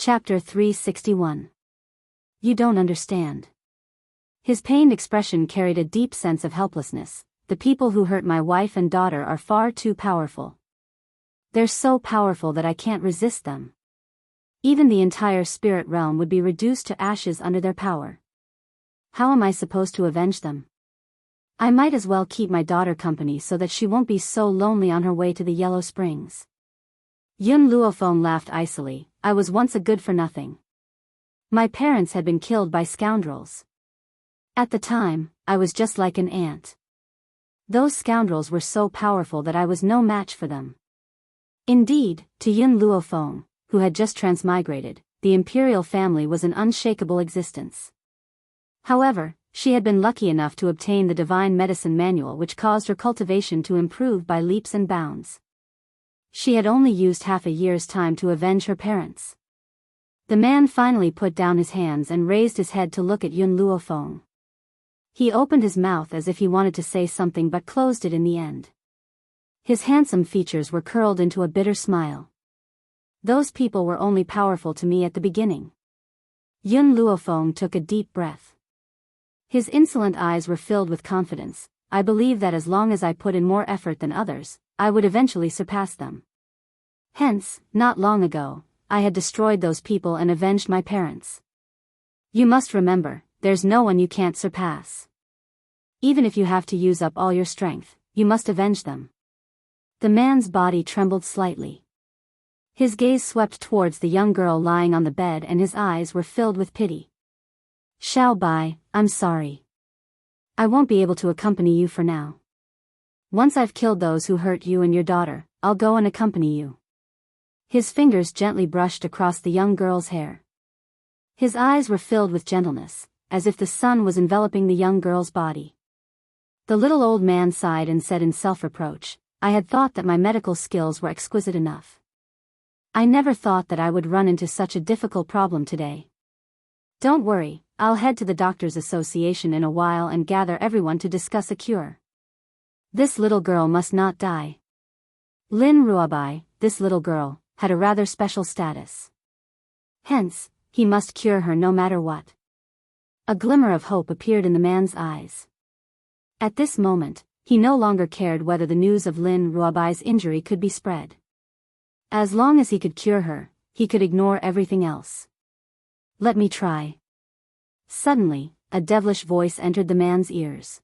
Chapter 361. You don't understand. His pained expression carried a deep sense of helplessness. The people who hurt my wife and daughter are far too powerful. They're so powerful that I can't resist them. Even the entire spirit realm would be reduced to ashes under their power. How am I supposed to avenge them? I might as well keep my daughter company so that she won't be so lonely on her way to the Yellow Springs. Yun Luofeng laughed icily. I was once a good-for-nothing. My parents had been killed by scoundrels. At the time, I was just like an ant. Those scoundrels were so powerful that I was no match for them. Indeed, to Yun Luofeng, who had just transmigrated, the imperial family was an unshakable existence. However, she had been lucky enough to obtain the divine medicine manual, which caused her cultivation to improve by leaps and bounds. She had only used half a year's time to avenge her parents. The man finally put down his hands and raised his head to look at Yun Luofeng. He opened his mouth as if he wanted to say something but closed it in the end. His handsome features were curled into a bitter smile. Those people were only powerful to me at the beginning. Yun Luofeng took a deep breath. His insolent eyes were filled with confidence. I believe that as long as I put in more effort than others, I would eventually surpass them. Hence, not long ago, I had destroyed those people and avenged my parents. You must remember, there's no one you can't surpass. Even if you have to use up all your strength, you must avenge them. The man's body trembled slightly. His gaze swept towards the young girl lying on the bed and his eyes were filled with pity. Xiao Bai, I'm sorry. I won't be able to accompany you for now. Once I've killed those who hurt you and your daughter, I'll go and accompany you. His fingers gently brushed across the young girl's hair. His eyes were filled with gentleness, as if the sun was enveloping the young girl's body. The little old man sighed and said in self-reproach, I had thought that my medical skills were exquisite enough. I never thought that I would run into such a difficult problem today. Don't worry, I'll head to the Doctors' Association in a while and gather everyone to discuss a cure. This little girl must not die. Lin Ruobai, this little girl, had a rather special status. Hence, he must cure her no matter what. A glimmer of hope appeared in the man's eyes. At this moment, he no longer cared whether the news of Lin Ruobai's injury could be spread. As long as he could cure her, he could ignore everything else. Let me try. Suddenly, a devilish voice entered the man's ears.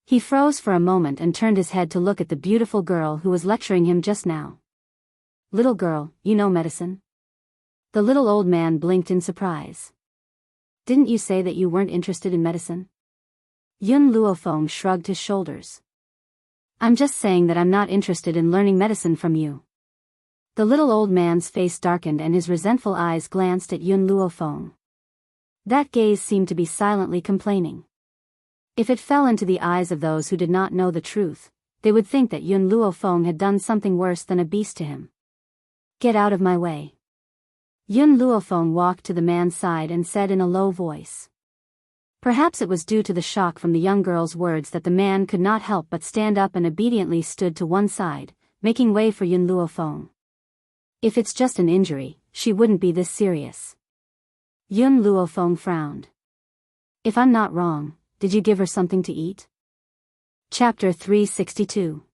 He froze for a moment and turned his head to look at the beautiful girl who was lecturing him just now. Little girl, you know medicine? The little old man blinked in surprise. Didn't you say that you weren't interested in medicine? Yun Luofeng shrugged his shoulders. I'm just saying that I'm not interested in learning medicine from you. The little old man's face darkened and his resentful eyes glanced at Yun Luofeng. That gaze seemed to be silently complaining. If it fell into the eyes of those who did not know the truth, they would think that Yun Luofeng had done something worse than a beast to him. Get out of my way. Yun Luofeng walked to the man's side and said in a low voice. Perhaps it was due to the shock from the young girl's words that the man could not help but stand up and obediently stood to one side, making way for Yun Luofeng. If it's just an injury, she wouldn't be this serious. Yun Luofeng frowned. If I'm not wrong, did you give her something to eat? Chapter 362.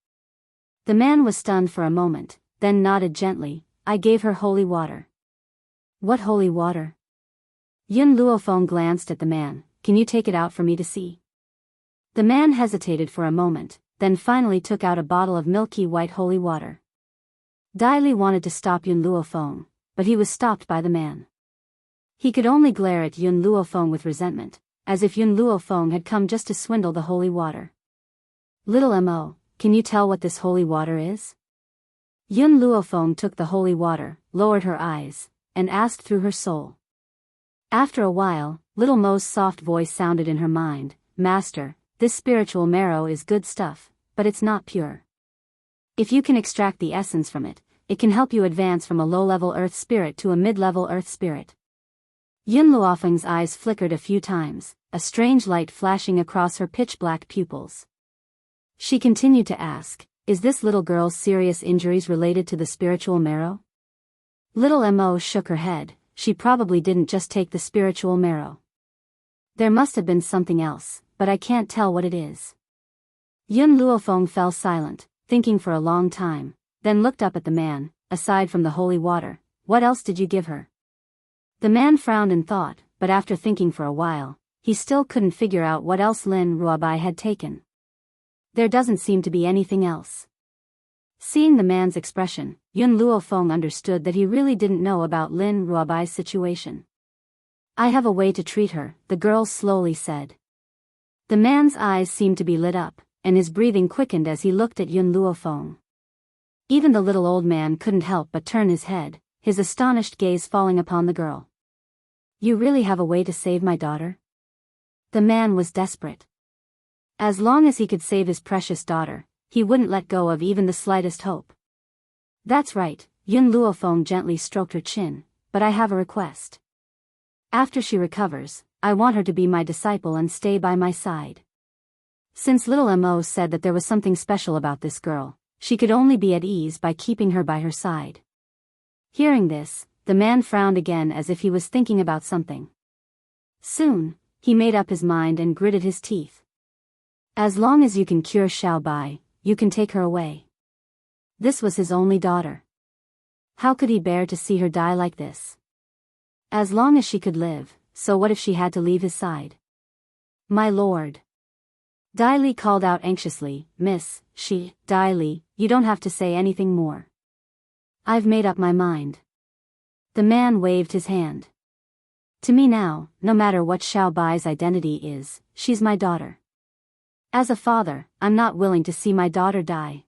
The man was stunned for a moment, then nodded gently. I gave her holy water. What holy water? Yun Luofeng glanced at the man. Can you take it out for me to see? The man hesitated for a moment, then finally took out a bottle of milky white holy water. Dai Li wanted to stop Yun Luofeng, but he was stopped by the man. He could only glare at Yun Luofeng with resentment, as if Yun Luofeng had come just to swindle the holy water. Little Mo, can you tell what this holy water is? Yun Luofeng took the holy water, lowered her eyes, and asked through her soul. After a while, little Mo's soft voice sounded in her mind, Master, this spiritual marrow is good stuff, but it's not pure. If you can extract the essence from it, it can help you advance from a low-level earth spirit to a mid-level earth spirit. Yun Luofeng's eyes flickered a few times, a strange light flashing across her pitch-black pupils. She continued to ask, is this little girl's serious injuries related to the spiritual marrow? Little Mo shook her head. she probably didn't just take the spiritual marrow. There must have been something else, but I can't tell what it is. Yun Luofeng fell silent, thinking for a long time, then looked up at the man. Aside from the holy water, what else did you give her? The man frowned and thought, but after thinking for a while, he still couldn't figure out what else Lin Ruobai had taken. There doesn't seem to be anything else. Seeing the man's expression, Yun Luofeng understood that he really didn't know about Lin Ruobai's situation. I have a way to treat her, the girl slowly said. The man's eyes seemed to be lit up, and his breathing quickened as he looked at Yun Luofeng. Even the little old man couldn't help but turn his head, his astonished gaze falling upon the girl. You really have a way to save my daughter? The man was desperate. As long as he could save his precious daughter, he wouldn't let go of even the slightest hope. That's right, Yun Luofeng gently stroked her chin, but I have a request. After she recovers, I want her to be my disciple and stay by my side. Since little Mo said that there was something special about this girl, she could only be at ease by keeping her by her side. Hearing this, the man frowned again as if he was thinking about something. Soon, he made up his mind and gritted his teeth. As long as you can cure Xiao Bai, you can take her away. This was his only daughter. How could he bear to see her die like this? As long as she could live, so what if she had to leave his side? My lord. Dai Li called out anxiously, Miss, Dai Li, you don't have to say anything more. I've made up my mind. The man waved his hand. To me now, no matter what Xiao Bai's identity is, she's my daughter. As a father, I'm not willing to see my daughter die.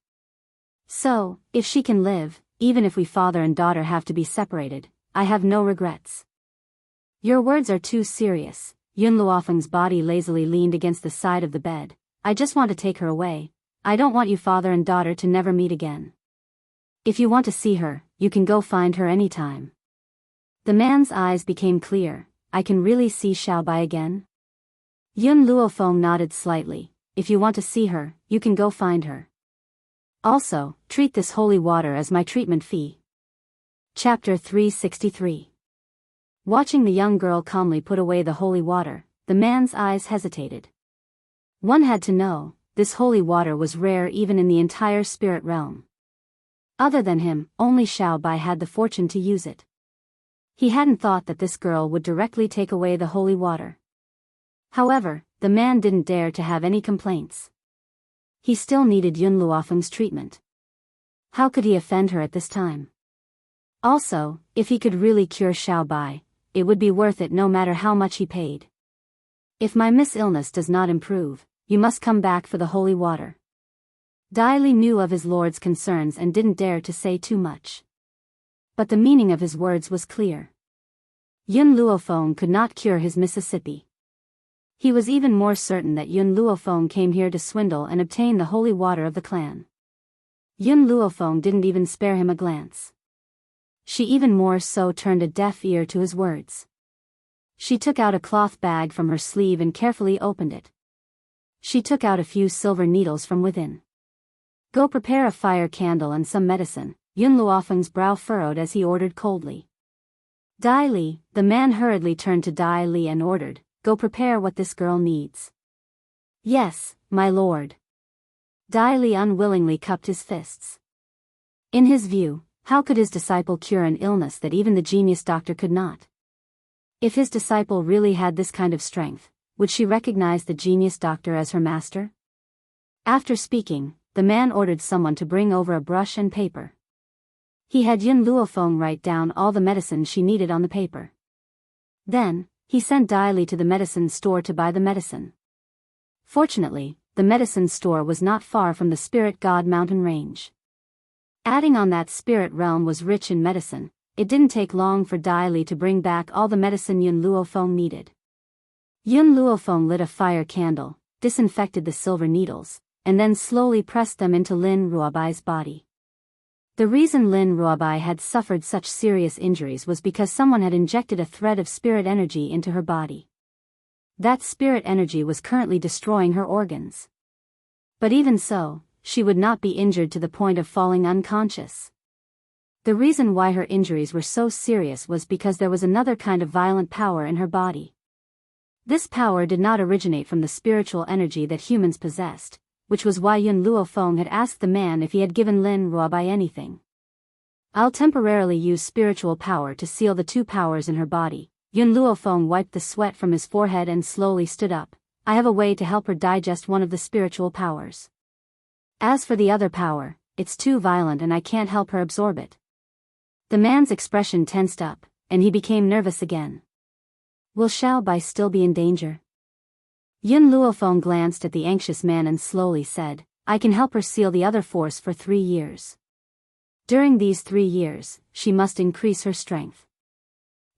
So, if she can live, even if we father and daughter have to be separated, I have no regrets. Your words are too serious. Yun Luofeng's body lazily leaned against the side of the bed. I just want to take her away. I don't want you father and daughter to never meet again. If you want to see her, you can go find her anytime. The man's eyes became clear. I can really see Xiao Bai again? Yun Luofeng nodded slightly. If you want to see her, you can go find her. Also, treat this holy water as my treatment fee. Chapter 363. Watching the young girl calmly put away the holy water, the man's eyes hesitated. One had to know, this holy water was rare even in the entire spirit realm. Other than him, only Xiao Bai had the fortune to use it. He hadn't thought that this girl would directly take away the holy water. However, the man didn't dare to have any complaints. He still needed Yun Luofeng's treatment. How could he offend her at this time? Also, if he could really cure Xiao Bai, it would be worth it no matter how much he paid. If my illness does not improve, you must come back for the holy water. Dai Li knew of his lord's concerns and didn't dare to say too much. But the meaning of his words was clear. Yun Luofeng could not cure his Mississippi. He was even more certain that Yun Luofeng came here to swindle and obtain the holy water of the clan. Yun Luofeng didn't even spare him a glance. She even more so turned a deaf ear to his words. She took out a cloth bag from her sleeve and carefully opened it. She took out a few silver needles from within. Go prepare a fire candle and some medicine. Yun Luofeng's brow furrowed as he ordered coldly. Dai Li, the man hurriedly turned to Dai Li and ordered, go prepare what this girl needs. Yes, my lord. Dai Li unwillingly cupped his fists. In his view, how could his disciple cure an illness that even the genius doctor could not? If his disciple really had this kind of strength, would she recognize the genius doctor as her master? After speaking, the man ordered someone to bring over a brush and paper. He had Yun Luofeng write down all the medicine she needed on the paper. Then, he sent Dai Li to the medicine store to buy the medicine. Fortunately, the medicine store was not far from the Spirit God mountain range. Adding on that spirit realm was rich in medicine, it didn't take long for Dai Li to bring back all the medicine Yun Luofeng needed. Yun Luofeng lit a fire candle, disinfected the silver needles, and then slowly pressed them into Lin Ruobai's body. The reason Lin Ruobai had suffered such serious injuries was because someone had injected a thread of spirit energy into her body. That spirit energy was currently destroying her organs. But even so, she would not be injured to the point of falling unconscious. The reason why her injuries were so serious was because there was another kind of violent power in her body. This power did not originate from the spiritual energy that humans possessed, which was why Yun Luofeng had asked the man if he had given Lin Ruobai anything. I'll temporarily use spiritual power to seal the two powers in her body. Yun Luofeng wiped the sweat from his forehead and slowly stood up. I have a way to help her digest one of the spiritual powers. As for the other power, it's too violent and I can't help her absorb it. The man's expression tensed up, and he became nervous again. Will Xiao Bai still be in danger? Yun Luofeng glanced at the anxious man and slowly said, I can help her seal the other force for 3 years. During these 3 years, she must increase her strength.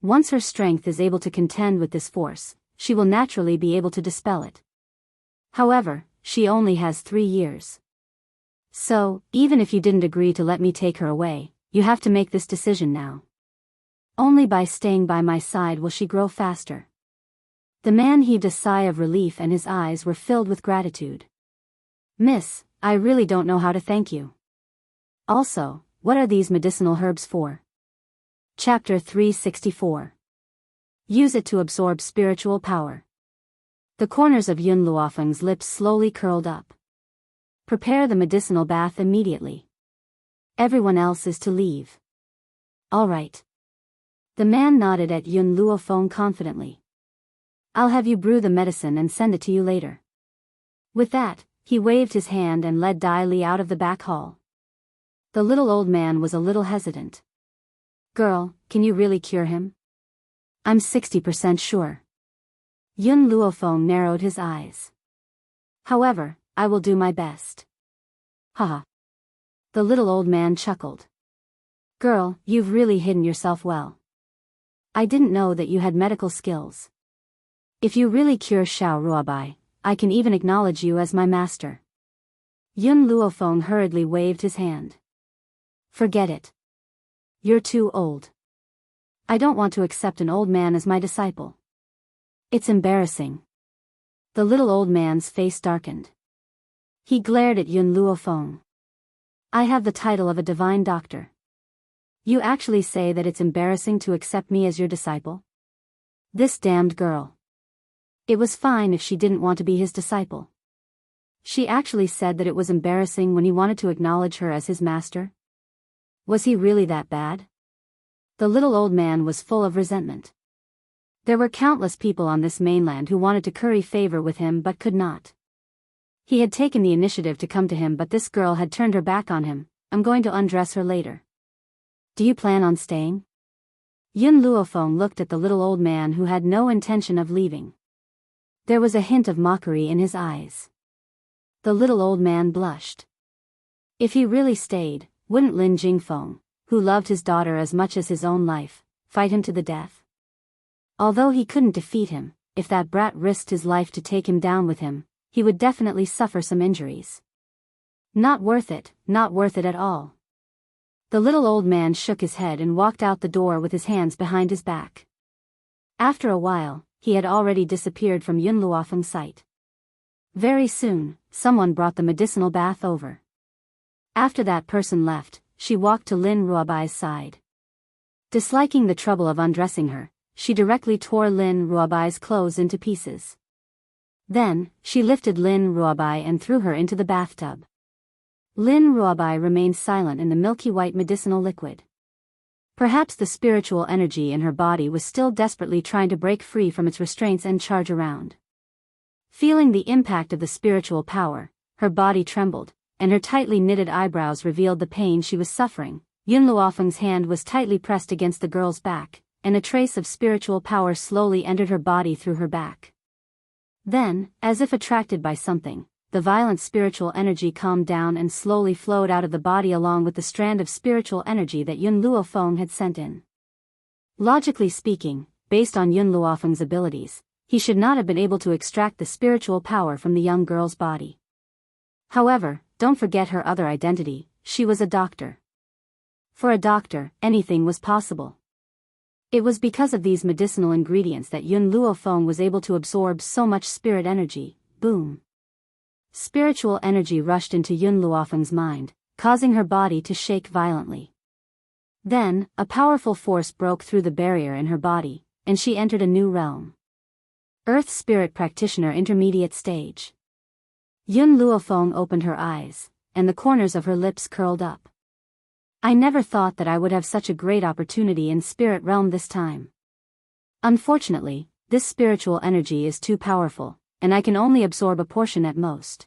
Once her strength is able to contend with this force, she will naturally be able to dispel it. However, she only has 3 years. So, even if you didn't agree to let me take her away, you have to make this decision now. Only by staying by my side will she grow faster. The man heaved a sigh of relief and his eyes were filled with gratitude. Miss, I really don't know how to thank you. Also, what are these medicinal herbs for? Chapter 364. Use it to absorb spiritual power. The corners of Yun Luofeng's lips slowly curled up. Prepare the medicinal bath immediately. Everyone else is to leave. All right. The man nodded at Yun Luofeng confidently. I'll have you brew the medicine and send it to you later. With that, he waved his hand and led Dai Li out of the back hall. The little old man was a little hesitant. Girl, can you really cure him? I'm 60% sure. Yun Luofeng narrowed his eyes. However, I will do my best. Haha. The little old man chuckled. Girl, you've really hidden yourself well. I didn't know that you had medical skills. If you really cure Xiao Ruobai, I can even acknowledge you as my master. Yun Luofeng hurriedly waved his hand. Forget it. You're too old. I don't want to accept an old man as my disciple. It's embarrassing. The little old man's face darkened. He glared at Yun Luofeng. I have the title of a divine doctor. You actually say that it's embarrassing to accept me as your disciple? This damned girl. It was fine if she didn't want to be his disciple. She actually said that it was embarrassing when he wanted to acknowledge her as his master. Was he really that bad? The little old man was full of resentment. There were countless people on this mainland who wanted to curry favor with him but could not. He had taken the initiative to come to him but this girl had turned her back on him. I'm going to undress her later. Do you plan on staying? Yun Luofeng looked at the little old man who had no intention of leaving. There was a hint of mockery in his eyes. The little old man blushed. If he really stayed, wouldn't Lin Jingfeng, who loved his daughter as much as his own life, fight him to the death? Although he couldn't defeat him, if that brat risked his life to take him down with him, he would definitely suffer some injuries. Not worth it at all. The little old man shook his head and walked out the door with his hands behind his back. After a while, he had already disappeared from Yun Luofeng's sight. Very soon, someone brought the medicinal bath over. After that person left, she walked to Lin Ruobai's side. Disliking the trouble of undressing her, she directly tore Lin Ruobai's clothes into pieces. Then, she lifted Lin Ruobai and threw her into the bathtub. Lin Ruobai remained silent in the milky white medicinal liquid. Perhaps the spiritual energy in her body was still desperately trying to break free from its restraints and charge around. Feeling the impact of the spiritual power, her body trembled, and her tightly knitted eyebrows revealed the pain she was suffering. Yun Luofeng's hand was tightly pressed against the girl's back, and a trace of spiritual power slowly entered her body through her back. Then, as if attracted by something, the violent spiritual energy calmed down and slowly flowed out of the body along with the strand of spiritual energy that Yun Luofeng had sent in. Logically speaking, based on Yun Luofeng's abilities, he should not have been able to extract the spiritual power from the young girl's body. However, don't forget her other identity, she was a doctor. For a doctor, anything was possible. It was because of these medicinal ingredients that Yun Luofeng was able to absorb so much spirit energy. Boom. Spiritual energy rushed into Yun Luofeng's mind, causing her body to shake violently. Then, a powerful force broke through the barrier in her body, and she entered a new realm. Earth Spirit Practitioner Intermediate Stage. Yun Luofeng opened her eyes, and the corners of her lips curled up. I never thought that I would have such a great opportunity in spirit realm this time. Unfortunately, this spiritual energy is too powerful, and I can only absorb a portion at most.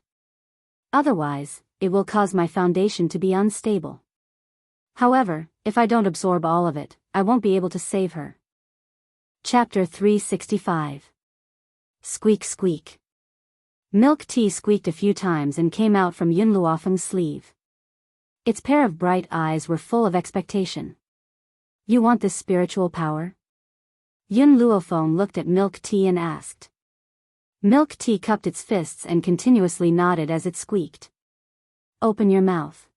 Otherwise, it will cause my foundation to be unstable. However, if I don't absorb all of it, I won't be able to save her. Chapter 365. Squeak squeak. Milk tea squeaked a few times and came out from Yun Luofeng's sleeve. Its pair of bright eyes were full of expectation. You want this spiritual power? Yun Luofeng looked at Milk Tea and asked. Milk Tea cupped its fists and continuously nodded as it squeaked. Open your mouth.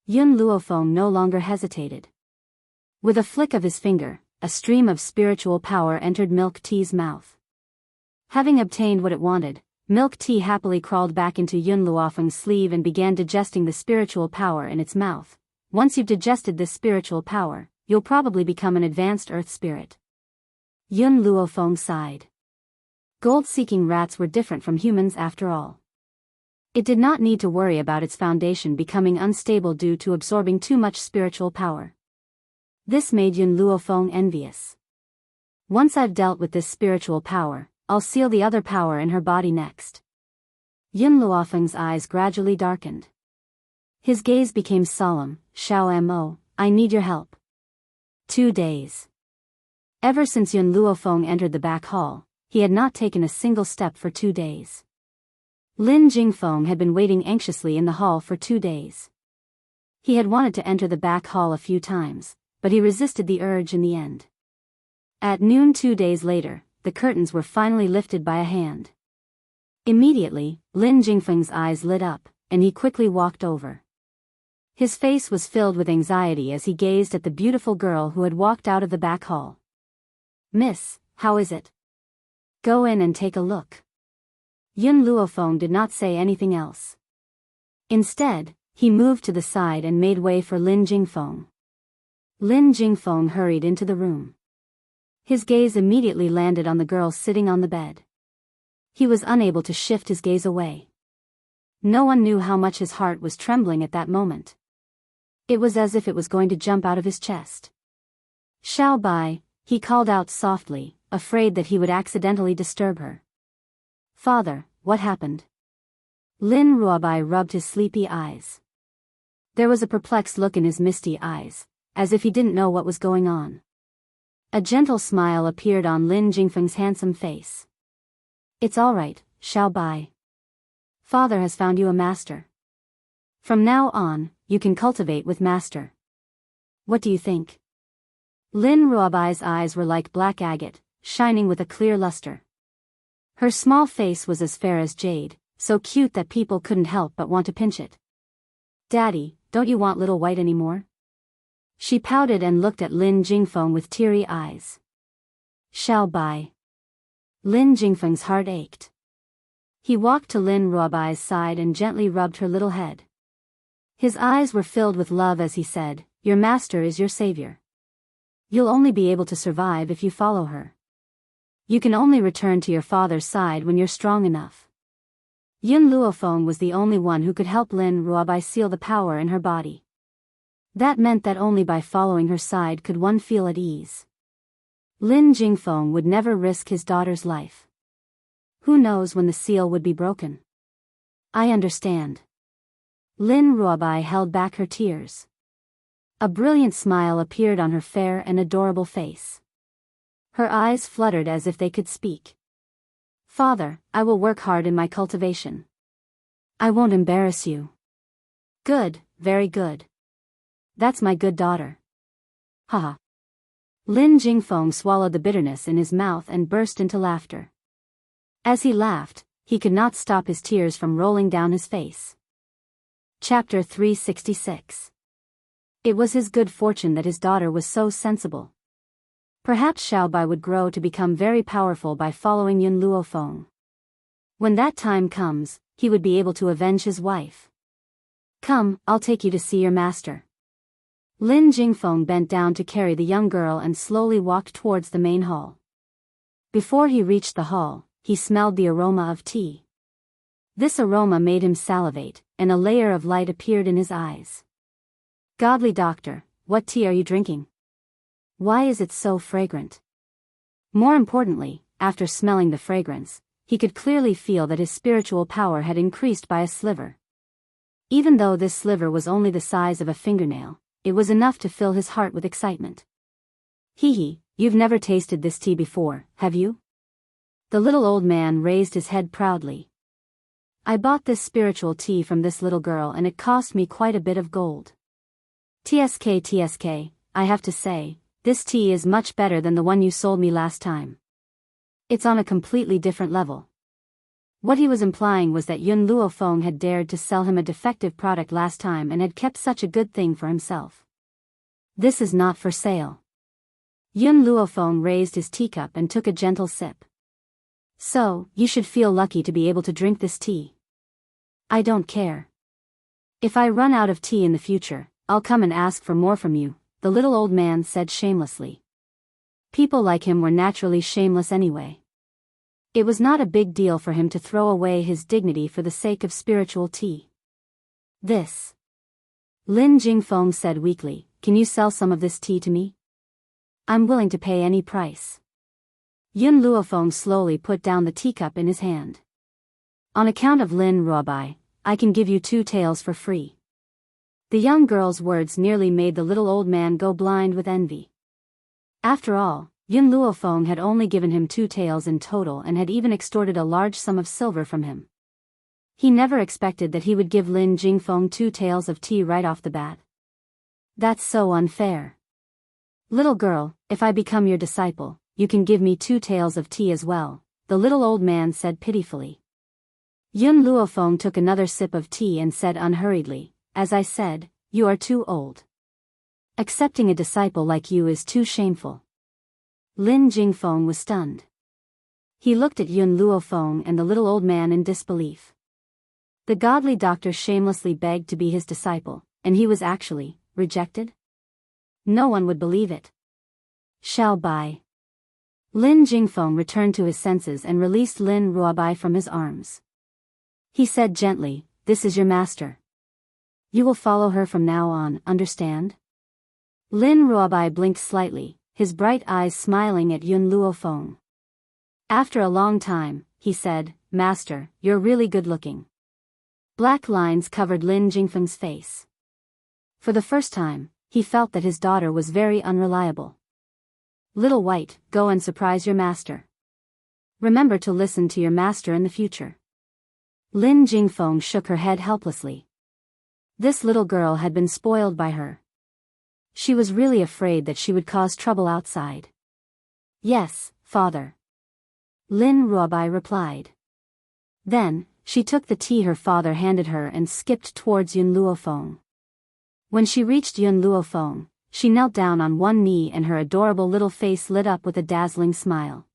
Yun Luofeng no longer hesitated. With a flick of his finger, a stream of spiritual power entered Milk Tea's mouth. Having obtained what it wanted, Milk Tea happily crawled back into Yun Luofeng's sleeve and began digesting the spiritual power in its mouth. Once you've digested this spiritual power, you'll probably become an advanced earth spirit. Yun Luofeng sighed. Gold-seeking rats were different from humans after all. It did not need to worry about its foundation becoming unstable due to absorbing too much spiritual power. This made Yun Luofeng envious. Once I've dealt with this spiritual power, I'll seal the other power in her body next. Yun Luofeng's eyes gradually darkened. His gaze became solemn. Xiao Mo, I need your help. 2 days. Ever since Yun Luofeng entered the back hall, he had not taken a single step for 2 days. Lin Jingfeng had been waiting anxiously in the hall for 2 days. He had wanted to enter the back hall a few times, but he resisted the urge in the end. At noon 2 days later, the curtains were finally lifted by a hand. Immediately, Lin Jingfeng's eyes lit up, and he quickly walked over. His face was filled with anxiety as he gazed at the beautiful girl who had walked out of the back hall. Miss, how is it? Go in and take a look. Yun Luofeng did not say anything else. Instead, he moved to the side and made way for Lin Jingfeng. Lin Jingfeng hurried into the room. His gaze immediately landed on the girl sitting on the bed. He was unable to shift his gaze away. No one knew how much his heart was trembling at that moment. It was as if it was going to jump out of his chest. Xiao Bai, he called out softly, afraid that he would accidentally disturb her. Father, what happened? Lin Ruobai rubbed his sleepy eyes. There was a perplexed look in his misty eyes, as if he didn't know what was going on. A gentle smile appeared on Lin Jingfeng's handsome face. It's all right, Xiao Bai. Father has found you a master. From now on, you can cultivate with master. What do you think? Lin Ruobai's eyes were like black agate, shining with a clear luster. Her small face was as fair as jade, so cute that people couldn't help but want to pinch it. Daddy, don't you want little white anymore? She pouted and looked at Lin Jingfeng with teary eyes. Xiao Bai. Lin Jingfeng's heart ached. He walked to Lin Ruobai's side and gently rubbed her little head. His eyes were filled with love as he said, Your master is your savior. You'll only be able to survive if you follow her. You can only return to your father's side when you're strong enough. Yun Luofeng was the only one who could help Lin Ruobai seal the power in her body. That meant that only by following her side could one feel at ease. Lin Jingfeng would never risk his daughter's life. Who knows when the seal would be broken? I understand. Lin Ruobai held back her tears. A brilliant smile appeared on her fair and adorable face. Her eyes fluttered as if they could speak. Father, I will work hard in my cultivation. I won't embarrass you. Good, very good. That's my good daughter. Haha. Lin Jingfeng swallowed the bitterness in his mouth and burst into laughter. As he laughed, he could not stop his tears from rolling down his face. Chapter 366. It was his good fortune that his daughter was so sensible. Perhaps Xiao Bai would grow to become very powerful by following Yun Luofeng. When that time comes, he would be able to avenge his wife. Come, I'll take you to see your master. Lin Jingfeng bent down to carry the young girl and slowly walked towards the main hall. Before he reached the hall, he smelled the aroma of tea. This aroma made him salivate, and a layer of light appeared in his eyes. Godly doctor, what tea are you drinking? Why is it so fragrant? More importantly, after smelling the fragrance, he could clearly feel that his spiritual power had increased by a sliver. Even though this sliver was only the size of a fingernail, it was enough to fill his heart with excitement. Hee, you've never tasted this tea before, have you? The little old man raised his head proudly. I bought this spiritual tea from this little girl and it cost me quite a bit of gold. TSK, I have to say, this tea is much better than the one you sold me last time. It's on a completely different level. What he was implying was that Yun Luofeng had dared to sell him a defective product last time and had kept such a good thing for himself. This is not for sale. Yun Luofeng raised his teacup and took a gentle sip. So, you should feel lucky to be able to drink this tea. I don't care. If I run out of tea in the future, I'll come and ask for more from you, the little old man said shamelessly. People like him were naturally shameless anyway. It was not a big deal for him to throw away his dignity for the sake of spiritual tea. This. Lin Jingfeng said weakly, can you sell some of this tea to me? I'm willing to pay any price. Yun Luofeng slowly put down the teacup in his hand. On account of Lin Ruobai, I can give you 2 taels for free. The young girl's words nearly made the little old man go blind with envy. After all, Yun Luofeng had only given him 2 taels in total and had even extorted a large sum of silver from him. He never expected that he would give Lin Jingfeng 2 taels of tea right off the bat. That's so unfair. Little girl, if I become your disciple, you can give me 2 taels of tea as well, the little old man said pitifully. Yun Luofeng took another sip of tea and said unhurriedly, as I said, you are too old. Accepting a disciple like you is too shameful. Lin Jingfeng was stunned. He looked at Yun Luofeng and the little old man in disbelief. The godly doctor shamelessly begged to be his disciple, and he was actually rejected? No one would believe it. Shall buy. Lin Jingfeng returned to his senses and released Lin Ruobai from his arms. He said gently, this is your master. You will follow her from now on, understand? Lin Ruobai blinked slightly, his bright eyes smiling at Yun Luofeng. After a long time, he said, Master, you're really good looking. Black lines covered Lin Jingfeng's face. For the first time, he felt that his daughter was very unreliable. Little White, go and surprise your master. Remember to listen to your master in the future. Lin Jingfeng shook her head helplessly. This little girl had been spoiled by her. She was really afraid that she would cause trouble outside. Yes, father. Lin Ruobai replied. Then, she took the tea her father handed her and skipped towards Yun Luofeng. When she reached Yun Luofeng, she knelt down on one knee and her adorable little face lit up with a dazzling smile.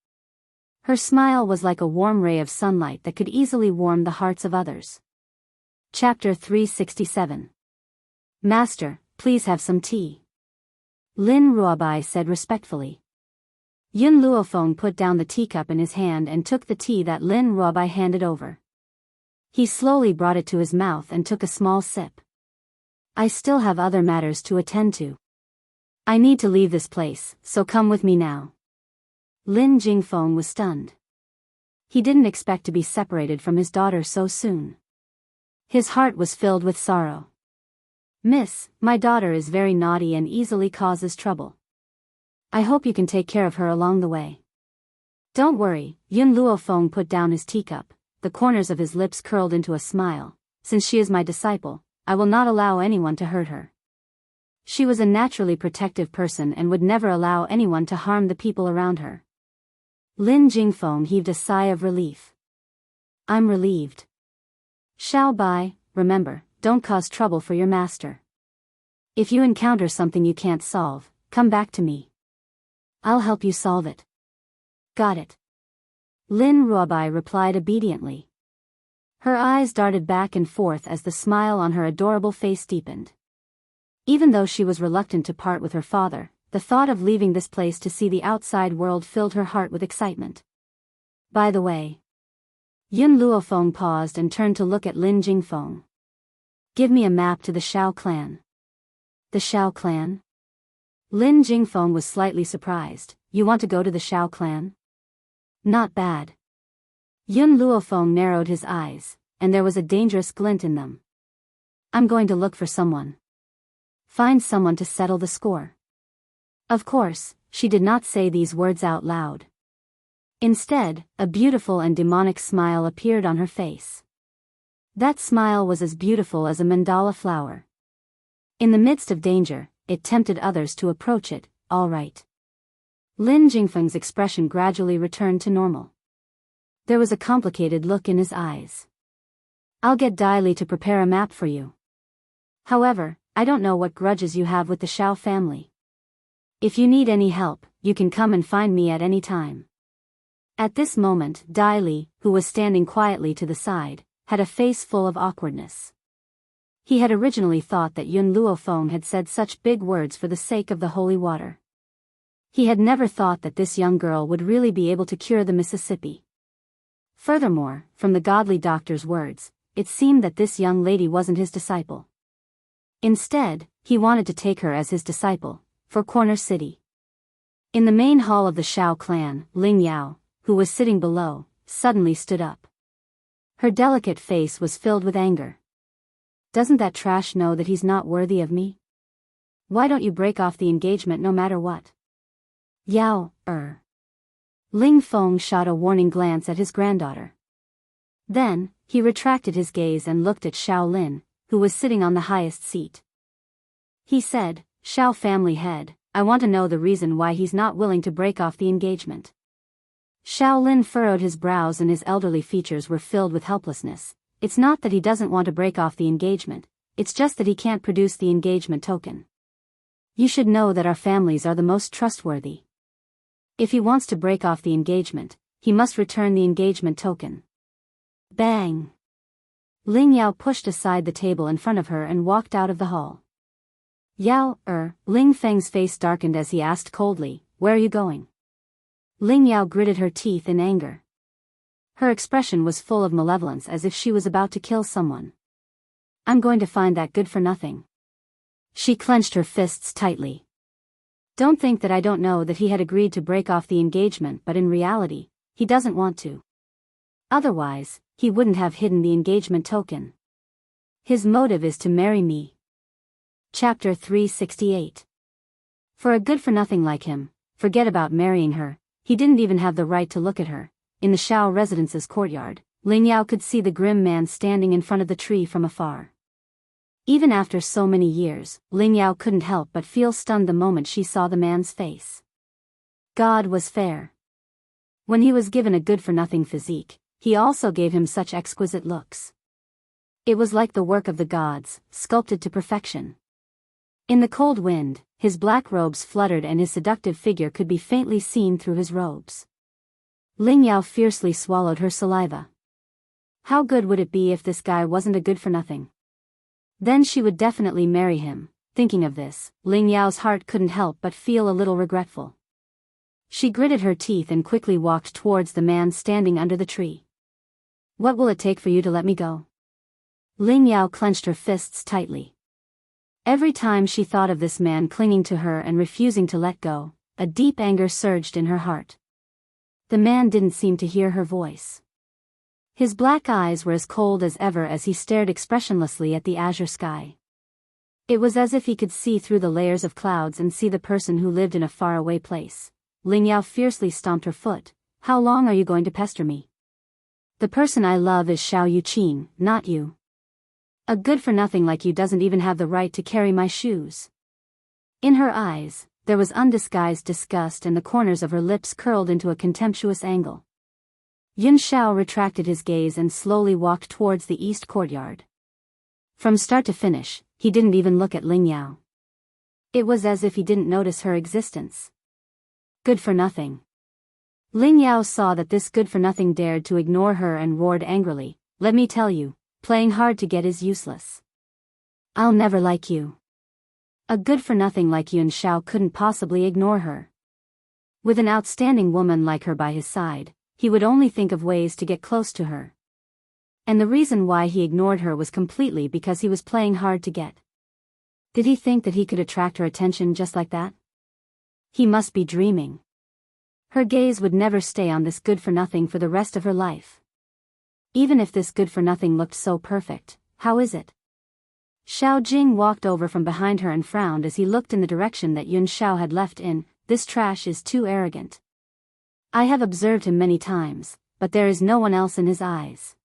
Her smile was like a warm ray of sunlight that could easily warm the hearts of others. Chapter 367. Master, please have some tea. Lin Ruobai said respectfully. Yun Luofeng put down the teacup in his hand and took the tea that Lin Ruobai handed over. He slowly brought it to his mouth and took a small sip. I still have other matters to attend to. I need to leave this place, so come with me now. Lin Jingfeng was stunned. He didn't expect to be separated from his daughter so soon. His heart was filled with sorrow. Miss, my daughter is very naughty and easily causes trouble. I hope you can take care of her along the way. Don't worry, Yun Luofeng put down his teacup, the corners of his lips curled into a smile. Since she is my disciple, I will not allow anyone to hurt her. She was a naturally protective person and would never allow anyone to harm the people around her. Lin Jingfeng heaved a sigh of relief. I'm relieved. Xiao Bai, remember, don't cause trouble for your master. If you encounter something you can't solve, come back to me. I'll help you solve it. Got it. Lin Ruobai replied obediently. Her eyes darted back and forth as the smile on her adorable face deepened. Even though she was reluctant to part with her father, the thought of leaving this place to see the outside world filled her heart with excitement. By the way. Yun Luofeng paused and turned to look at Lin Jingfeng. Give me a map to the Shao clan. The Shao clan? Lin Jingfeng was slightly surprised. You want to go to the Shao clan? Not bad. Yun Luofeng narrowed his eyes, and there was a dangerous glint in them. I'm going to look for someone. Find someone to settle the score. Of course, she did not say these words out loud. Instead, a beautiful and demonic smile appeared on her face. That smile was as beautiful as a mandala flower. In the midst of danger, it tempted others to approach it. All right. Lin Jingfeng's expression gradually returned to normal. There was a complicated look in his eyes. I'll get Dai Li to prepare a map for you. However, I don't know what grudges you have with the Shao family. If you need any help, you can come and find me at any time. At this moment, Dai Li, who was standing quietly to the side, had a face full of awkwardness. He had originally thought that Yun Luofeng had said such big words for the sake of the holy water. He had never thought that this young girl would really be able to cure the Mississippi. Furthermore, from the godly doctor's words, it seemed that this young lady wasn't his disciple. Instead, he wanted to take her as his disciple, for Corner City. In the main hall of the Shao clan, Ling Yao, who was sitting below, suddenly stood up. Her delicate face was filled with anger. Doesn't that trash know that he's not worthy of me? Why don't you break off the engagement no matter what? Yao, Ling Feng shot a warning glance at his granddaughter. Then, he retracted his gaze and looked at Xiao Lin, who was sitting on the highest seat. He said, Shao family head, I want to know the reason why he's not willing to break off the engagement. Xiao Lin furrowed his brows and his elderly features were filled with helplessness. It's not that he doesn't want to break off the engagement, it's just that he can't produce the engagement token. You should know that our families are the most trustworthy. If he wants to break off the engagement, he must return the engagement token. Bang! Ling Yao pushed aside the table in front of her and walked out of the hall. Yao, Ling Feng's face darkened as he asked coldly, where are you going? Ling Yao gritted her teeth in anger. Her expression was full of malevolence as if she was about to kill someone. I'm going to find that good-for-nothing. She clenched her fists tightly. Don't think that I don't know that he had agreed to break off the engagement, but in reality, he doesn't want to. Otherwise, he wouldn't have hidden the engagement token. His motive is to marry me. Chapter 368. For a good-for-nothing like him, forget about marrying her, he didn't even have the right to look at her. In the Shao residence's courtyard, Ling Yao could see the grim man standing in front of the tree from afar. Even after so many years, Ling Yao couldn't help but feel stunned the moment she saw the man's face. God was fair. When he was given a good-for-nothing physique, he also gave him such exquisite looks. It was like the work of the gods, sculpted to perfection. In the cold wind, his black robes fluttered and his seductive figure could be faintly seen through his robes. Ling Yao fiercely swallowed her saliva. How good would it be if this guy wasn't a good-for-nothing? Then she would definitely marry him. Thinking of this, Ling Yao's heart couldn't help but feel a little regretful. She gritted her teeth and quickly walked towards the man standing under the tree. What will it take for you to let me go? Ling Yao clenched her fists tightly. Every time she thought of this man clinging to her and refusing to let go, a deep anger surged in her heart. The man didn't seem to hear her voice. His black eyes were as cold as ever as he stared expressionlessly at the azure sky. It was as if he could see through the layers of clouds and see the person who lived in a faraway place. Ling Yao fiercely stomped her foot. How long are you going to pester me? The person I love is Xiao Yuqing, not you. A good-for-nothing like you doesn't even have the right to carry my shoes. In her eyes, there was undisguised disgust and the corners of her lips curled into a contemptuous angle. Yun Shao retracted his gaze and slowly walked towards the east courtyard. From start to finish, he didn't even look at Ling Yao. It was as if he didn't notice her existence. Good-for-nothing. Ling Yao saw that this good-for-nothing dared to ignore her and roared angrily, let me tell you, playing hard to get is useless. I'll never like you. A good-for-nothing like Yuan Shao couldn't possibly ignore her. With an outstanding woman like her by his side, he would only think of ways to get close to her. And the reason why he ignored her was completely because he was playing hard to get. Did he think that he could attract her attention just like that? He must be dreaming. Her gaze would never stay on this good-for-nothing for the rest of her life. Even if this good-for-nothing looked so perfect, how is it? Xiao Jing walked over from behind her and frowned as he looked in the direction that Yuan Shao had left in. This trash is too arrogant. I have observed him many times, but there is no one else in his eyes.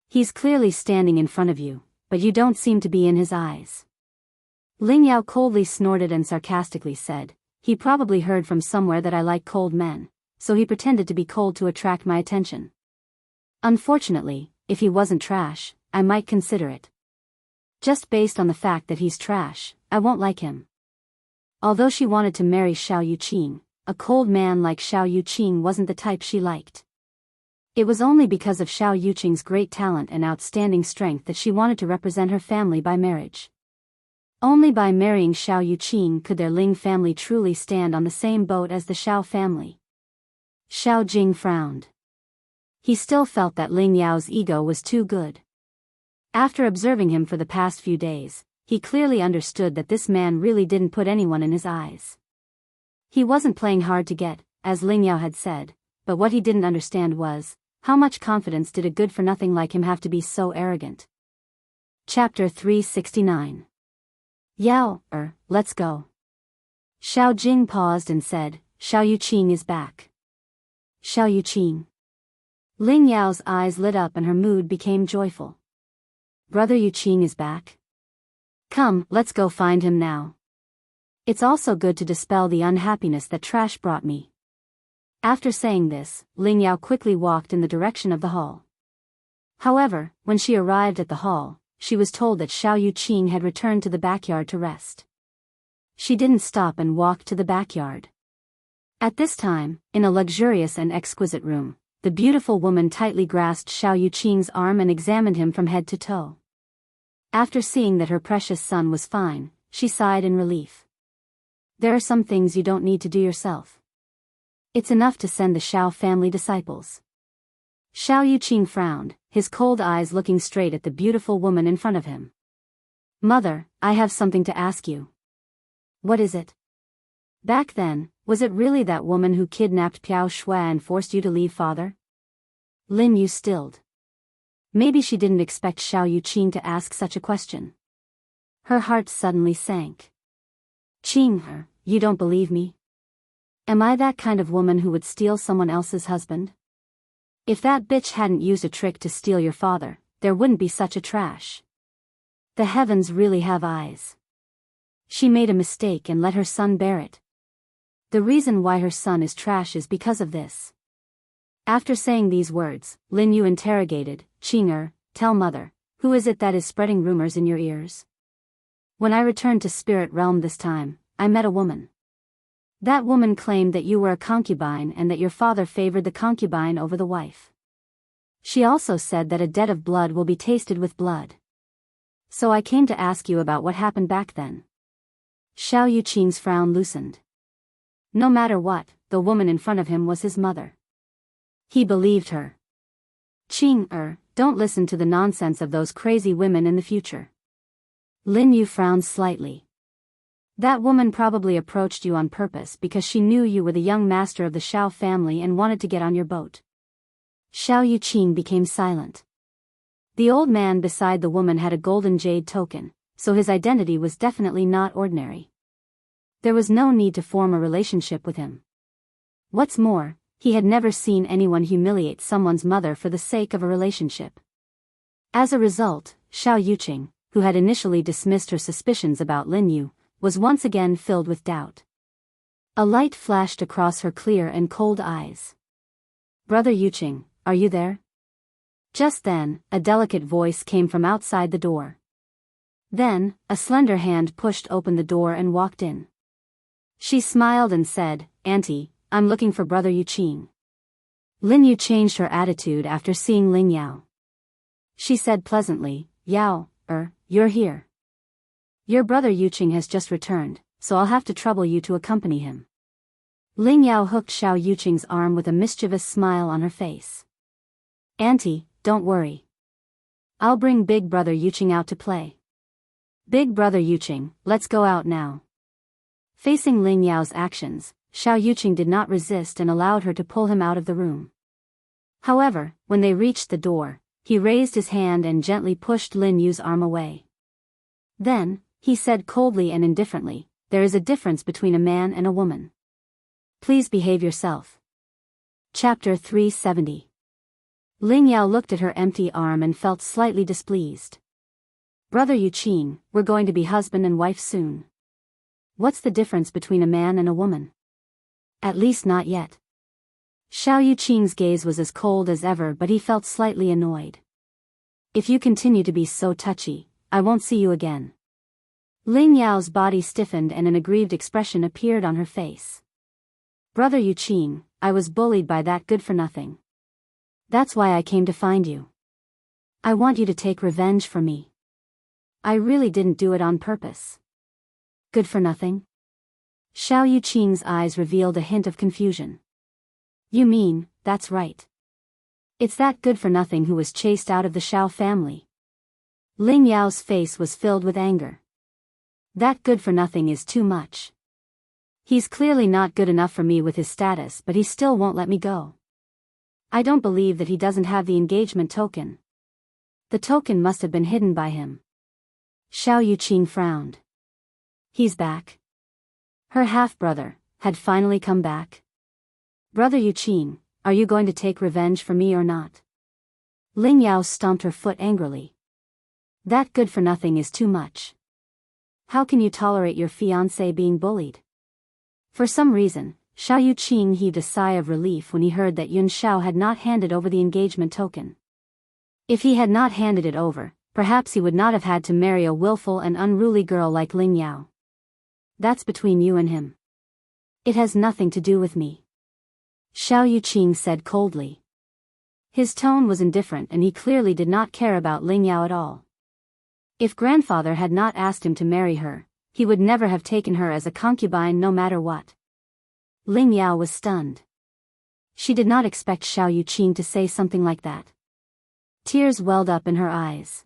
He's clearly standing in front of you, but you don't seem to be in his eyes. Ling Yao coldly snorted and sarcastically said, he probably heard from somewhere that I like cold men, so he pretended to be cold to attract my attention. Unfortunately, if he wasn't trash, I might consider it. Just based on the fact that he's trash, I won't like him. Although she wanted to marry Xiao Yuqing, a cold man like Xiao Yuqing wasn't the type she liked. It was only because of Xiao Yuqing's great talent and outstanding strength that she wanted to represent her family by marriage. Only by marrying Xiao Yuqing could their Ling family truly stand on the same boat as the Xiao family. Xiao Jing frowned. He still felt that Ling Yao's ego was too good. After observing him for the past few days, he clearly understood that this man really didn't put anyone in his eyes. He wasn't playing hard to get, as Ling Yao had said, but what he didn't understand was, how much confidence did a good-for-nothing like him have to be so arrogant? Chapter 369. Yao, let's go. Xiao Jing paused and said, Xiao Yuqing is back. Xiao Yuqing. Ling Yao's eyes lit up and her mood became joyful. Brother Yuqing is back? Come, let's go find him now. It's also good to dispel the unhappiness that trash brought me. After saying this, Ling Yao quickly walked in the direction of the hall. However, when she arrived at the hall, she was told that Xiao Yuqing had returned to the backyard to rest. She didn't stop and walk to the backyard. At this time, in a luxurious and exquisite room, the beautiful woman tightly grasped Xiao Yuqing's arm and examined him from head to toe. After seeing that her precious son was fine, she sighed in relief. There are some things you don't need to do yourself. It's enough to send the Xiao family disciples. Xiao Yuqing frowned, his cold eyes looking straight at the beautiful woman in front of him. Mother, I have something to ask you. What is it? Back then, was it really that woman who kidnapped Piao Shui and forced you to leave father? Lin Yu stilled. Maybe she didn't expect Xiao Yuqing to ask such a question. Her heart suddenly sank. Qing, you don't believe me? Am I that kind of woman who would steal someone else's husband? If that bitch hadn't used a trick to steal your father, there wouldn't be such a trash. The heavens really have eyes. She made a mistake and let her son bear it. The reason why her son is trash is because of this. After saying these words, Lin Yu interrogated, Qing, tell mother, who is it that is spreading rumors in your ears? When I returned to spirit realm this time, I met a woman. That woman claimed that you were a concubine and that your father favored the concubine over the wife. She also said that a debt of blood will be tasted with blood. So I came to ask you about what happened back then. Xiao Yuqing's frown loosened. No matter what, the woman in front of him was his mother. He believed her. Qing, don't listen to the nonsense of those crazy women in the future. Lin Yu frowned slightly. That woman probably approached you on purpose because she knew you were the young master of the Xiao family and wanted to get on your boat. Xiao Yuqing became silent. The old man beside the woman had a golden jade token, so his identity was definitely not ordinary. There was no need to form a relationship with him. What's more, he had never seen anyone humiliate someone's mother for the sake of a relationship. As a result, Xiao Yuqing, who had initially dismissed her suspicions about Lin Yu, was once again filled with doubt. A light flashed across her clear and cold eyes. Brother Yuqing, are you there? Just then, a delicate voice came from outside the door. Then, a slender hand pushed open the door and walked in. She smiled and said, Auntie, I'm looking for Brother Yuqing. Lin Yu changed her attitude after seeing Ling Yao. She said pleasantly, Yao, you're here. Your brother Yuqing has just returned, so I'll have to trouble you to accompany him. Ling Yao hooked Xiao Yuqing's arm with a mischievous smile on her face. Auntie, don't worry. I'll bring big brother Yuqing out to play. Big brother Yuqing, let's go out now. Facing Ling Yao's actions, Xiao Yuqing did not resist and allowed her to pull him out of the room. However, when they reached the door, he raised his hand and gently pushed Lin Yu's arm away. Then, he said coldly and indifferently, there is a difference between a man and a woman. Please behave yourself. Chapter 370. Ling Yao looked at her empty arm and felt slightly displeased. Brother Yuqing, we're going to be husband and wife soon. What's the difference between a man and a woman? At least not yet. Xiao Yuqing's gaze was as cold as ever, but he felt slightly annoyed. If you continue to be so touchy, I won't see you again. Ling Yao's body stiffened and an aggrieved expression appeared on her face. Brother Yuqing, I was bullied by that good-for-nothing. That's why I came to find you. I want you to take revenge for me. I really didn't do it on purpose. Good-for-nothing? Xiao Yuqing's eyes revealed a hint of confusion. You mean, that's right. It's that good-for-nothing who was chased out of the Xiao family. Ling Yao's face was filled with anger. That good-for-nothing is too much. He's clearly not good enough for me with his status, but he still won't let me go. I don't believe that he doesn't have the engagement token. The token must have been hidden by him. Xiao Yuqing frowned. He's back. Her half-brother had finally come back. Brother Yuqing, are you going to take revenge for me or not? Ling Yao stomped her foot angrily. That good-for-nothing is too much. How can you tolerate your fiancé being bullied? For some reason, Xiao Yuqing heaved a sigh of relief when he heard that Yun Xiao had not handed over the engagement token. If he had not handed it over, perhaps he would not have had to marry a willful and unruly girl like Ling Yao. That's between you and him. It has nothing to do with me. Xiao Yuqing said coldly. His tone was indifferent and he clearly did not care about Ling Yao at all. If grandfather had not asked him to marry her, he would never have taken her as a concubine no matter what. Ling Yao was stunned. She did not expect Xiao Yuqing to say something like that. Tears welled up in her eyes.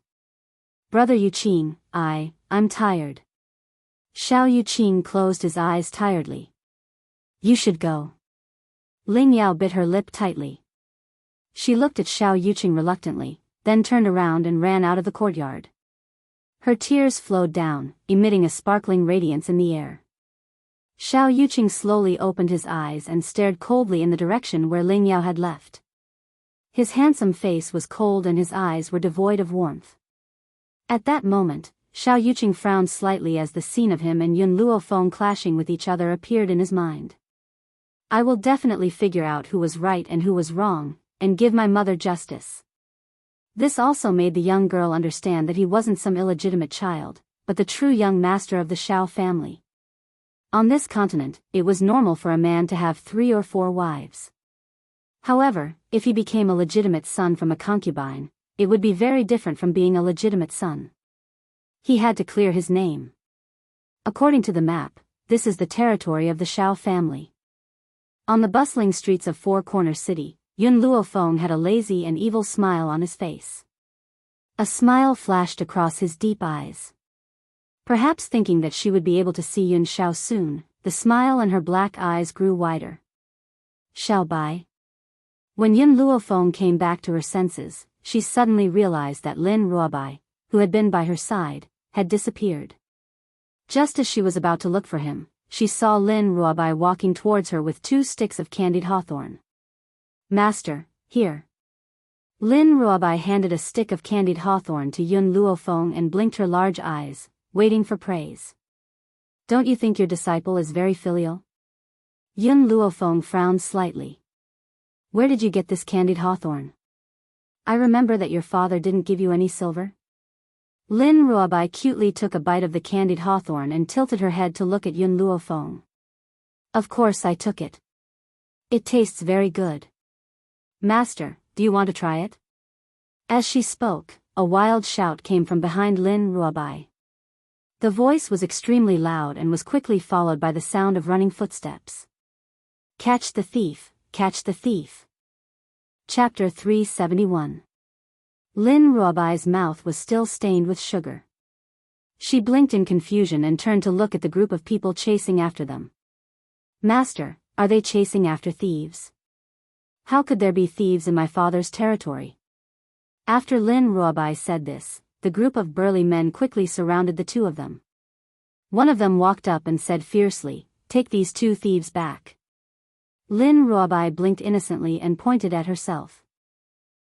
Brother Yuqing, I'm tired. Xiao Yuqing closed his eyes tiredly. You should go. Ling Yao bit her lip tightly. She looked at Xiao Yuqing reluctantly, then turned around and ran out of the courtyard. Her tears flowed down, emitting a sparkling radiance in the air. Xiao Yuqing slowly opened his eyes and stared coldly in the direction where Ling Yao had left. His handsome face was cold and his eyes were devoid of warmth. At that moment, Xiao Yuqing frowned slightly as the scene of him and Yun Luofeng clashing with each other appeared in his mind. I will definitely figure out who was right and who was wrong, and give my mother justice. This also made the young girl understand that he wasn't some illegitimate child, but the true young master of the Xiao family. On this continent, it was normal for a man to have 3 or 4 wives. However, if he became a legitimate son from a concubine, it would be very different from being a legitimate son. He had to clear his name. According to the map, this is the territory of the Xiao family. On the bustling streets of Four Corner City, Yun Luofeng had a lazy and evil smile on his face. A smile flashed across his deep eyes. Perhaps thinking that she would be able to see Yun Xiao soon, the smile in her black eyes grew wider. Xiao Bai. When Yun Luofeng came back to her senses, she suddenly realized that Lin Ruobai, who had been by her side, had disappeared. Just as she was about to look for him, she saw Lin Ruobai walking towards her with 2 sticks of candied hawthorn. Master, here. Lin Ruobai handed a stick of candied hawthorn to Yun Luofeng and blinked her large eyes, waiting for praise. Don't you think your disciple is very filial? Yun Luofeng frowned slightly. Where did you get this candied hawthorn? I remember that your father didn't give you any silver. Lin Ruobai cutely took a bite of the candied hawthorn and tilted her head to look at Yun Luofeng. Of course I took it. It tastes very good. Master, do you want to try it? As she spoke, a wild shout came from behind Lin Ruobai. The voice was extremely loud and was quickly followed by the sound of running footsteps. Catch the thief, catch the thief. Chapter 371. Lin Ruobai's mouth was still stained with sugar. She blinked in confusion and turned to look at the group of people chasing after them. Master, are they chasing after thieves? How could there be thieves in my father's territory? After Lin Ruobai said this, the group of burly men quickly surrounded the two of them. One of them walked up and said fiercely, "Take these two thieves back." Lin Ruobai blinked innocently and pointed at herself.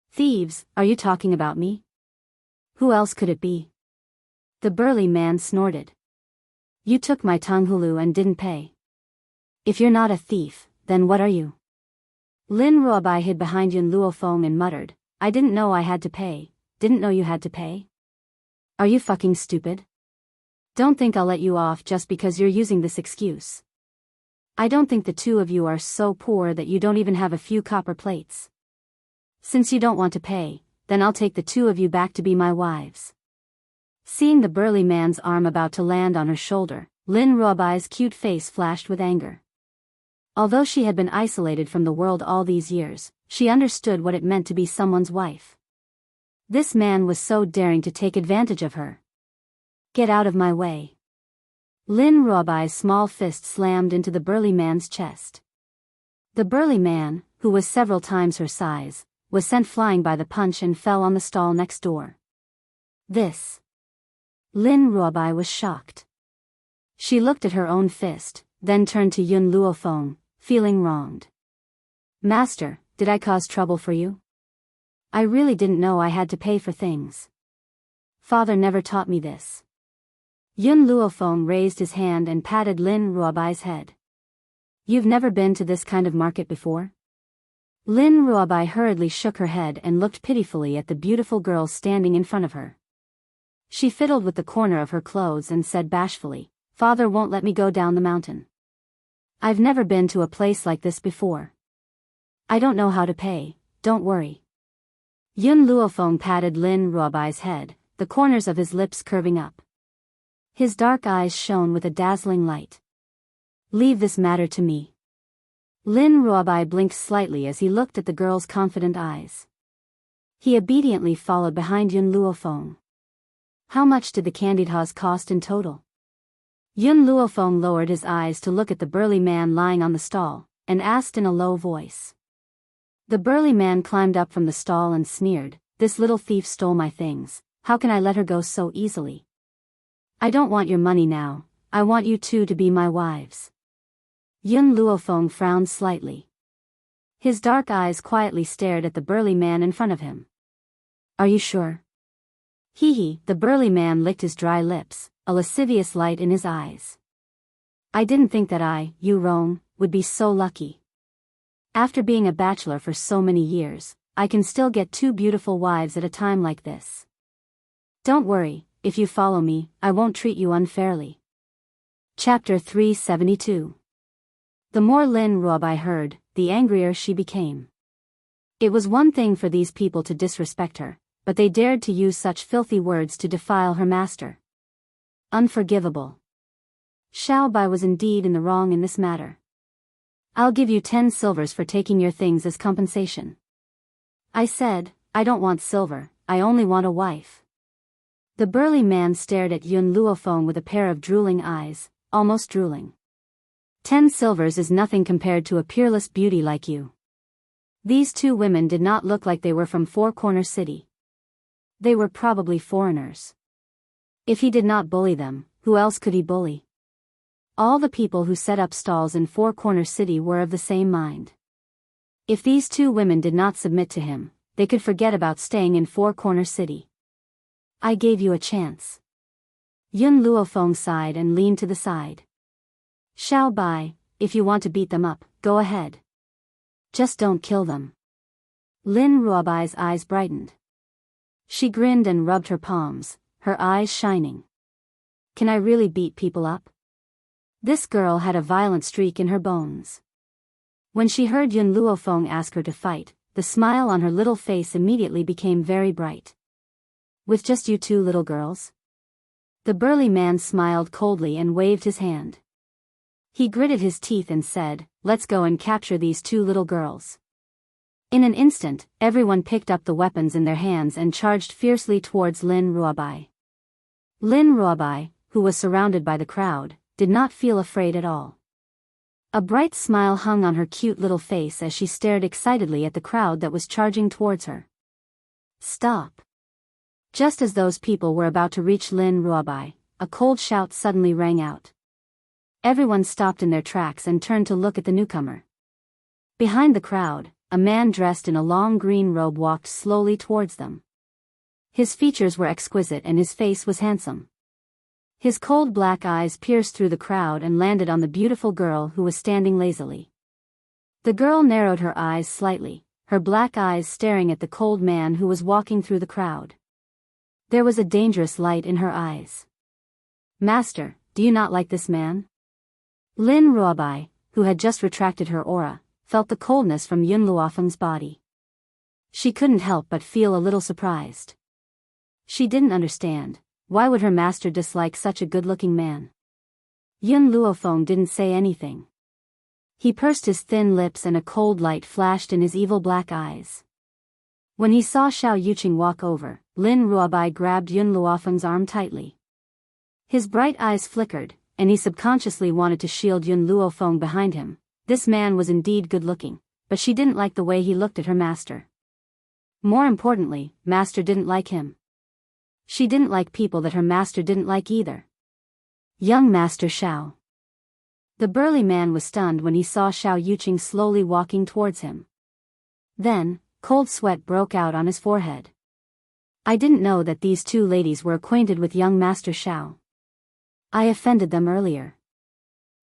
"Thieves, are you talking about me? Who else could it be?" The burly man snorted. "You took my tanghulu and didn't pay. If you're not a thief, then what are you?" Lin Ruobai hid behind Yun Luofeng and muttered, "I didn't know I had to pay, didn't know you had to pay. Are you fucking stupid? Don't think I'll let you off just because you're using this excuse. I don't think the two of you are so poor that you don't even have a few copper plates. Since you don't want to pay, then I'll take the two of you back to be my wives." Seeing the burly man's arm about to land on her shoulder, Lin Ruobai's cute face flashed with anger. Although she had been isolated from the world all these years, she understood what it meant to be someone's wife. This man was so daring to take advantage of her. "Get out of my way." Lin Ruobai's small fist slammed into the burly man's chest. The burly man, who was several times her size, was sent flying by the punch and fell on the stall next door. This. Lin Ruobai was shocked. She looked at her own fist, then turned to Yun Luofeng, feeling wronged. "Master, did I cause trouble for you? I really didn't know I had to pay for things. Father never taught me this." Yun Luofeng raised his hand and patted Lin Ruobai's head. "You've never been to this kind of market before?" Lin Ruobai hurriedly shook her head and looked pitifully at the beautiful girl standing in front of her. She fiddled with the corner of her clothes and said bashfully, "Father won't let me go down the mountain. I've never been to a place like this before. I don't know how to pay, don't worry." Yun Luofeng patted Lin Ruobai's head, the corners of his lips curving up. His dark eyes shone with a dazzling light. "Leave this matter to me." Lin Ruobai blinked slightly as he looked at the girl's confident eyes. He obediently followed behind Yun Luofeng. "How much did the candied haws cost in total?" Yun Luofeng lowered his eyes to look at the burly man lying on the stall, and asked in a low voice. The burly man climbed up from the stall and sneered, "This little thief stole my things, how can I let her go so easily? I don't want your money now, I want you two to be my wives." Yun Luofeng frowned slightly. His dark eyes quietly stared at the burly man in front of him. "Are you sure?" Hee, the burly man licked his dry lips, a lascivious light in his eyes. "I didn't think that you Rome, would be so lucky. After being a bachelor for so many years, I can still get two beautiful wives at a time like this. Don't worry, if you follow me, I won't treat you unfairly." Chapter 372. The more Lin Ruobai heard, the angrier she became. It was one thing for these people to disrespect her, but they dared to use such filthy words to defile her master. Unforgivable. Xiao Bai was indeed in the wrong in this matter. "I'll give you 10 silvers for taking your things as compensation." I said, "I don't want silver, I only want a wife." The burly man stared at Yun Luofeng with a pair of drooling eyes, almost drooling. 10 silvers is nothing compared to a peerless beauty like you." These two women did not look like they were from Four Corner City. They were probably foreigners. If he did not bully them, who else could he bully? All the people who set up stalls in Four Corner City were of the same mind. If these two women did not submit to him, they could forget about staying in Four Corner City. "I gave you a chance." Yun Luofeng sighed and leaned to the side. "Xiao Bai, if you want to beat them up, go ahead. Just don't kill them." Lin Ruobai's eyes brightened. She grinned and rubbed her palms, her eyes shining. "Can I really beat people up?" This girl had a violent streak in her bones. When she heard Yun Luofeng ask her to fight, the smile on her little face immediately became very bright. "With just you two little girls?" The burly man smiled coldly and waved his hand. He gritted his teeth and said, "Let's go and capture these two little girls." In an instant, everyone picked up the weapons in their hands and charged fiercely towards Lin Ruobai. Lin Ruobai, who was surrounded by the crowd, did not feel afraid at all. A bright smile hung on her cute little face as she stared excitedly at the crowd that was charging towards her. "Stop!" Just as those people were about to reach Lin Ruobai, a cold shout suddenly rang out. Everyone stopped in their tracks and turned to look at the newcomer. Behind the crowd, a man dressed in a long green robe walked slowly towards them. His features were exquisite and his face was handsome. His cold black eyes pierced through the crowd and landed on the beautiful girl who was standing lazily. The girl narrowed her eyes slightly, her black eyes staring at the cold man who was walking through the crowd. There was a dangerous light in her eyes. "Master, do you not like this man?" Lin Ruobai, who had just retracted her aura, felt the coldness from Yun Luofeng's body. She couldn't help but feel a little surprised. She didn't understand, why would her master dislike such a good-looking man? Yun Luofeng didn't say anything. He pursed his thin lips and a cold light flashed in his evil black eyes. When he saw Xiao Yuqing walk over, Lin Ruobai grabbed Yun Luofeng's arm tightly. His bright eyes flickered, and he subconsciously wanted to shield Yun Luofeng behind him. This man was indeed good-looking, but she didn't like the way he looked at her master. More importantly, master didn't like him. She didn't like people that her master didn't like either. Young Master Xiao. The burly man was stunned when he saw Xiao Yuqing slowly walking towards him. Then, cold sweat broke out on his forehead. "I didn't know that these two ladies were acquainted with young Master Xiao. I offended them earlier.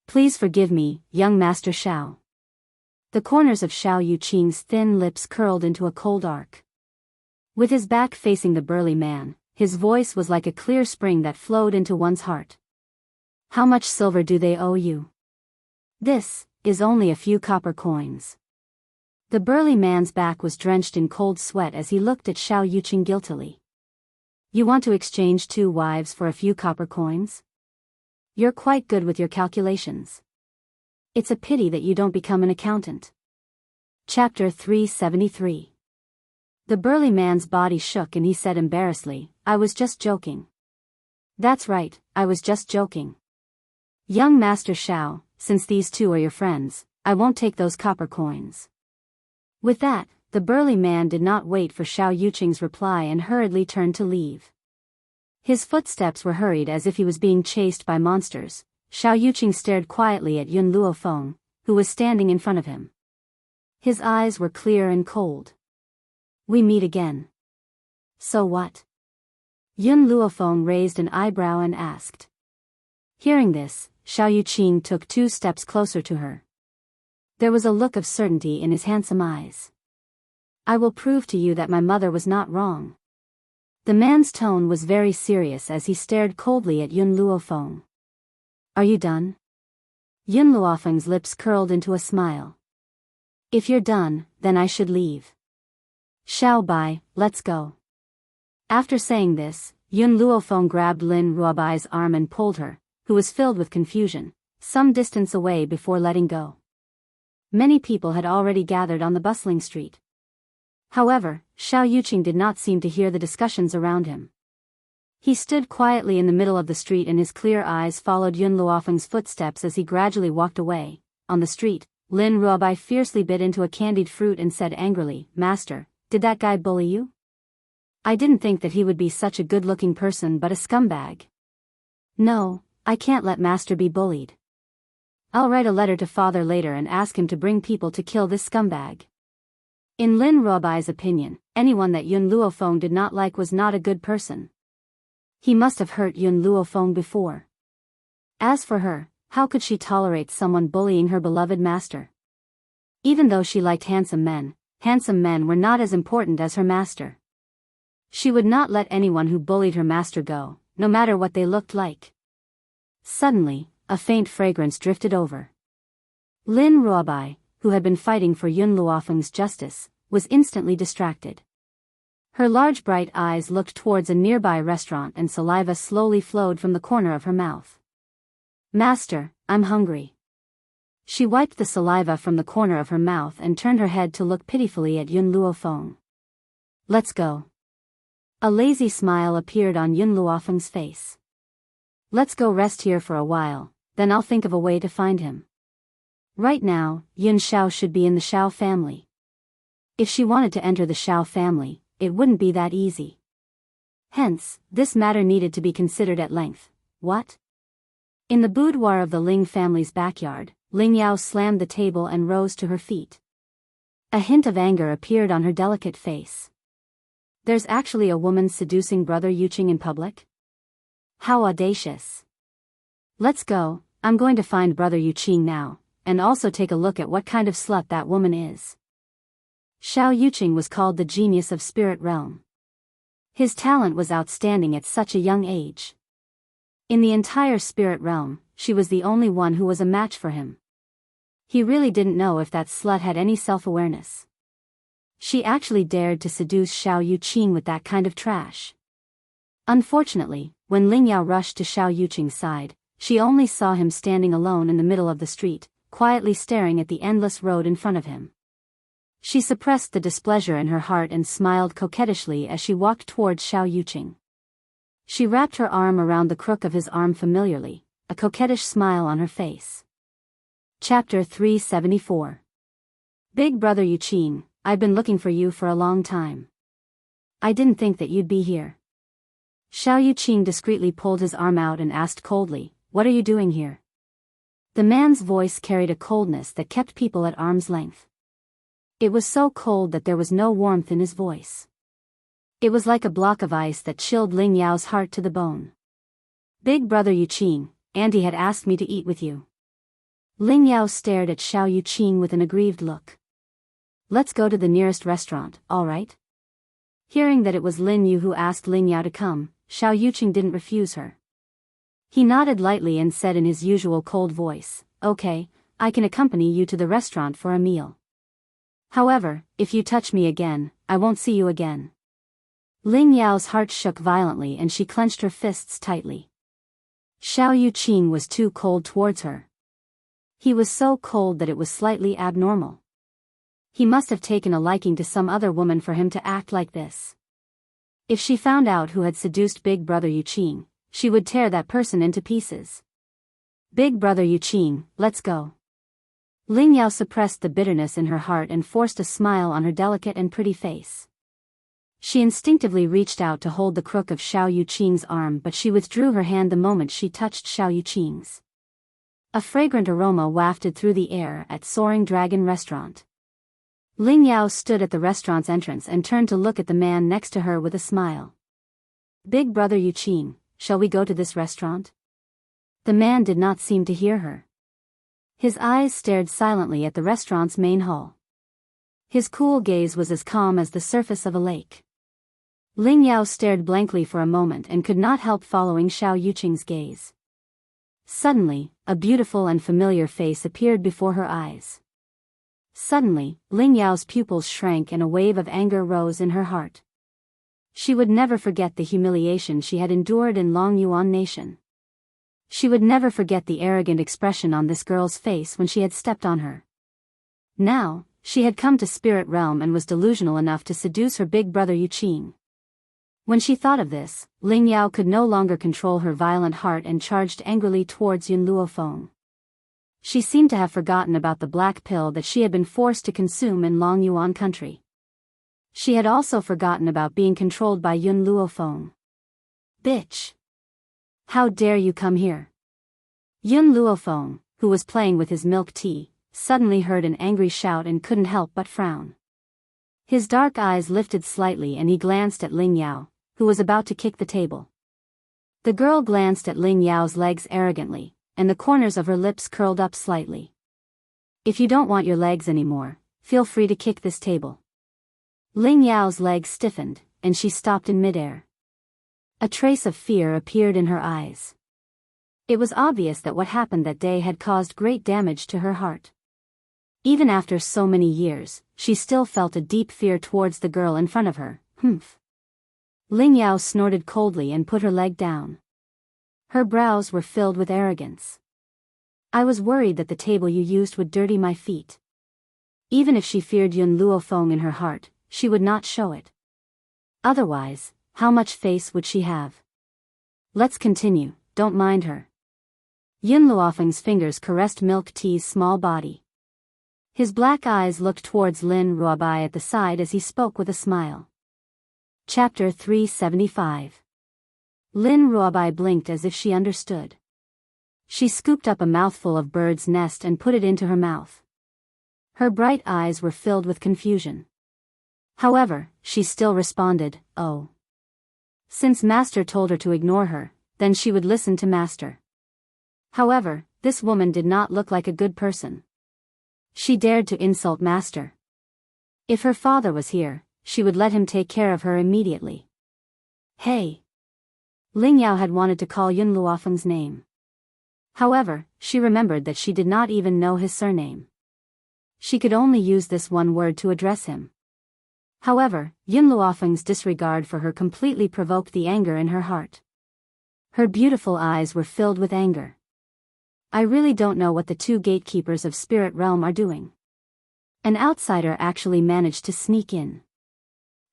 Please forgive me, young Master Xiao." The corners of Xiao Yuqing's thin lips curled into a cold arc. With his back facing the burly man, his voice was like a clear spring that flowed into one's heart. "How much silver do they owe you?" "This is only a few copper coins." The burly man's back was drenched in cold sweat as he looked at Xiao Yuqing guiltily. "You want to exchange 2 wives for a few copper coins? You're quite good with your calculations. It's a pity that you don't become an accountant." Chapter 373. The burly man's body shook and he said embarrassedly, "I was just joking." "That's right, I was just joking. Young Master Xiao, since these two are your friends, I won't take those copper coins." With that, the burly man did not wait for Xiao Yuqing's reply and hurriedly turned to leave. His footsteps were hurried as if he was being chased by monsters. Xiao Yuqing stared quietly at Yun Luofeng, who was standing in front of him. His eyes were clear and cold. "We meet again." "So what?" Yun Luofeng raised an eyebrow and asked. Hearing this, Xiao Yuqing took 2 steps closer to her. There was a look of certainty in his handsome eyes. "I will prove to you that my mother was not wrong." The man's tone was very serious as he stared coldly at Yun Luofeng. "Are you done?" Yun Luofeng's lips curled into a smile. "If you're done, then I should leave." "Xiao Bai, let's go." After saying this, Yun Luofeng grabbed Lin Ruobai's arm and pulled her, who was filled with confusion, some distance away before letting go. Many people had already gathered on the bustling street. However, Xiao Yuqing did not seem to hear the discussions around him. He stood quietly in the middle of the street and his clear eyes followed Yun Luofeng's footsteps as he gradually walked away. On the street, Lin Ruobai fiercely bit into a candied fruit and said angrily, "Master, did that guy bully you? I didn't think that he would be such a good-looking person but a scumbag." "No, I can't let Master be bullied. I'll write a letter to father later and ask him to bring people to kill this scumbag." In Lin Ruobai's opinion, anyone that Yun Luofeng did not like was not a good person. He must have hurt Yun Luofeng before. As for her, how could she tolerate someone bullying her beloved master? Even though she liked handsome men were not as important as her master. She would not let anyone who bullied her master go, no matter what they looked like. Suddenly, a faint fragrance drifted over. Lin Ruobai, who had been fighting for Yun Luofeng's justice, was instantly distracted. Her large bright eyes looked towards a nearby restaurant and saliva slowly flowed from the corner of her mouth. Master, I'm hungry. She wiped the saliva from the corner of her mouth and turned her head to look pitifully at Yun Luofeng. Let's go. A lazy smile appeared on Yun Luofeng's face. Let's go rest here for a while, then I'll think of a way to find him. Right now, Yun Xiao should be in the Xiao family. If she wanted to enter the Xiao family, it wouldn't be that easy. Hence, this matter needed to be considered at length. What? In the boudoir of the Ling family's backyard, Ling Yao slammed the table and rose to her feet. A hint of anger appeared on her delicate face. There's actually a woman seducing Brother Yuqing in public? How audacious. Let's go, I'm going to find Brother Yuqing now, and also take a look at what kind of slut that woman is. Xiao Yuqing was called the genius of spirit realm. His talent was outstanding at such a young age. In the entire spirit realm, she was the only one who was a match for him. He really didn't know if that slut had any self-awareness. She actually dared to seduce Xiao Yuqing with that kind of trash. Unfortunately, when Ling Yao rushed to Xiao Yuqing's side, she only saw him standing alone in the middle of the street, quietly staring at the endless road in front of him. She suppressed the displeasure in her heart and smiled coquettishly as she walked towards Xiao Yuqing. She wrapped her arm around the crook of his arm familiarly, a coquettish smile on her face. Chapter 374. Big Brother Yuqing, I've been looking for you for a long time. I didn't think that you'd be here. Xiao Yuqing discreetly pulled his arm out and asked coldly, what are you doing here? The man's voice carried a coldness that kept people at arm's length. It was so cold that there was no warmth in his voice. It was like a block of ice that chilled Ling Yao's heart to the bone. Big Brother Yuqing, Auntie had asked me to eat with you. Ling Yao stared at Xiao Yuqing with an aggrieved look. Let's go to the nearest restaurant, all right? Hearing that it was Lin Yu who asked Ling Yao to come, Xiao Yuqing didn't refuse her. He nodded lightly and said in his usual cold voice, okay, I can accompany you to the restaurant for a meal. However, if you touch me again, I won't see you again. Ling Yao's heart shook violently and she clenched her fists tightly. Xiao Yuqing was too cold towards her. He was so cold that it was slightly abnormal. He must have taken a liking to some other woman for him to act like this. If she found out who had seduced Big Brother Yuqing, she would tear that person into pieces. Big Brother Yuqing, let's go. Ling Yao suppressed the bitterness in her heart and forced a smile on her delicate and pretty face. She instinctively reached out to hold the crook of Xiao Yuqing's arm, but she withdrew her hand the moment she touched Xiao Yuqing's. A fragrant aroma wafted through the air at Soaring Dragon Restaurant. Ling Yao stood at the restaurant's entrance and turned to look at the man next to her with a smile. Big Brother Yuqing, shall we go to this restaurant? The man did not seem to hear her. His eyes stared silently at the restaurant's main hall. His cool gaze was as calm as the surface of a lake. Ling Yao stared blankly for a moment and could not help following Xiao Yuqing's gaze. Suddenly, a beautiful and familiar face appeared before her eyes. Suddenly, Ling Yao's pupils shrank and a wave of anger rose in her heart. She would never forget the humiliation she had endured in Long Yuan Nation. She would never forget the arrogant expression on this girl's face when she had stepped on her. Now, she had come to Spirit Realm and was delusional enough to seduce her big brother Yuqing. When she thought of this, Ling Yao could no longer control her violent heart and charged angrily towards Yun Luofeng. She seemed to have forgotten about the black pill that she had been forced to consume in Long Yuan country. She had also forgotten about being controlled by Yun Luofeng. Bitch! How dare you come here? Yun Luofeng, who was playing with his milk tea, suddenly heard an angry shout and couldn't help but frown. His dark eyes lifted slightly and he glanced at Ling Yao, who was about to kick the table. The girl glanced at Ling Yao's legs arrogantly, and the corners of her lips curled up slightly. If you don't want your legs anymore, feel free to kick this table. Ling Yao's legs stiffened, and she stopped in midair. A trace of fear appeared in her eyes. It was obvious that what happened that day had caused great damage to her heart. Even after so many years, she still felt a deep fear towards the girl in front of her. Ling Yao snorted coldly and put her leg down. Her brows were filled with arrogance. I was worried that the table you used would dirty my feet. Even if she feared Yun Luofeng in her heart, she would not show it. Otherwise, how much face would she have? Let's continue, don't mind her. Yun Luofeng's fingers caressed Milk Tea's small body. His black eyes looked towards Lin Ruobai at the side as he spoke with a smile. Chapter 375. Lin Ruobai blinked as if she understood. She scooped up a mouthful of bird's nest and put it into her mouth. Her bright eyes were filled with confusion. However, she still responded, "Oh." Since Master told her to ignore her, then she would listen to Master. However, this woman did not look like a good person. She dared to insult Master. If her father was here, she would let him take care of her immediately. Hey! Ling Yao had wanted to call Yun Luofeng's name. However, she remembered that she did not even know his surname. She could only use this one word to address him. However, Yun Luofeng's disregard for her completely provoked the anger in her heart. Her beautiful eyes were filled with anger. I really don't know what the two gatekeepers of Spirit Realm are doing. An outsider actually managed to sneak in.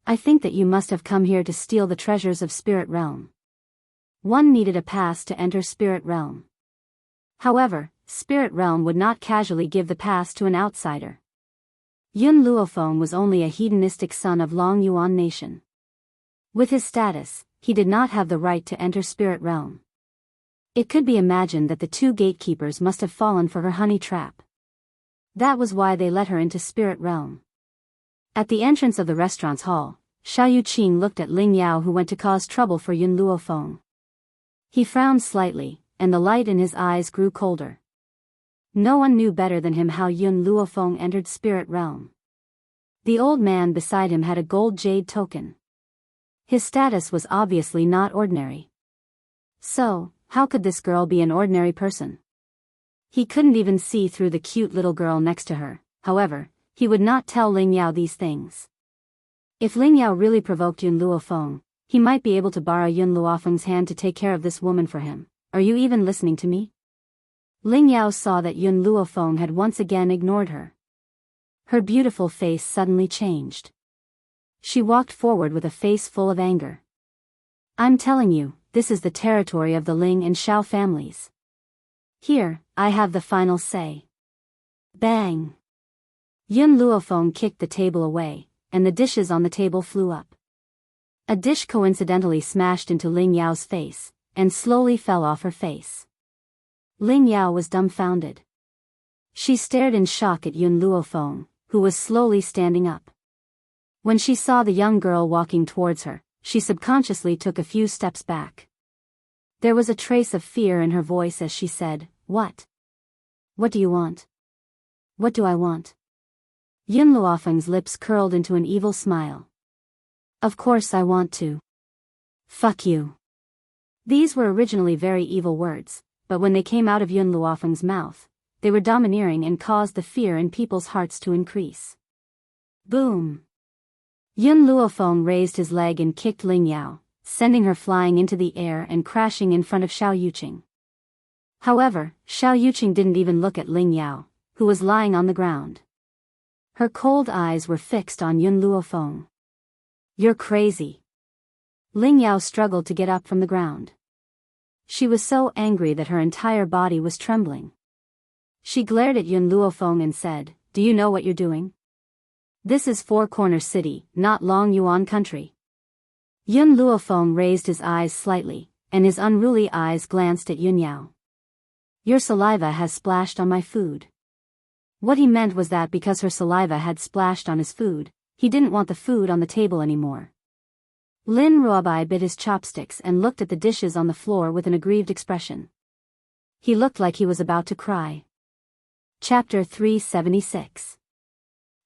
I think that you must have come here to steal the treasures of Spirit Realm. One needed a pass to enter Spirit Realm. However, Spirit Realm would not casually give the pass to an outsider. Yun Luofeng was only a hedonistic son of Long Yuan nation. With his status, he did not have the right to enter Spirit Realm. It could be imagined that the two gatekeepers must have fallen for her honey trap. That was why they let her into Spirit Realm. At the entrance of the restaurant's hall, Xiao Yuqing looked at Ling Yao, who went to cause trouble for Yun Luofeng. He frowned slightly, and the light in his eyes grew colder. No one knew better than him how Yun Luofeng entered Spirit Realm. The old man beside him had a gold jade token. His status was obviously not ordinary. So, how could this girl be an ordinary person? He couldn't even see through the cute little girl next to her. However, he would not tell Ling Yao these things. If Ling Yao really provoked Yun Luofeng, he might be able to borrow Yun Luofeng's hand to take care of this woman for him. Are you even listening to me? Ling Yao saw that Yun Luofeng had once again ignored her. Her beautiful face suddenly changed. She walked forward with a face full of anger. I'm telling you, this is the territory of the Ling and Xiao families. Here, I have the final say. Bang! Yun Luofeng kicked the table away, and the dishes on the table flew up. A dish coincidentally smashed into Ling Yao's face, and slowly fell off her face. Ling Yao was dumbfounded. She stared in shock at Yun Luofeng, who was slowly standing up. When she saw the young girl walking towards her, she subconsciously took a few steps back. There was a trace of fear in her voice as she said, "What? What do you want?" "What do I want?" Yun Luofeng's lips curled into an evil smile. "Of course I want to. Fuck you." These were originally very evil words, but when they came out of Yun Luofeng's mouth, they were domineering and caused the fear in people's hearts to increase. Boom! Yun Luofeng raised his leg and kicked Ling Yao, sending her flying into the air and crashing in front of Xiao Yuqing. However, Xiao Yuqing didn't even look at Ling Yao, who was lying on the ground. Her cold eyes were fixed on Yun Luofeng. "You're crazy." Ling Yao struggled to get up from the ground. She was so angry that her entire body was trembling. She glared at Yun Luofeng and said, "Do you know what you're doing? This is Four Corner City, not Long Yuan country." Yun Luofeng raised his eyes slightly, and his unruly eyes glanced at Yun Yao. "Your saliva has splashed on my food." What he meant was that because her saliva had splashed on his food, he didn't want the food on the table anymore. Lin Ruobai bit his chopsticks and looked at the dishes on the floor with an aggrieved expression. He looked like he was about to cry. Chapter 376.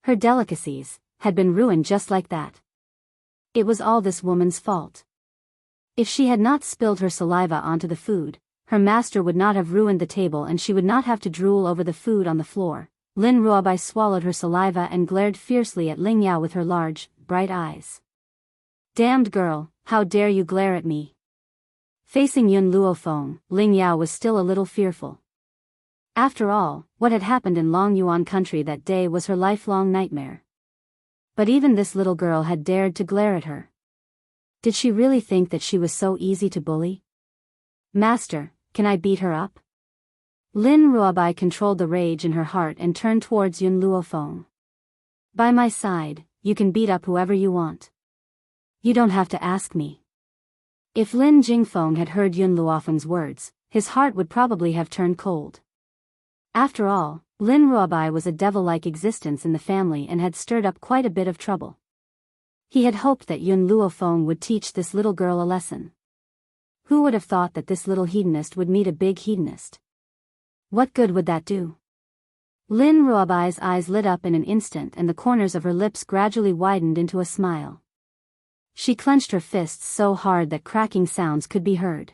Her delicacies had been ruined just like that. It was all this woman's fault. If she had not spilled her saliva onto the food, her master would not have ruined the table and she would not have to drool over the food on the floor. Lin Ruobai swallowed her saliva and glared fiercely at Ling Yao with her large, bright eyes. "Damned girl, how dare you glare at me? Facing Yun Luofeng, Ling Yao was still a little fearful. After all, what had happened in Long Yuan country that day was her lifelong nightmare. But even this little girl had dared to glare at her. Did she really think that she was so easy to bully? Master, can I beat her up? Lin Ruobai controlled the rage in her heart and turned towards Yun Luofeng. By my side, you can beat up whoever you want. You don't have to ask me. If Lin Jingfeng had heard Yun Luofeng's words, his heart would probably have turned cold. After all, Lin Ruobai was a devil-like existence in the family and had stirred up quite a bit of trouble. He had hoped that Yun Luofeng would teach this little girl a lesson. Who would have thought that this little hedonist would meet a big hedonist? What good would that do? Lin Ruobai's eyes lit up in an instant and the corners of her lips gradually widened into a smile. She clenched her fists so hard that cracking sounds could be heard.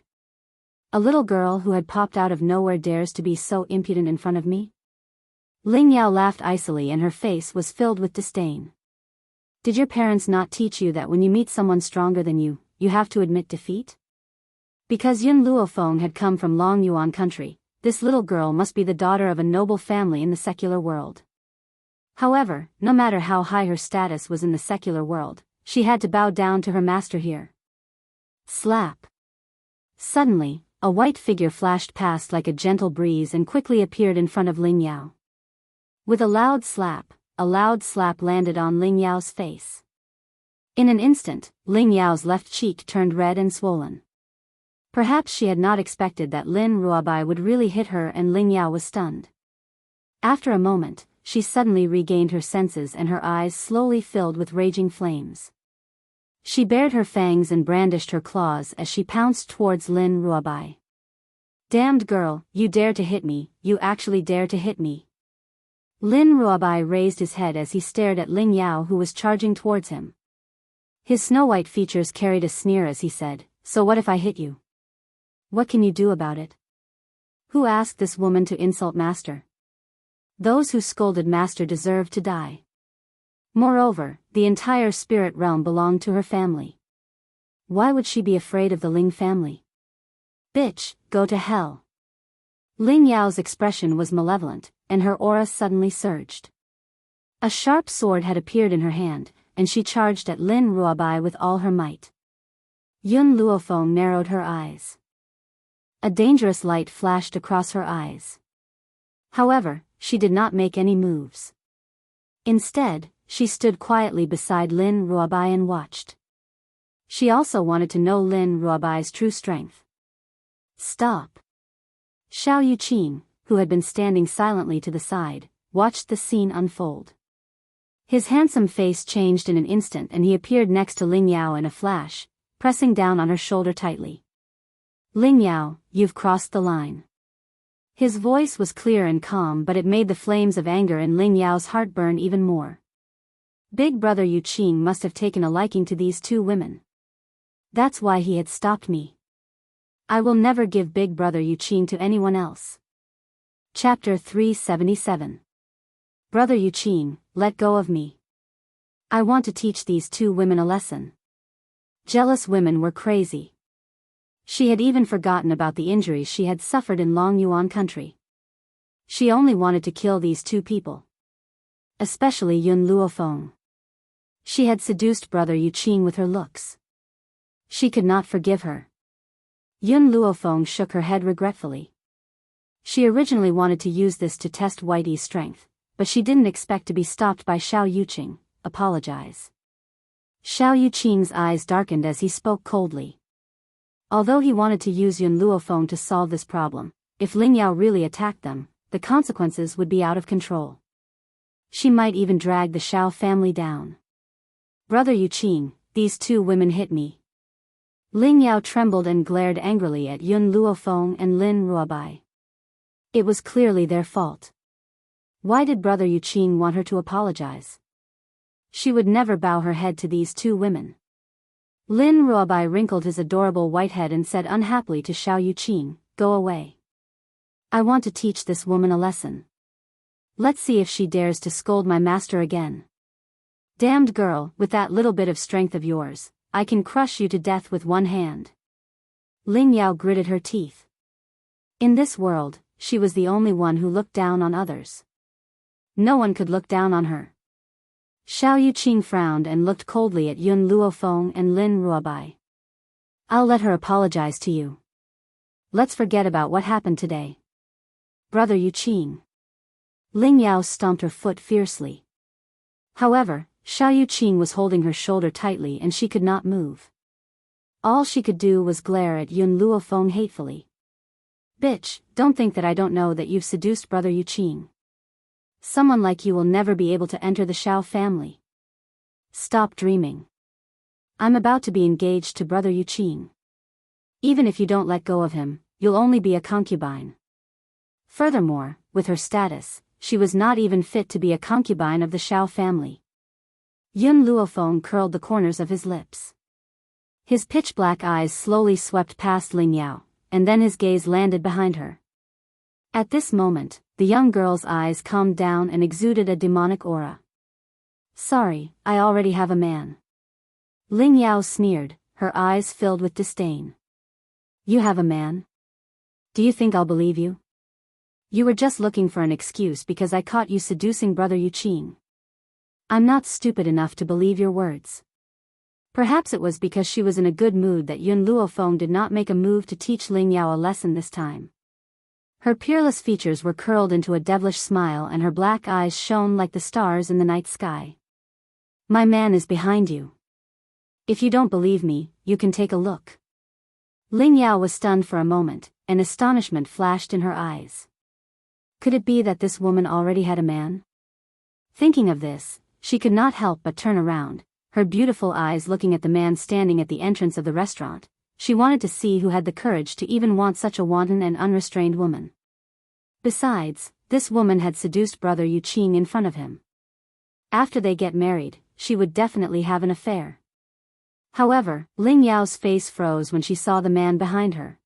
A little girl who had popped out of nowhere dares to be so impudent in front of me? Ling Yao laughed icily and her face was filled with disdain. Did your parents not teach you that when you meet someone stronger than you, you have to admit defeat? Because Yun Luofeng had come from Long Yuan country, this little girl must be the daughter of a noble family in the secular world. However, no matter how high her status was in the secular world, she had to bow down to her master here. Slap. Suddenly, a white figure flashed past like a gentle breeze and quickly appeared in front of Ling Yao. With a loud slap landed on Ling Yao's face. In an instant, Ling Yao's left cheek turned red and swollen. Perhaps she had not expected that Lin Ruobai would really hit her and Ling Yao was stunned. After a moment, she suddenly regained her senses and her eyes slowly filled with raging flames. She bared her fangs and brandished her claws as she pounced towards Lin Ruobai. Damned girl, you dare to hit me, you actually dare to hit me. Lin Ruobai raised his head as he stared at Ling Yao who was charging towards him. His snow-white features carried a sneer as he said, so what if I hit you? What can you do about it? Who asked this woman to insult master? Those who scolded master deserve to die. Moreover, the entire spirit realm belonged to her family. Why would she be afraid of the Ling family? Bitch, go to hell. Ling Yao's expression was malevolent, and her aura suddenly surged. A sharp sword had appeared in her hand, and she charged at Lin Ruobai with all her might. Yun Luofeng narrowed her eyes. A dangerous light flashed across her eyes. However, she did not make any moves. Instead, she stood quietly beside Lin Ruobai and watched. She also wanted to know Lin Ruobai's true strength. Stop. Xiao Yuqing, who had been standing silently to the side, watched the scene unfold. His handsome face changed in an instant and he appeared next to Ling Yao in a flash, pressing down on her shoulder tightly. Ling Yao, you've crossed the line. His voice was clear and calm but it made the flames of anger in Ling Yao's heart burn even more. Big brother Yuqing must have taken a liking to these two women. That's why he had stopped me. I will never give big brother Yuqing to anyone else. Chapter 377. Brother Yuqing, let go of me. I want to teach these two women a lesson. Jealous women were crazy. She had even forgotten about the injuries she had suffered in Long Yuan country. She only wanted to kill these two people. Especially Yun Luofeng. She had seduced brother Yuqing with her looks. She could not forgive her. Yun Luofeng shook her head regretfully. She originally wanted to use this to test Whitey's strength, but she didn't expect to be stopped by Xiao Yuqing. Apologize. Xiao Yuqing's eyes darkened as he spoke coldly. Although he wanted to use Yun Luofeng to solve this problem, if Ling Yao really attacked them, the consequences would be out of control. She might even drag the Xiao family down. Brother Yuqing, these two women hit me. Ling Yao trembled and glared angrily at Yun Luofeng and Lin Ruobai. It was clearly their fault. Why did brother Yuqing want her to apologize? She would never bow her head to these two women. Lin Ruobai wrinkled his adorable white head and said unhappily to Xiao Yuqing, go away. I want to teach this woman a lesson. Let's see if she dares to scold my master again. Damned girl, with that little bit of strength of yours, I can crush you to death with one hand. Ling Yao gritted her teeth. In this world, she was the only one who looked down on others. No one could look down on her. Xiao Yuqing frowned and looked coldly at Yun Luofeng and Lin Ruobai. I'll let her apologize to you. Let's forget about what happened today. Brother Yuqing. Ling Yao stomped her foot fiercely. However, Xiao Yuqing was holding her shoulder tightly and she could not move. All she could do was glare at Yun Luofeng hatefully. Bitch, don't think that I don't know that you've seduced Brother Yuqing. Someone like you will never be able to enter the Xiao family. Stop dreaming. I'm about to be engaged to Brother Yuqing. Even if you don't let go of him, you'll only be a concubine. Furthermore, with her status, she was not even fit to be a concubine of the Xiao family. Yun Luofeng curled the corners of his lips. His pitch-black eyes slowly swept past Ling Yao, and then his gaze landed behind her. At this moment, the young girl's eyes calmed down and exuded a demonic aura. Sorry, I already have a man. Ling Yao sneered, her eyes filled with disdain. You have a man? Do you think I'll believe you? You were just looking for an excuse because I caught you seducing Brother Yuqing. I'm not stupid enough to believe your words. Perhaps it was because she was in a good mood that Yun Luofeng did not make a move to teach Ling Yao a lesson this time. Her peerless features were curled into a devilish smile and her black eyes shone like the stars in the night sky. My man is behind you. If you don't believe me, you can take a look. Ling Yao was stunned for a moment, and astonishment flashed in her eyes. Could it be that this woman already had a man? Thinking of this, she could not help but turn around, her beautiful eyes looking at the man standing at the entrance of the restaurant. She wanted to see who had the courage to even want such a wanton and unrestrained woman. Besides, this woman had seduced Brother Yuqing in front of him. After they get married, she would definitely have an affair. However, Ling Yao's face froze when she saw the man behind her.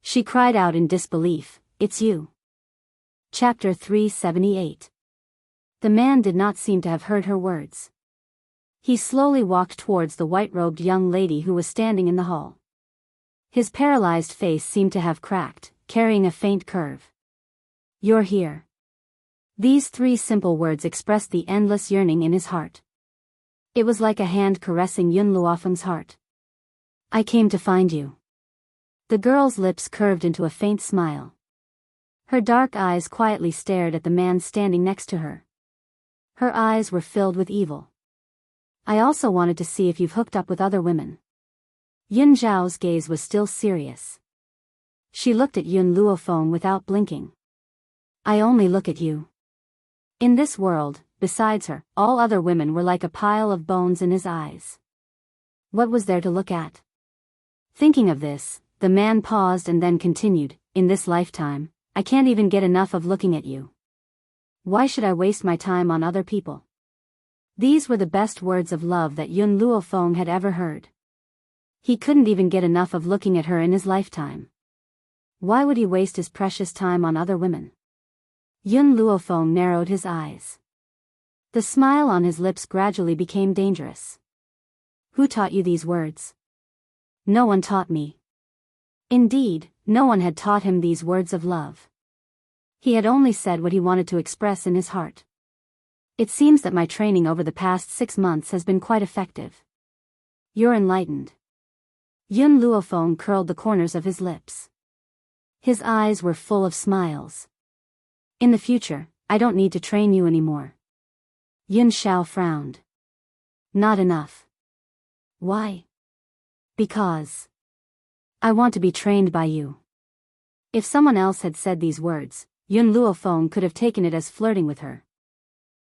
She cried out in disbelief, "It's you." Chapter 378. The man did not seem to have heard her words. He slowly walked towards the white-robed young lady who was standing in the hall. His paralyzed face seemed to have cracked, carrying a faint curve. You're here. These three simple words expressed the endless yearning in his heart. It was like a hand caressing Yun Luofeng's heart. I came to find you. The girl's lips curved into a faint smile. Her dark eyes quietly stared at the man standing next to her. Her eyes were filled with evil. I also wanted to see if you've hooked up with other women. Yun Zhao's gaze was still serious. She looked at Yun Luofeng without blinking. I only look at you. In this world, besides her, all other women were like a pile of bones in his eyes. What was there to look at? Thinking of this, the man paused and then continued, in this lifetime, I can't even get enough of looking at you. Why should I waste my time on other people? These were the best words of love that Yun Luofeng had ever heard. He couldn't even get enough of looking at her in his lifetime. Why would he waste his precious time on other women? Yun Luofeng narrowed his eyes. The smile on his lips gradually became dangerous. Who taught you these words? No one taught me. Indeed, no one had taught him these words of love. He had only said what he wanted to express in his heart. It seems that my training over the past 6 months has been quite effective. You're enlightened. Yun Luofeng curled the corners of his lips. His eyes were full of smiles. In the future, I don't need to train you anymore. Yun Xiao frowned. Not enough. Why? Because I want to be trained by you. If someone else had said these words, Yun Luofeng could have taken it as flirting with her.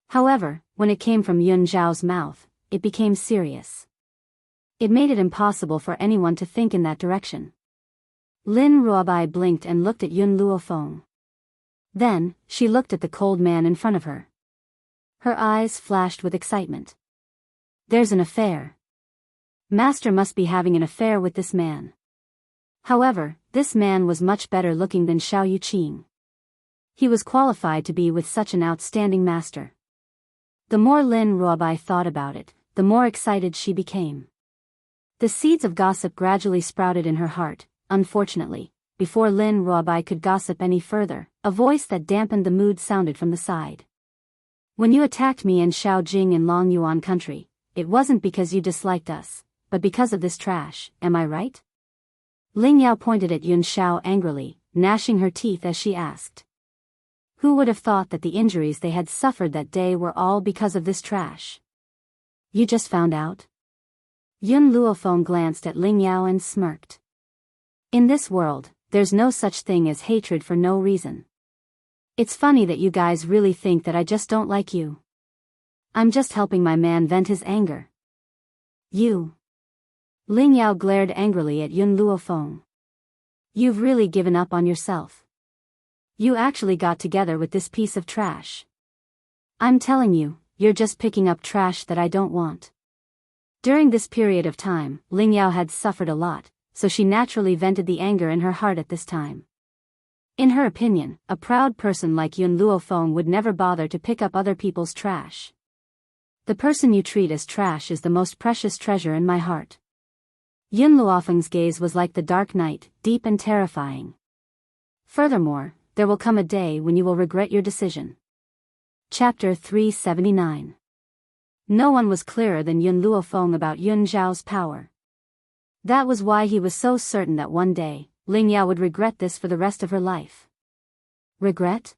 However, when it came from Yun Zhao's mouth, it became serious. It made it impossible for anyone to think in that direction. Lin Ruobai blinked and looked at Yun Luofeng. Then, she looked at the cold man in front of her. Her eyes flashed with excitement. There's an affair. Master must be having an affair with this man. However, this man was much better looking than Xiao Yuqing. He was qualified to be with such an outstanding master. The more Lin Ruobai thought about it, the more excited she became. The seeds of gossip gradually sprouted in her heart. Unfortunately, before Lin Ruobai could gossip any further, a voice that dampened the mood sounded from the side. When you attacked me and Xiao Jing in Long Yuan country, it wasn't because you disliked us, but because of this trash, am I right? Ling Yao pointed at Yun Xiao angrily, gnashing her teeth as she asked. Who would have thought that the injuries they had suffered that day were all because of this trash? You just found out? Yun Luofeng glanced at Ling Yao and smirked. In this world, there's no such thing as hatred for no reason. It's funny that you guys really think that I just don't like you. I'm just helping my man vent his anger. You. Ling Yao glared angrily at Yun Luofeng. You've really given up on yourself. You actually got together with this piece of trash. I'm telling you, you're just picking up trash that I don't want. During this period of time, Ling Yao had suffered a lot, so she naturally vented the anger in her heart at this time. In her opinion, a proud person like Yun Luofeng would never bother to pick up other people's trash. The person you treat as trash is the most precious treasure in my heart. Yun Luofeng's gaze was like the dark night, deep and terrifying. Furthermore, there will come a day when you will regret your decision. Chapter 379. No one was clearer than Yun Luofeng about Yun Zhao's power. That was why he was so certain that one day, Ling Yao would regret this for the rest of her life. Regret?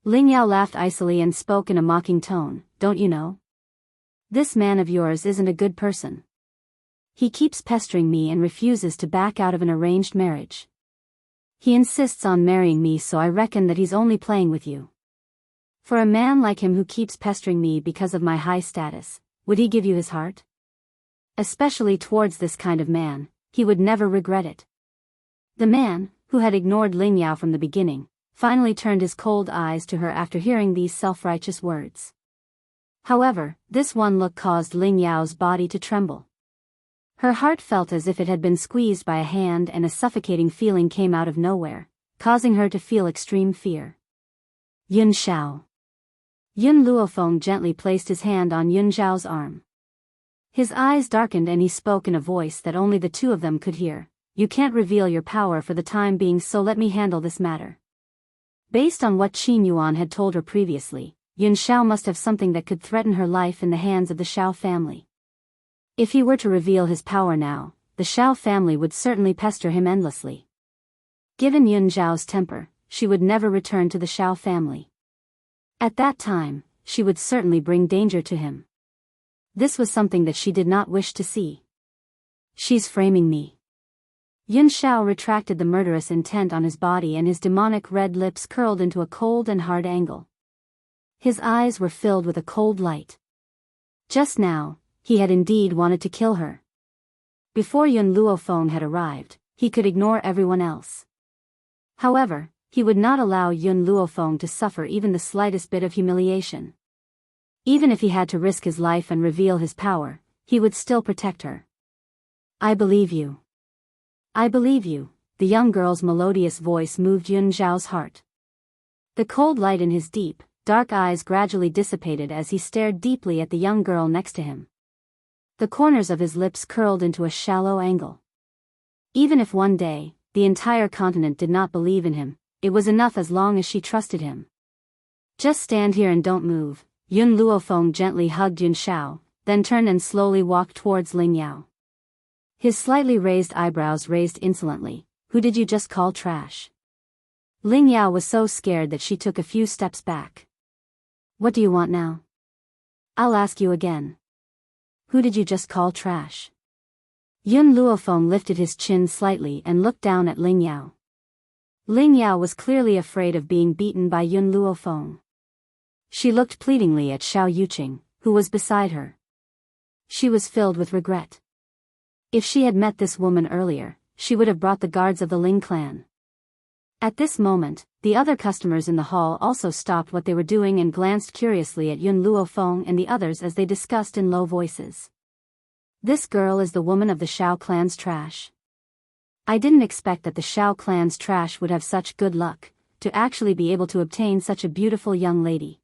Ling Yao laughed icily and spoke in a mocking tone, don't you know? This man of yours isn't a good person. He keeps pestering me and refuses to back out of an arranged marriage. He insists on marrying me, so I reckon that he's only playing with you. For a man like him who keeps pestering me because of my high status, would he give you his heart? Especially towards this kind of man, he would never regret it. The man, who had ignored Ling Yao from the beginning, finally turned his cold eyes to her after hearing these self-righteous words. However, this one look caused Ling Yao's body to tremble. Her heart felt as if it had been squeezed by a hand, and a suffocating feeling came out of nowhere, causing her to feel extreme fear. Yun Xiao. Yun Luofeng gently placed his hand on Yun Zhao's arm. His eyes darkened and he spoke in a voice that only the two of them could hear. You can't reveal your power for the time being, so let me handle this matter. Based on what Qin Yuan had told her previously, Yun Xiao must have something that could threaten her life in the hands of the Xiao family. If he were to reveal his power now, the Xiao family would certainly pester him endlessly. Given Yun Zhao's temper, she would never return to the Xiao family. At that time, she would certainly bring danger to him. This was something that she did not wish to see. She's framing me. Yun Xiao retracted the murderous intent on his body, and his demonic red lips curled into a cold and hard angle. His eyes were filled with a cold light. Just now, he had indeed wanted to kill her. Before Yun Luofeng had arrived, he could ignore everyone else. However, he would not allow Yun Luofeng to suffer even the slightest bit of humiliation. Even if he had to risk his life and reveal his power, he would still protect her. I believe you. I believe you, the young girl's melodious voice moved Yun Zhao's heart. The cold light in his deep, dark eyes gradually dissipated as he stared deeply at the young girl next to him. The corners of his lips curled into a shallow angle. Even if one day, the entire continent did not believe in him, it was enough as long as she trusted him. Just stand here and don't move. Yun Luofeng gently hugged Yun Xiao, then turned and slowly walked towards Ling Yao. His slightly raised eyebrows raised insolently. Who did you just call trash? Ling Yao was so scared that she took a few steps back. What do you want now? I'll ask you again. Who did you just call trash? Yun Luofeng lifted his chin slightly and looked down at Ling Yao. Ling Yao was clearly afraid of being beaten by Yun Luofeng. She looked pleadingly at Xiao Yuqing, who was beside her. She was filled with regret. If she had met this woman earlier, she would have brought the guards of the Ling clan. At this moment, the other customers in the hall also stopped what they were doing and glanced curiously at Yun Luofeng and the others as they discussed in low voices. This girl is the woman of the Xiao clan's trash. I didn't expect that the Xiao clan's trash would have such good luck, to actually be able to obtain such a beautiful young lady.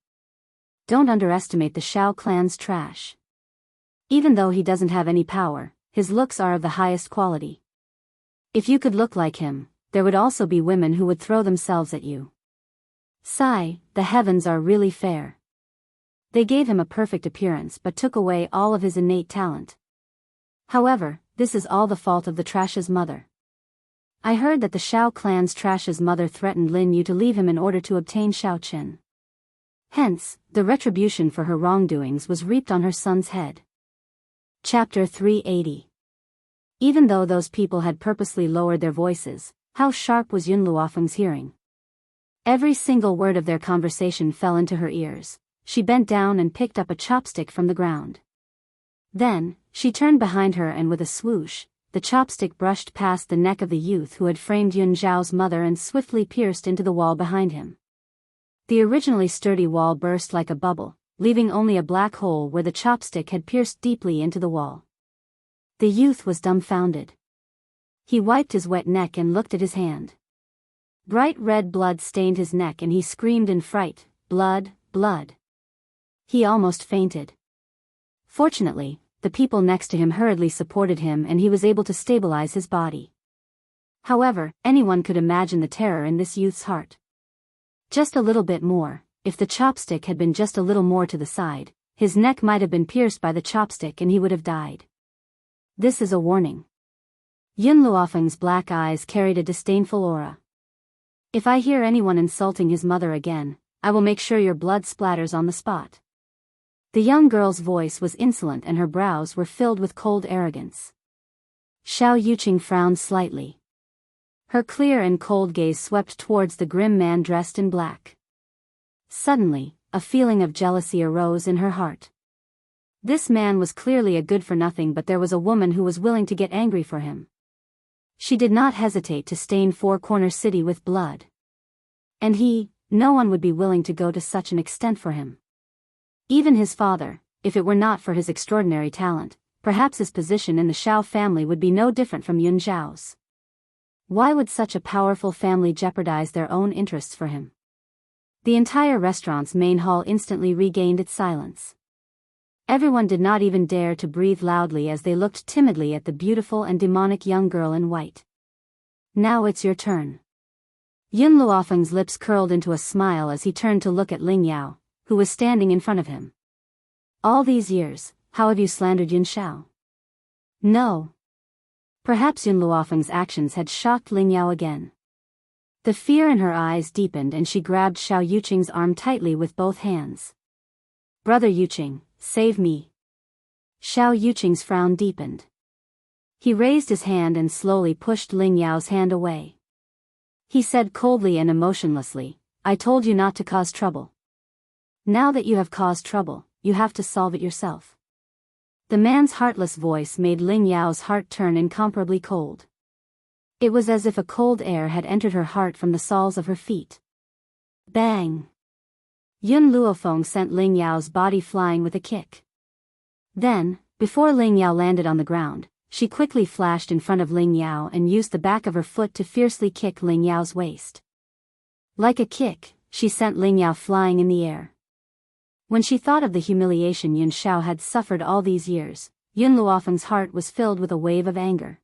Don't underestimate the Xiao clan's trash. Even though he doesn't have any power, his looks are of the highest quality. If you could look like him, there would also be women who would throw themselves at you. Sigh, the heavens are really fair. They gave him a perfect appearance but took away all of his innate talent. However, this is all the fault of the Trash's mother. I heard that the Shao clan's Trash's mother threatened Lin Yu to leave him in order to obtain Shao Qin. Hence, the retribution for her wrongdoings was reaped on her son's head. Chapter 380. Even though those people had purposely lowered their voices, how sharp was Yun Luofeng's hearing. Every single word of their conversation fell into her ears. She bent down and picked up a chopstick from the ground. Then, she turned behind her and with a swoosh, the chopstick brushed past the neck of the youth who had framed Yun Zhao's mother and swiftly pierced into the wall behind him. The originally sturdy wall burst like a bubble, leaving only a black hole where the chopstick had pierced deeply into the wall. The youth was dumbfounded. He wiped his wet neck and looked at his hand. Bright red blood stained his neck and he screamed in fright, "Blood, blood!" He almost fainted. Fortunately, the people next to him hurriedly supported him and he was able to stabilize his body. However, anyone could imagine the terror in this youth's heart. Just a little bit more, if the chopstick had been just a little more to the side, his neck might have been pierced by the chopstick and he would have died. This is a warning. Yun Luofeng's black eyes carried a disdainful aura. If I hear anyone insulting his mother again, I will make sure your blood splatters on the spot. The young girl's voice was insolent and her brows were filled with cold arrogance. Xiao Yuqing frowned slightly. Her clear and cold gaze swept towards the grim man dressed in black. Suddenly, a feeling of jealousy arose in her heart. This man was clearly a good-for-nothing, but there was a woman who was willing to get angry for him. She did not hesitate to stain Four Corner City with blood. And no one would be willing to go to such an extent for him. Even his father, if it were not for his extraordinary talent, perhaps his position in the Shao family would be no different from Yun Zhao's. Why would such a powerful family jeopardize their own interests for him? The entire restaurant's main hall instantly regained its silence. Everyone did not even dare to breathe loudly as they looked timidly at the beautiful and demonic young girl in white. Now it's your turn. Yun Luofeng's lips curled into a smile as he turned to look at Ling Yao, who was standing in front of him. All these years, how have you slandered Yun Shao? No. Perhaps Yun Luofeng's actions had shocked Ling Yao again. The fear in her eyes deepened and she grabbed Xiao Yuqing's arm tightly with both hands. Brother Yuqing, save me. Xiao Yuqing's frown deepened. He raised his hand and slowly pushed Ling Yao's hand away. He said coldly and emotionlessly, I told you not to cause trouble. Now that you have caused trouble, you have to solve it yourself. The man's heartless voice made Ling Yao's heart turn incomparably cold. It was as if a cold air had entered her heart from the soles of her feet. Bang! Yun Luofeng sent Ling Yao's body flying with a kick. Then, before Ling Yao landed on the ground, she quickly flashed in front of Ling Yao and used the back of her foot to fiercely kick Ling Yao's waist. Like a kick, she sent Ling Yao flying in the air. When she thought of the humiliation Yun Shao had suffered all these years, Yun Luofeng's heart was filled with a wave of anger.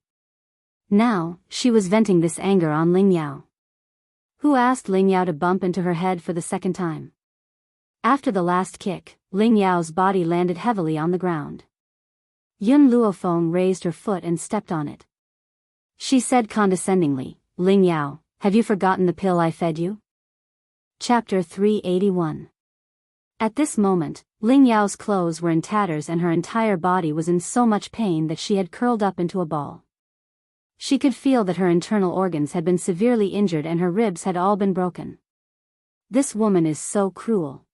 Now, she was venting this anger on Ling Yao. Who asked Ling Yao to bump into her head for the second time? After the last kick, Ling Yao's body landed heavily on the ground. Yun Luofeng raised her foot and stepped on it. She said condescendingly, Ling Yao, have you forgotten the pill I fed you? Chapter 381. At this moment, Ling Yao's clothes were in tatters and her entire body was in so much pain that she had curled up into a ball. She could feel that her internal organs had been severely injured and her ribs had all been broken. This woman is so cruel.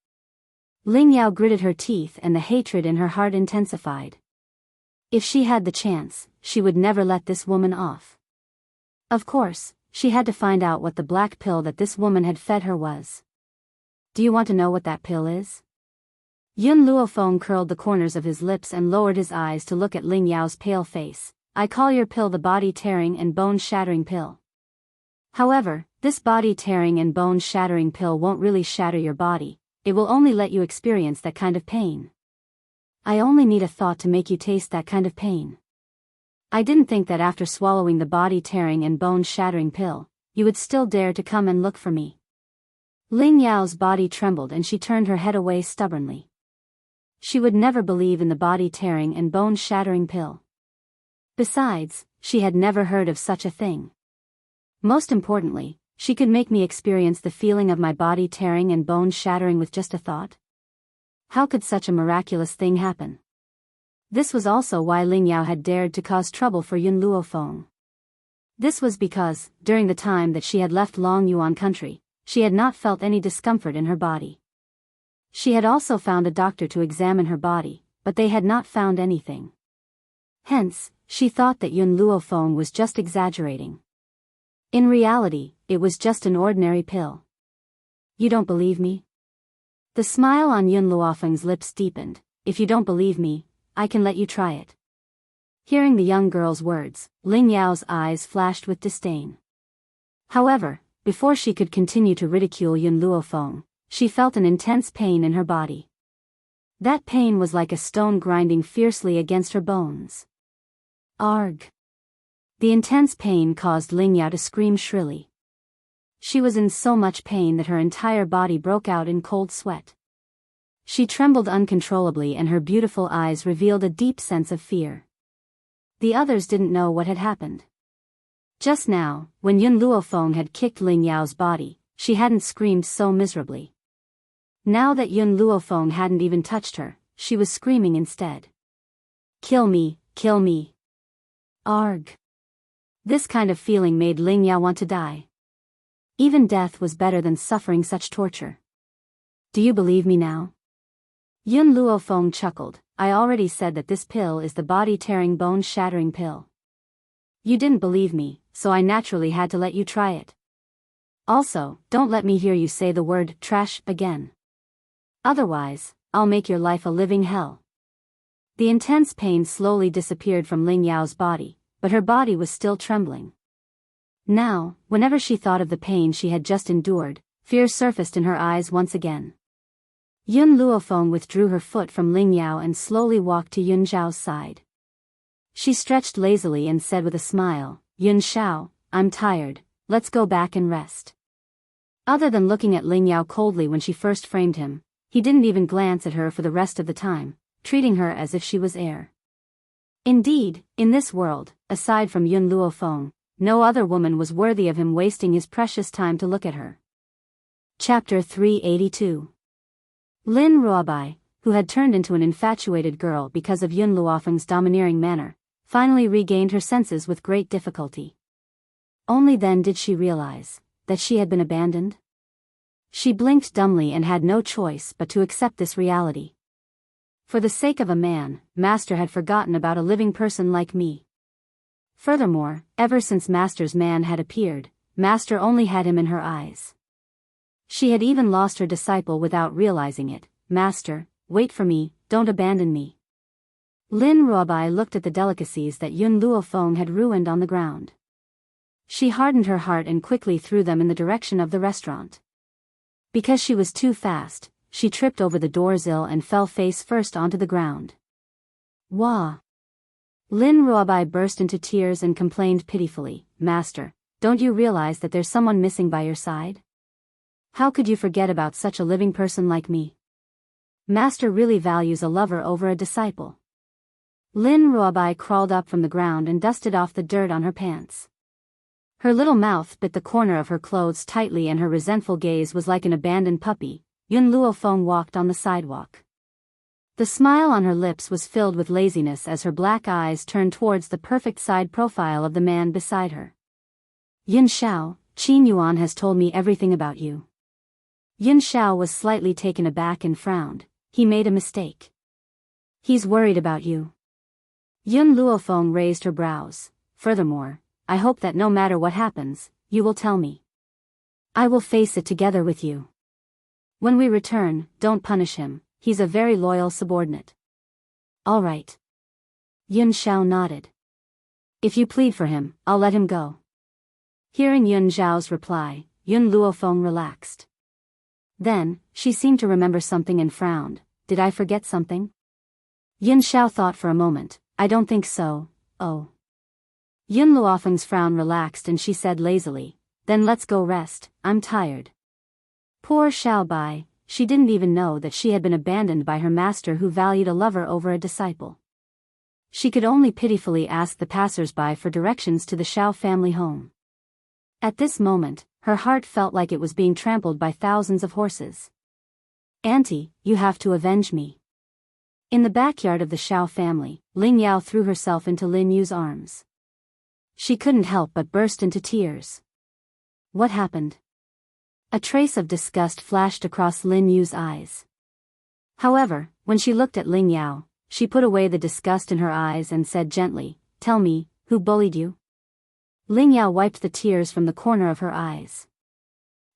Ling Yao gritted her teeth and the hatred in her heart intensified. If she had the chance, she would never let this woman off. Of course, she had to find out what the black pill that this woman had fed her was. Do you want to know what that pill is? Yun Luofeng curled the corners of his lips and lowered his eyes to look at Ling Yao's pale face. I call your pill the body-tearing and bone-shattering pill. However, this body-tearing and bone-shattering pill won't really shatter your body, it will only let you experience that kind of pain. I only need a thought to make you taste that kind of pain. I didn't think that after swallowing the body-tearing and bone-shattering pill, you would still dare to come and look for me." Ling Yao's body trembled and she turned her head away stubbornly. She would never believe in the body-tearing and bone-shattering pill. Besides, she had never heard of such a thing. Most importantly, she could make me experience the feeling of my body tearing and bone shattering with just a thought. How could such a miraculous thing happen? This was also why Ling Yao had dared to cause trouble for Yun Luofeng. This was because, during the time that she had left Long Yuan country, she had not felt any discomfort in her body. She had also found a doctor to examine her body, but they had not found anything. Hence, she thought that Yun Luofeng was just exaggerating. In reality, it was just an ordinary pill. "You don't believe me?" The smile on Yun Luofeng's lips deepened. "If you don't believe me, I can let you try it." Hearing the young girl's words, Ling Yao's eyes flashed with disdain. However, before she could continue to ridicule Yun Luofeng, she felt an intense pain in her body. That pain was like a stone grinding fiercely against her bones. Arg! The intense pain caused Ling Yao to scream shrilly. She was in so much pain that her entire body broke out in cold sweat. She trembled uncontrollably and her beautiful eyes revealed a deep sense of fear. The others didn't know what had happened. Just now, when Yun Luofeng had kicked Ling Yao's body, she hadn't screamed so miserably. Now that Yun Luofeng hadn't even touched her, she was screaming instead. "Kill me, kill me." Arg! This kind of feeling made Ling Yao want to die. Even death was better than suffering such torture. "Do you believe me now?" Yun Luofeng chuckled. "I already said that this pill is the body-tearing bone-shattering pill. You didn't believe me, so I naturally had to let you try it. Also, don't let me hear you say the word trash again. Otherwise, I'll make your life a living hell." The intense pain slowly disappeared from Ling Yao's body, but her body was still trembling. Now, whenever she thought of the pain she had just endured, fear surfaced in her eyes once again. Yun Luofeng withdrew her foot from Ling Yao and slowly walked to Yun Zhao's side. She stretched lazily and said with a smile, "Yun Zhao, I'm tired, let's go back and rest." Other than looking at Ling Yao coldly when she first framed him, he didn't even glance at her for the rest of the time, treating her as if she was air. Indeed, in this world, aside from Yun Luofeng, no other woman was worthy of him wasting his precious time to look at her. Chapter 382. Lin Ruobai, who had turned into an infatuated girl because of Yun Luofeng's domineering manner, finally regained her senses with great difficulty. Only then did she realize that she had been abandoned. She blinked dumbly and had no choice but to accept this reality. For the sake of a man, Master had forgotten about a living person like me. Furthermore, ever since Master's man had appeared, Master only had him in her eyes. She had even lost her disciple without realizing it. "Master, wait for me, don't abandon me." Lin Ruobai looked at the delicacies that Yun Luofeng had ruined on the ground. She hardened her heart and quickly threw them in the direction of the restaurant. Because she was too fast, she tripped over the doorsill and fell face first onto the ground. "Wah!" Lin Ruobai burst into tears and complained pitifully, "Master, don't you realize that there's someone missing by your side? How could you forget about such a living person like me? Master really values a lover over a disciple." Lin Ruobai crawled up from the ground and dusted off the dirt on her pants. Her little mouth bit the corner of her clothes tightly and her resentful gaze was like an abandoned puppy. Yun Luofeng walked on the sidewalk. The smile on her lips was filled with laziness as her black eyes turned towards the perfect side profile of the man beside her. "Yun Xiao, Qin Yuan has told me everything about you." Yun Xiao was slightly taken aback and frowned. He made a mistake. "He's worried about you." Yun Luofeng raised her brows. "Furthermore, I hope that no matter what happens, you will tell me. I will face it together with you. When we return, don't punish him, he's a very loyal subordinate." "All right." Yun Xiao nodded. "If you plead for him, I'll let him go." Hearing Yun Zhao's reply, Yun Luofeng relaxed. Then, she seemed to remember something and frowned. "Did I forget something?" Yun Xiao thought for a moment. "I don't think so, oh." Yun Luofeng's frown relaxed and she said lazily, "Then let's go rest, I'm tired." Poor Xiaobai, she didn't even know that she had been abandoned by her master who valued a lover over a disciple. She could only pitifully ask the passers-by for directions to the Xiao family home. At this moment, her heart felt like it was being trampled by thousands of horses. "Auntie, you have to avenge me." In the backyard of the Xiao family, Ling Yao threw herself into Lin Yu's arms. She couldn't help but burst into tears. What happened? A trace of disgust flashed across Lin Yu's eyes. However, when she looked at Ling Yao, she put away the disgust in her eyes and said gently, "Tell me, who bullied you?" Ling Yao wiped the tears from the corner of her eyes.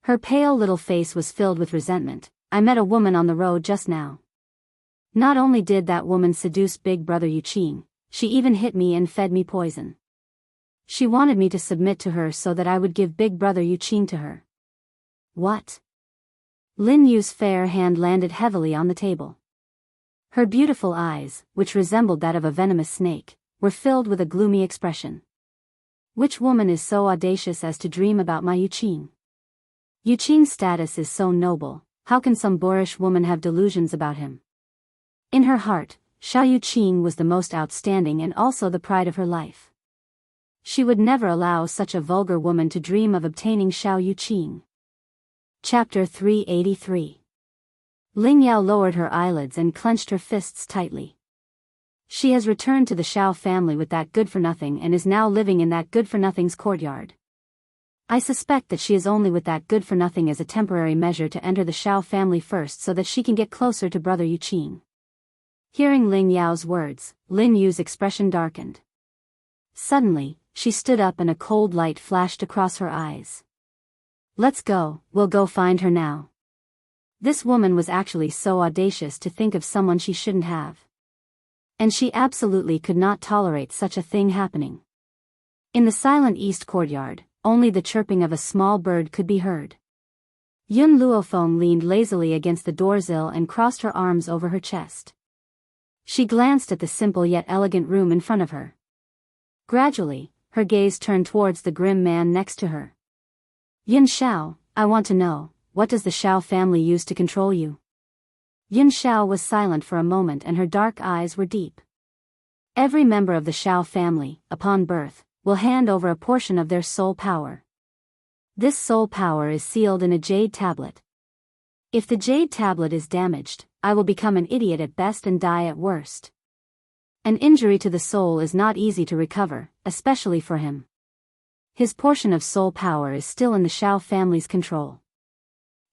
Her pale little face was filled with resentment. "I met a woman on the road just now. Not only did that woman seduce Big Brother Yuqing, she even hit me and fed me poison. She wanted me to submit to her so that I would give Big Brother Yuqing to her." What? Lin Yu's fair hand landed heavily on the table. Her beautiful eyes, which resembled that of a venomous snake, were filled with a gloomy expression. Which woman is so audacious as to dream about my Yuqing? Yuqing's status is so noble, how can some boorish woman have delusions about him? In her heart, Xiao Yuqing was the most outstanding and also the pride of her life. She would never allow such a vulgar woman to dream of obtaining Xiao Yuqing. Chapter 383. Ling Yao lowered her eyelids and clenched her fists tightly. She has returned to the Xiao family with that good-for-nothing and is now living in that good-for-nothing's courtyard. I suspect that she is only with that good-for-nothing as a temporary measure to enter the Xiao family first so that she can get closer to Brother Yuqing. Hearing Ling Yao's words, Lin Yu's expression darkened. Suddenly, she stood up and a cold light flashed across her eyes. "Let's go, we'll go find her now." This woman was actually so audacious to think of someone she shouldn't have. And she absolutely could not tolerate such a thing happening. In the silent east courtyard, only the chirping of a small bird could be heard. Yun Luofeng leaned lazily against the doorsill and crossed her arms over her chest. She glanced at the simple yet elegant room in front of her. Gradually, her gaze turned towards the grim man next to her. "Yun Xiao, I want to know, what does the Xiao family use to control you?" Yun Xiao was silent for a moment and her dark eyes were deep. Every member of the Xiao family, upon birth, will hand over a portion of their soul power. This soul power is sealed in a jade tablet. If the jade tablet is damaged, I will become an idiot at best and die at worst. An injury to the soul is not easy to recover, especially for him. His portion of soul power is still in the Xiao family's control.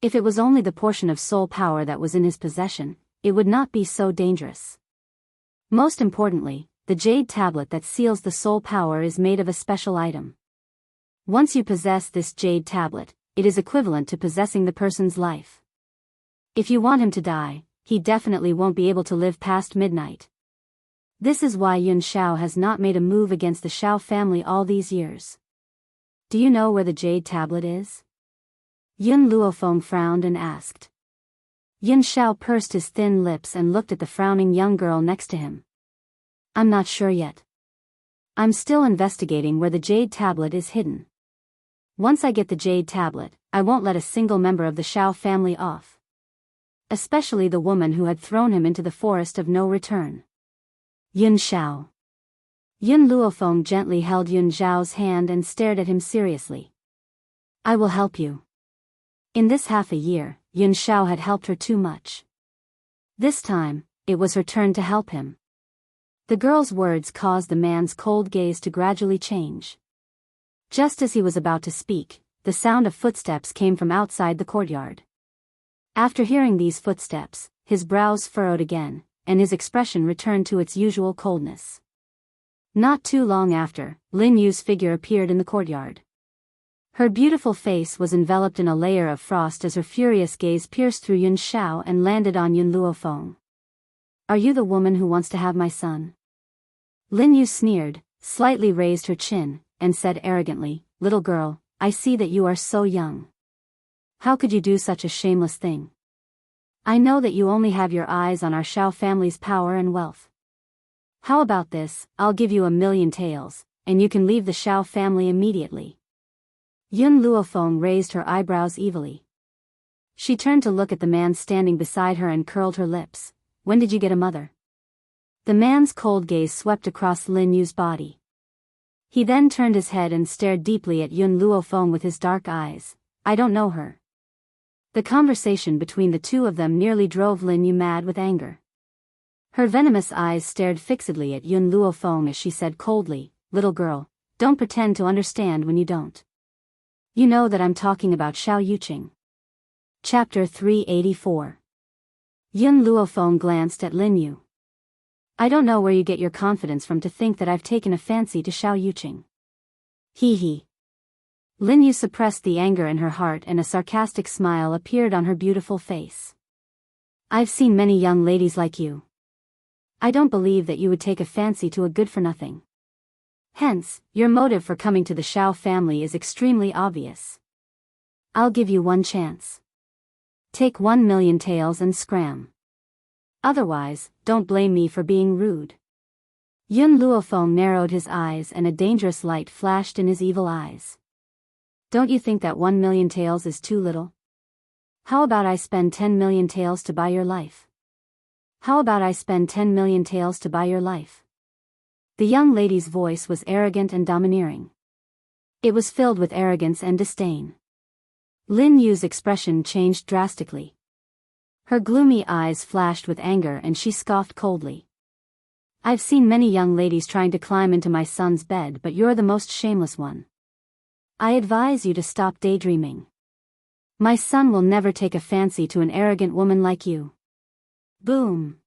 If it was only the portion of soul power that was in his possession, it would not be so dangerous. Most importantly, the jade tablet that seals the soul power is made of a special item. Once you possess this jade tablet, it is equivalent to possessing the person's life. If you want him to die, he definitely won't be able to live past midnight. This is why Yun Xiao has not made a move against the Xiao family all these years. "Do you know where the jade tablet is?" Yun Luofeng frowned and asked. Yun Xiao pursed his thin lips and looked at the frowning young girl next to him. "I'm not sure yet. I'm still investigating where the jade tablet is hidden. Once I get the jade tablet, I won't let a single member of the Xiao family off. Especially the woman who had thrown him into the forest of no return." Yun Xiao. Yun Luofeng gently held Yun Xiao's hand and stared at him seriously. "I will help you." In this half a year, Yun Xiao had helped her too much. This time, it was her turn to help him. The girl's words caused the man's cold gaze to gradually change. Just as he was about to speak, the sound of footsteps came from outside the courtyard. After hearing these footsteps, his brows furrowed again, and his expression returned to its usual coldness. Not too long after, Lin Yu's figure appeared in the courtyard. Her beautiful face was enveloped in a layer of frost as her furious gaze pierced through Yun Xiao and landed on Yun Luofeng. "Are you the woman who wants to have my son?" Lin Yu sneered, slightly raised her chin, and said arrogantly, "Little girl, I see that you are so young. How could you do such a shameless thing? I know that you only have your eyes on our Xiao family's power and wealth. How about this? I'll give you 1,000,000 taels, and you can leave the Shao family immediately. Yun Luofeng raised her eyebrows evilly. She turned to look at the man standing beside her and curled her lips. When did you get a mother? The man's cold gaze swept across Lin Yu's body. He then turned his head and stared deeply at Yun Luofeng with his dark eyes. I don't know her. The conversation between the two of them nearly drove Lin Yu mad with anger. Her venomous eyes stared fixedly at Yun Luofeng as she said coldly, little girl, don't pretend to understand when you don't. You know that I'm talking about Xiao Yuqing. Chapter 384. Yun Luofeng glanced at Lin Yu. I don't know where you get your confidence from to think that I've taken a fancy to Xiao Yuqing. Hee. Lin Yu suppressed the anger in her heart and a sarcastic smile appeared on her beautiful face. I've seen many young ladies like you. I don't believe that you would take a fancy to a good-for-nothing. Hence, your motive for coming to the Shao family is extremely obvious. I'll give you one chance. Take 1,000,000 taels and scram. Otherwise, don't blame me for being rude. Yun Luofeng narrowed his eyes and a dangerous light flashed in his evil eyes. Don't you think that 1,000,000 taels is too little? How about I spend 10,000,000 taels to buy your life? How about I spend 10,000,000 taels to buy your life? The young lady's voice was arrogant and domineering. It was filled with arrogance and disdain. Lin Yu's expression changed drastically. Her gloomy eyes flashed with anger and she scoffed coldly. I've seen many young ladies trying to climb into my son's bed, but you're the most shameless one. I advise you to stop daydreaming. My son will never take a fancy to an arrogant woman like you. Boom!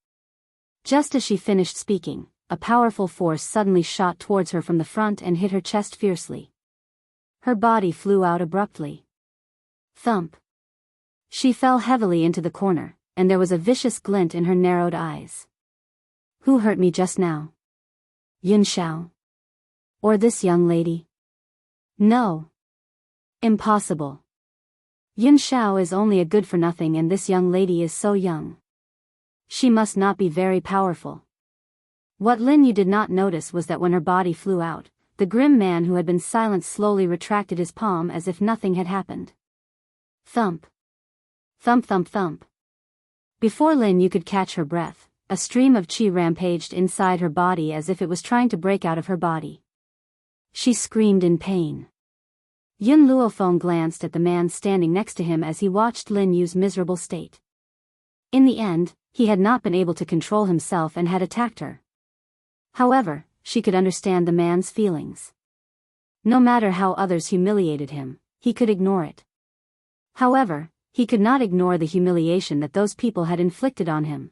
Just as she finished speaking, a powerful force suddenly shot towards her from the front and hit her chest fiercely. Her body flew out abruptly. Thump! She fell heavily into the corner, and there was a vicious glint in her narrowed eyes. Who hurt me just now? Yun Xiao? Or this young lady? No. Impossible. Yun Xiao is only a good-for-nothing and this young lady is so young. She must not be very powerful. What Lin Yu did not notice was that when her body flew out, the grim man who had been silent slowly retracted his palm as if nothing had happened. Thump. Thump thump thump. Before Lin Yu could catch her breath, a stream of qi rampaged inside her body as if it was trying to break out of her body. She screamed in pain. Yun Luofeng glanced at the man standing next to him as he watched Lin Yu's miserable state. In the end, he had not been able to control himself and had attacked her. However, she could understand the man's feelings. No matter how others humiliated him, he could ignore it. However, he could not ignore the humiliation that those people had inflicted on him.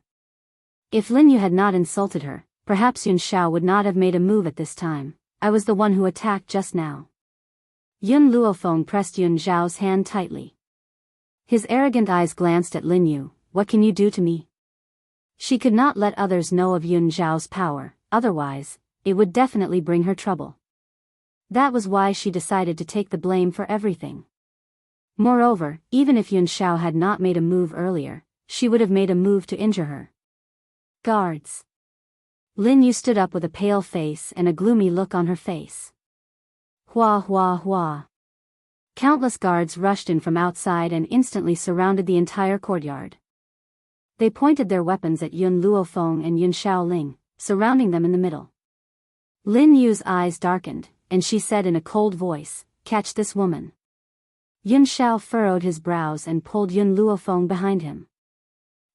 If Lin Yu had not insulted her, perhaps Yun Xiao would not have made a move at this time. I was the one who attacked just now. Yun Luofeng pressed Yun Xiao's hand tightly. His arrogant eyes glanced at Lin Yu. What can you do to me? She could not let others know of Yun Xiao's power, otherwise, it would definitely bring her trouble. That was why she decided to take the blame for everything. Moreover, even if Yun Xiao had not made a move earlier, she would have made a move to injure her. Guards. Lin Yu stood up with a pale face and a gloomy look on her face. Hua hua hua. Countless guards rushed in from outside and instantly surrounded the entire courtyard. They pointed their weapons at Yun Luofeng and Yun Xiaoling, surrounding them in the middle. Lin Yu's eyes darkened, and she said in a cold voice, "Catch this woman." Yun Xiao furrowed his brows and pulled Yun Luofeng behind him.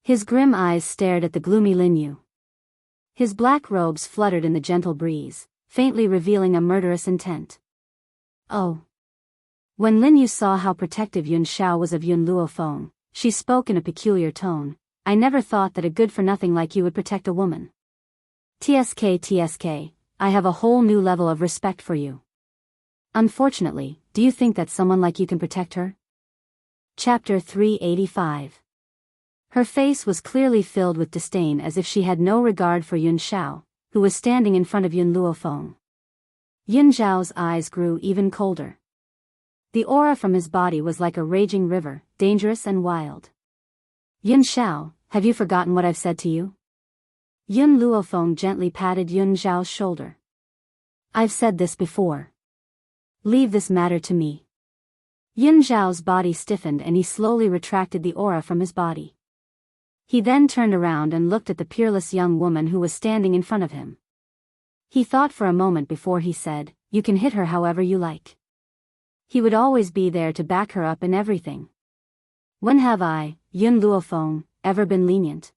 His grim eyes stared at the gloomy Lin Yu. His black robes fluttered in the gentle breeze, faintly revealing a murderous intent. Oh. When Lin Yu saw how protective Yun Xiao was of Yun Luofeng, she spoke in a peculiar tone. I never thought that a good-for-nothing like you would protect a woman. TSK, I have a whole new level of respect for you. Unfortunately, do you think that someone like you can protect her? Chapter 385. Her face was clearly filled with disdain as if she had no regard for Yun Xiao, who was standing in front of Yun Luofeng. Yun Xiao's eyes grew even colder. The aura from his body was like a raging river, dangerous and wild. Yun Xiao, have you forgotten what I've said to you? Yun Luofeng gently patted Yun Xiao's shoulder. I've said this before. Leave this matter to me. Yin Zhao's body stiffened and he slowly retracted the aura from his body. He then turned around and looked at the peerless young woman who was standing in front of him. He thought for a moment before he said, "You can hit her however you like." He would always be there to back her up in everything. When have I, Yun Luofeng, ever been lenient?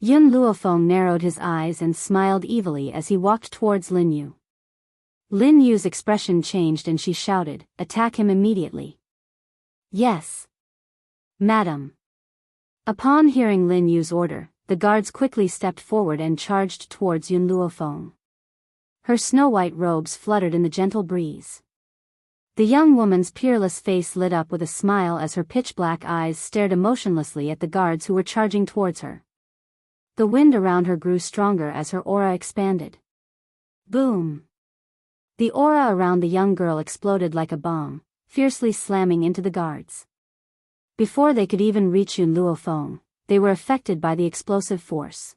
Yun Luofeng narrowed his eyes and smiled evilly as he walked towards Lin Yu. Lin Yu's expression changed and she shouted, "Attack him immediately." "Yes, madam." Upon hearing Lin Yu's order, the guards quickly stepped forward and charged towards Yun Luofeng. Her snow-white robes fluttered in the gentle breeze. The young woman's peerless face lit up with a smile as her pitch-black eyes stared emotionlessly at the guards who were charging towards her. The wind around her grew stronger as her aura expanded. Boom! The aura around the young girl exploded like a bomb, fiercely slamming into the guards. Before they could even reach Yun Luofeng, they were affected by the explosive force.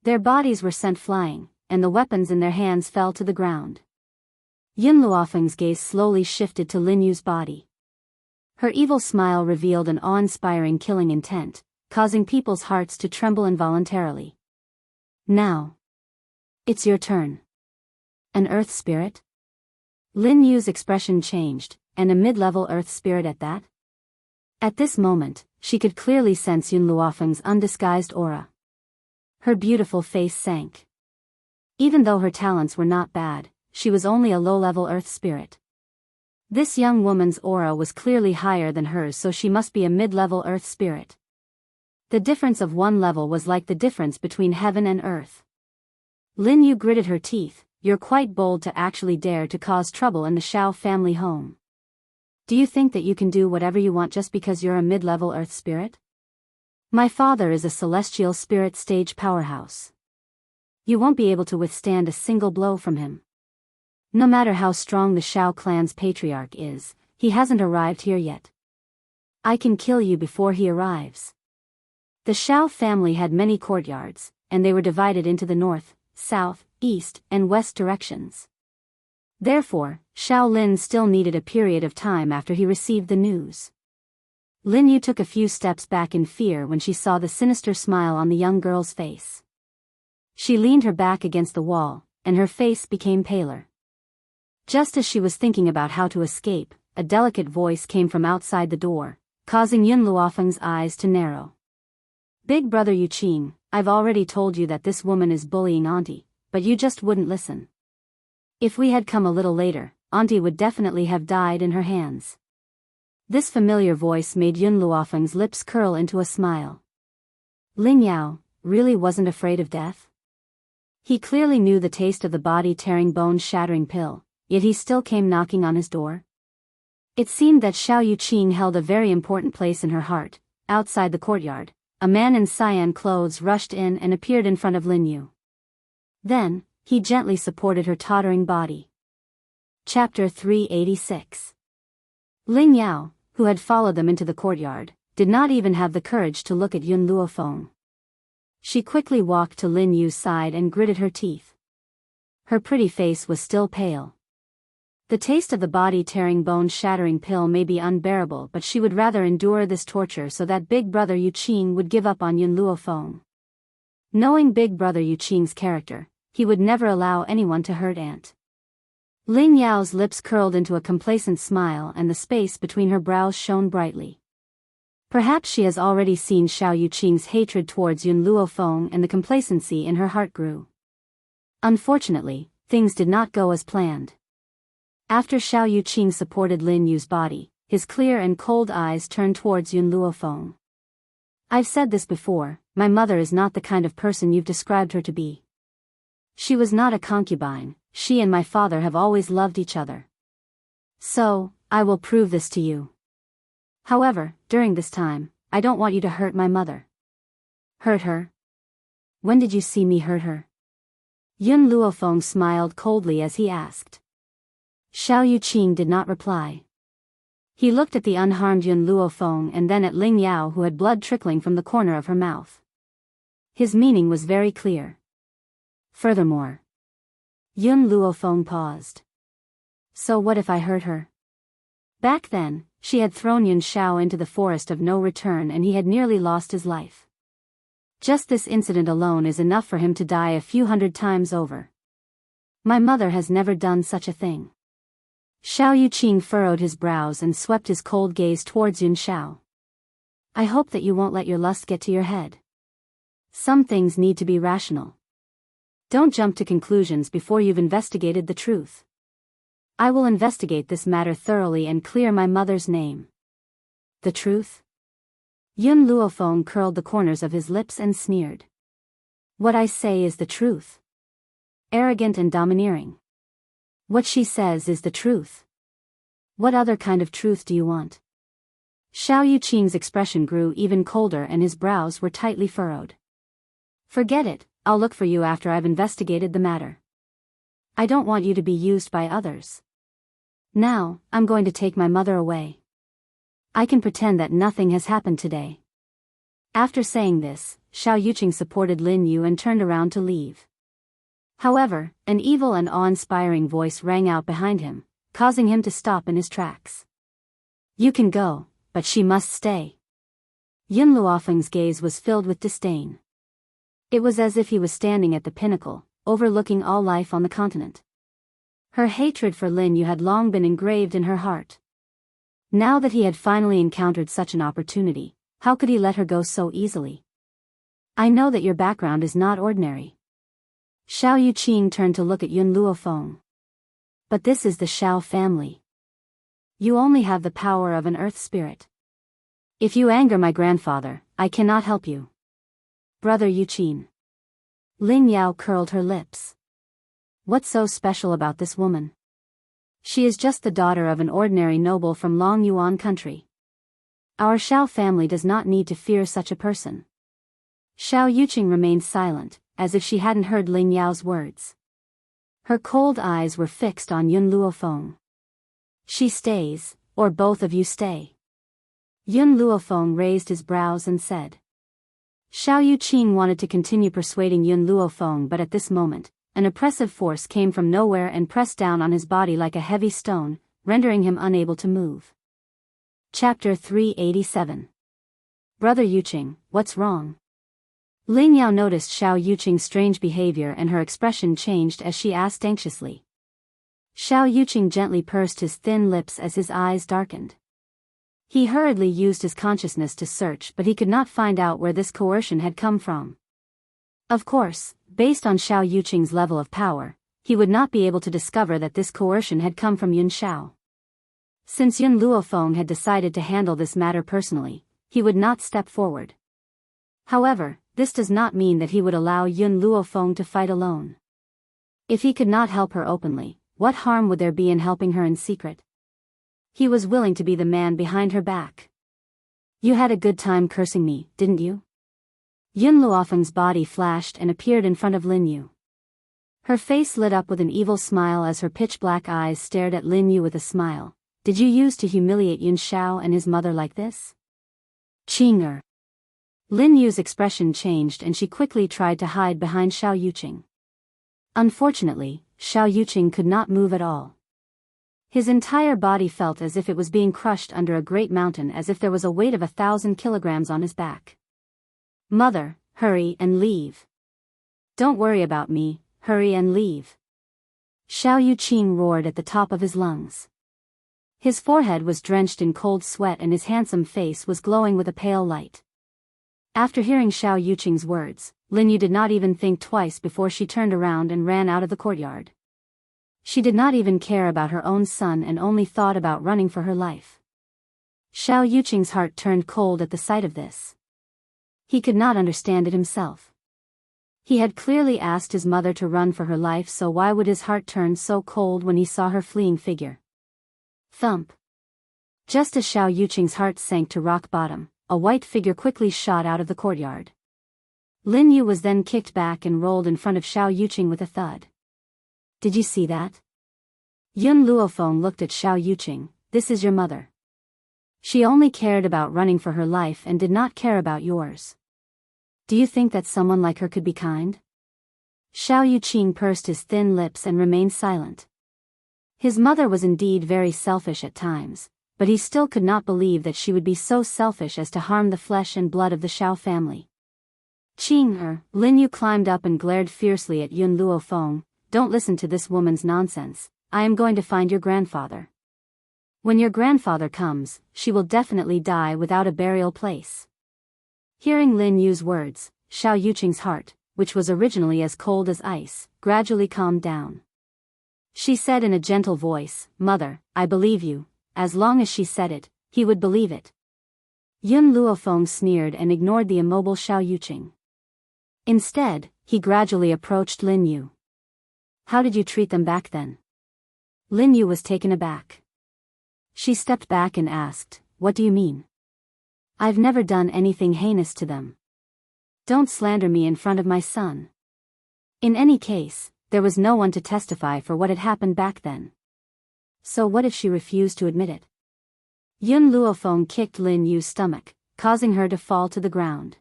Their bodies were sent flying, and the weapons in their hands fell to the ground. Yun Luofeng's gaze slowly shifted to Lin Yu's body. Her evil smile revealed an awe-inspiring killing intent, causing people's hearts to tremble involuntarily. "Now. It's your turn. An earth spirit?" Lin Yu's expression changed, and a mid-level earth spirit at that? At this moment, she could clearly sense Yun Luofeng's undisguised aura. Her beautiful face sank. Even though her talents were not bad, she was only a low-level earth spirit. This young woman's aura was clearly higher than hers, so she must be a mid-level earth spirit. The difference of one level was like the difference between heaven and earth. Lin Yu gritted her teeth. "You're quite bold to actually dare to cause trouble in the Shao family home. Do you think that you can do whatever you want just because you're a mid-level earth spirit? My father is a celestial spirit stage powerhouse. You won't be able to withstand a single blow from him. No matter how strong the Shao clan's patriarch is, he hasn't arrived here yet. I can kill you before he arrives." The Shao family had many courtyards, and they were divided into the north, south, east, and west directions. Therefore, Shao Lin still needed a period of time after he received the news. Lin Yu took a few steps back in fear when she saw the sinister smile on the young girl's face. She leaned her back against the wall, and her face became paler. Just as she was thinking about how to escape, a delicate voice came from outside the door, causing Yun Luofeng's eyes to narrow. "Big brother Yu Qing, I've already told you that this woman is bullying Auntie, but you just wouldn't listen. If we had come a little later, Auntie would definitely have died in her hands." This familiar voice made Yun Luofeng's lips curl into a smile. Ling Yao really wasn't afraid of death? He clearly knew the taste of the body-tearing, bone-shattering pill, yet he still came knocking on his door. It seemed that Xiao Yuqing held a very important place in her heart. Outside the courtyard, a man in cyan clothes rushed in and appeared in front of Lin Yu. Then, he gently supported her tottering body. Chapter 386. Ling Yao, who had followed them into the courtyard, did not even have the courage to look at Yun Luofeng. She quickly walked to Lin Yu's side and gritted her teeth. Her pretty face was still pale. The taste of the body-tearing, bone-shattering pill may be unbearable, but she would rather endure this torture so that Big Brother Yu Qing would give up on Yun Luofeng. Knowing Big Brother Yu Qing's character, he would never allow anyone to hurt Aunt. Ling Yao's lips curled into a complacent smile and the space between her brows shone brightly. Perhaps she has already seen Xiao Yuqing's hatred towards Yun Luofeng, and the complacency in her heart grew. Unfortunately, things did not go as planned. After Xiao Yuqing supported Lin Yu's body, his clear and cold eyes turned towards Yun Luofeng. "I've said this before, my mother is not the kind of person you've described her to be. She was not a concubine, she and my father have always loved each other. So, I will prove this to you. However, during this time, I don't want you to hurt my mother." "Hurt her? When did you see me hurt her?" Yun Luofeng smiled coldly as he asked. Xiao Yuqing did not reply. He looked at the unharmed Yun Luofeng and then at Ling Yao, who had blood trickling from the corner of her mouth. His meaning was very clear. Furthermore, Yun Luofeng paused. So what if I hurt her? Back then, she had thrown Yun Shao into the forest of no return and he had nearly lost his life. Just this incident alone is enough for him to die a few hundred times over. My mother has never done such a thing. Xiao Yuqing furrowed his brows and swept his cold gaze towards Yun Shao. I hope that you won't let your lust get to your head. Some things need to be rational. Don't jump to conclusions before you've investigated the truth. I will investigate this matter thoroughly and clear my mother's name. The truth? Yun Luofeng curled the corners of his lips and sneered. What I say is the truth. Arrogant and domineering. What she says is the truth. What other kind of truth do you want? Xiao Yuqing's expression grew even colder and his brows were tightly furrowed. Forget it, I'll look for you after I've investigated the matter. I don't want you to be used by others. Now, I'm going to take my mother away. I can pretend that nothing has happened today. After saying this, Xiao Yuqing supported Lin Yu and turned around to leave. However, an evil and awe-inspiring voice rang out behind him, causing him to stop in his tracks. You can go, but she must stay. Yun Luofeng's gaze was filled with disdain. It was as if he was standing at the pinnacle, overlooking all life on the continent. Her hatred for Lin Yu had long been engraved in her heart. Now that he had finally encountered such an opportunity, how could he let her go so easily? I know that your background is not ordinary. Xiao Yuqing turned to look at Yun Luofeng. But this is the Xiao family. You only have the power of an earth spirit. If you anger my grandfather, I cannot help you. Brother Yuqing. Ling Yao curled her lips. What's so special about this woman? She is just the daughter of an ordinary noble from Long Yuan country. Our Xiao family does not need to fear such a person. Xiao Yuqing remained silent, as if she hadn't heard Ling Yao's words. Her cold eyes were fixed on Yun Luofeng. She stays, or both of you stay. Yun Luofeng raised his brows and said. Xiao Yuqing wanted to continue persuading Yun Luofeng, but at this moment, an oppressive force came from nowhere and pressed down on his body like a heavy stone, rendering him unable to move. Chapter 387. Brother Yuqing, what's wrong? Ling Yao noticed Xiao Yuqing's strange behavior and her expression changed as she asked anxiously. Xiao Yuqing gently pursed his thin lips as his eyes darkened. He hurriedly used his consciousness to search, but he could not find out where this coercion had come from. Of course, based on Xiao Yuqing's level of power, he would not be able to discover that this coercion had come from Yun Shao. Since Yun Luofeng had decided to handle this matter personally, he would not step forward. However, this does not mean that he would allow Yun Luofeng to fight alone. If he could not help her openly, what harm would there be in helping her in secret? He was willing to be the man behind her back. You had a good time cursing me, didn't you? Yun Luofeng's body flashed and appeared in front of Lin Yu. Her face lit up with an evil smile as her pitch-black eyes stared at Lin Yu with a smile. Did you use to humiliate Yun Shao and his mother like this? Chinger. Lin Yu's expression changed and she quickly tried to hide behind Xiao Yuqing. Unfortunately, Xiao Yuqing could not move at all. His entire body felt as if it was being crushed under a great mountain, as if there was a weight of 1,000 kilograms on his back. Mother, hurry and leave. Don't worry about me, hurry and leave. Xiao Yuqing roared at the top of his lungs. His forehead was drenched in cold sweat and his handsome face was glowing with a pale light. After hearing Xiao Yuqing's words, Lin Yu did not even think twice before she turned around and ran out of the courtyard. She did not even care about her own son and only thought about running for her life. Xiao Yuqing's heart turned cold at the sight of this. He could not understand it himself. He had clearly asked his mother to run for her life, so why would his heart turn so cold when he saw her fleeing figure? Thump. Just as Xiao Yuqing's heart sank to rock bottom, a white figure quickly shot out of the courtyard. Lin Yu was then kicked back and rolled in front of Xiao Yuqing with a thud. Did you see that? Yun Luofeng looked at Xiao Yuqing. This is your mother. She only cared about running for her life and did not care about yours. Do you think that someone like her could be kind? Xiao Yuqing pursed his thin lips and remained silent. His mother was indeed very selfish at times, but he still could not believe that she would be so selfish as to harm the flesh and blood of the Xiao family. Lin Yu climbed up and glared fiercely at Yun Luofeng. Don't listen to this woman's nonsense. I am going to find your grandfather. When your grandfather comes, she will definitely die without a burial place. Hearing Lin Yu's words, Xiao Yuqing's heart, which was originally as cold as ice, gradually calmed down. She said in a gentle voice, Mother, I believe you. As long as she said it, he would believe it. Yun Luofeng sneered and ignored the immobile Xiao Yuqing. Instead, he gradually approached Lin Yu. How did you treat them back then? Lin Yu was taken aback. She stepped back and asked, What do you mean? I've never done anything heinous to them. Don't slander me in front of my son. In any case, there was no one to testify for what had happened back then. So what if she refused to admit it? Yun Luofeng kicked Lin Yu's stomach, causing her to fall to the ground.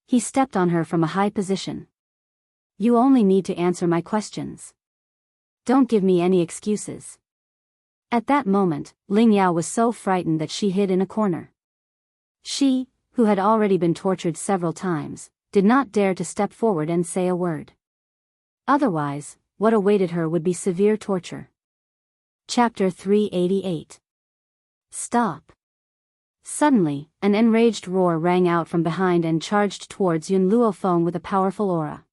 He stepped on her from a high position. You only need to answer my questions. Don't give me any excuses. At that moment, Ling Yao was so frightened that she hid in a corner. She, who had already been tortured several times, did not dare to step forward and say a word. Otherwise, what awaited her would be severe torture. Chapter 388. Stop. Suddenly, an enraged roar rang out from behind and charged towards Yun Luofeng with a powerful aura.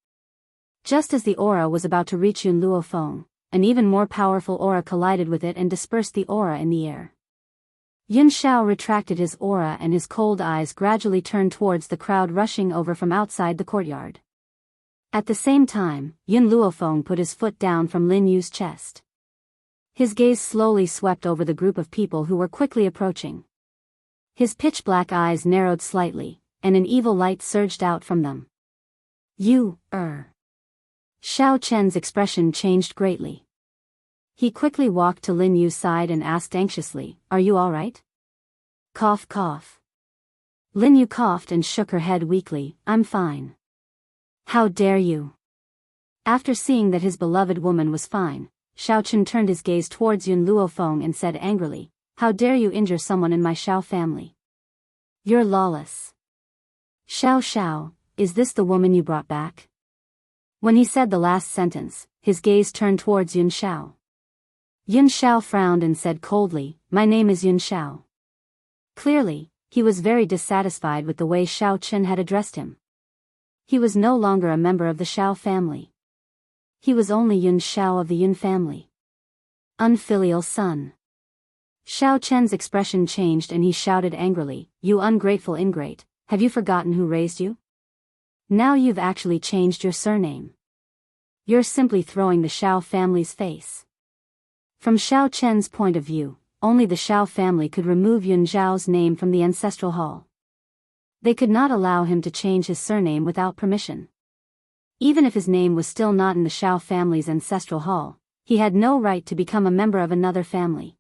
Just as the aura was about to reach Yun Luofeng, an even more powerful aura collided with it and dispersed the aura in the air. Yun Xiao retracted his aura and his cold eyes gradually turned towards the crowd rushing over from outside the courtyard. At the same time, Yun Luofeng put his foot down from Lin Yu's chest. His gaze slowly swept over the group of people who were quickly approaching. His pitch-black eyes narrowed slightly, and an evil light surged out from them. Xiao Chen's expression changed greatly. He quickly walked to Lin Yu's side and asked anxiously, Are you all right? Cough cough. Lin Yu coughed and shook her head weakly, I'm fine. How dare you? After seeing that his beloved woman was fine, Xiao Chen turned his gaze towards Yun Luofeng and said angrily, How dare you injure someone in my Xiao family? You're lawless. Xiao, is this the woman you brought back? When he said the last sentence, his gaze turned towards Yun Xiao. Yun Xiao frowned and said coldly, My name is Yun Xiao. Clearly, he was very dissatisfied with the way Xiao Chen had addressed him. He was no longer a member of the Xiao family. He was only Yun Xiao of the Yun family. Unfilial son. Xiao Chen's expression changed and he shouted angrily, You ungrateful ingrate, have you forgotten who raised you? Now you've actually changed your surname. You're simply throwing the Xiao family's face. From Xiao Chen's point of view, only the Xiao family could remove Yun Zhao's name from the ancestral hall. They could not allow him to change his surname without permission. Even if his name was still not in the Xiao family's ancestral hall, he had no right to become a member of another family.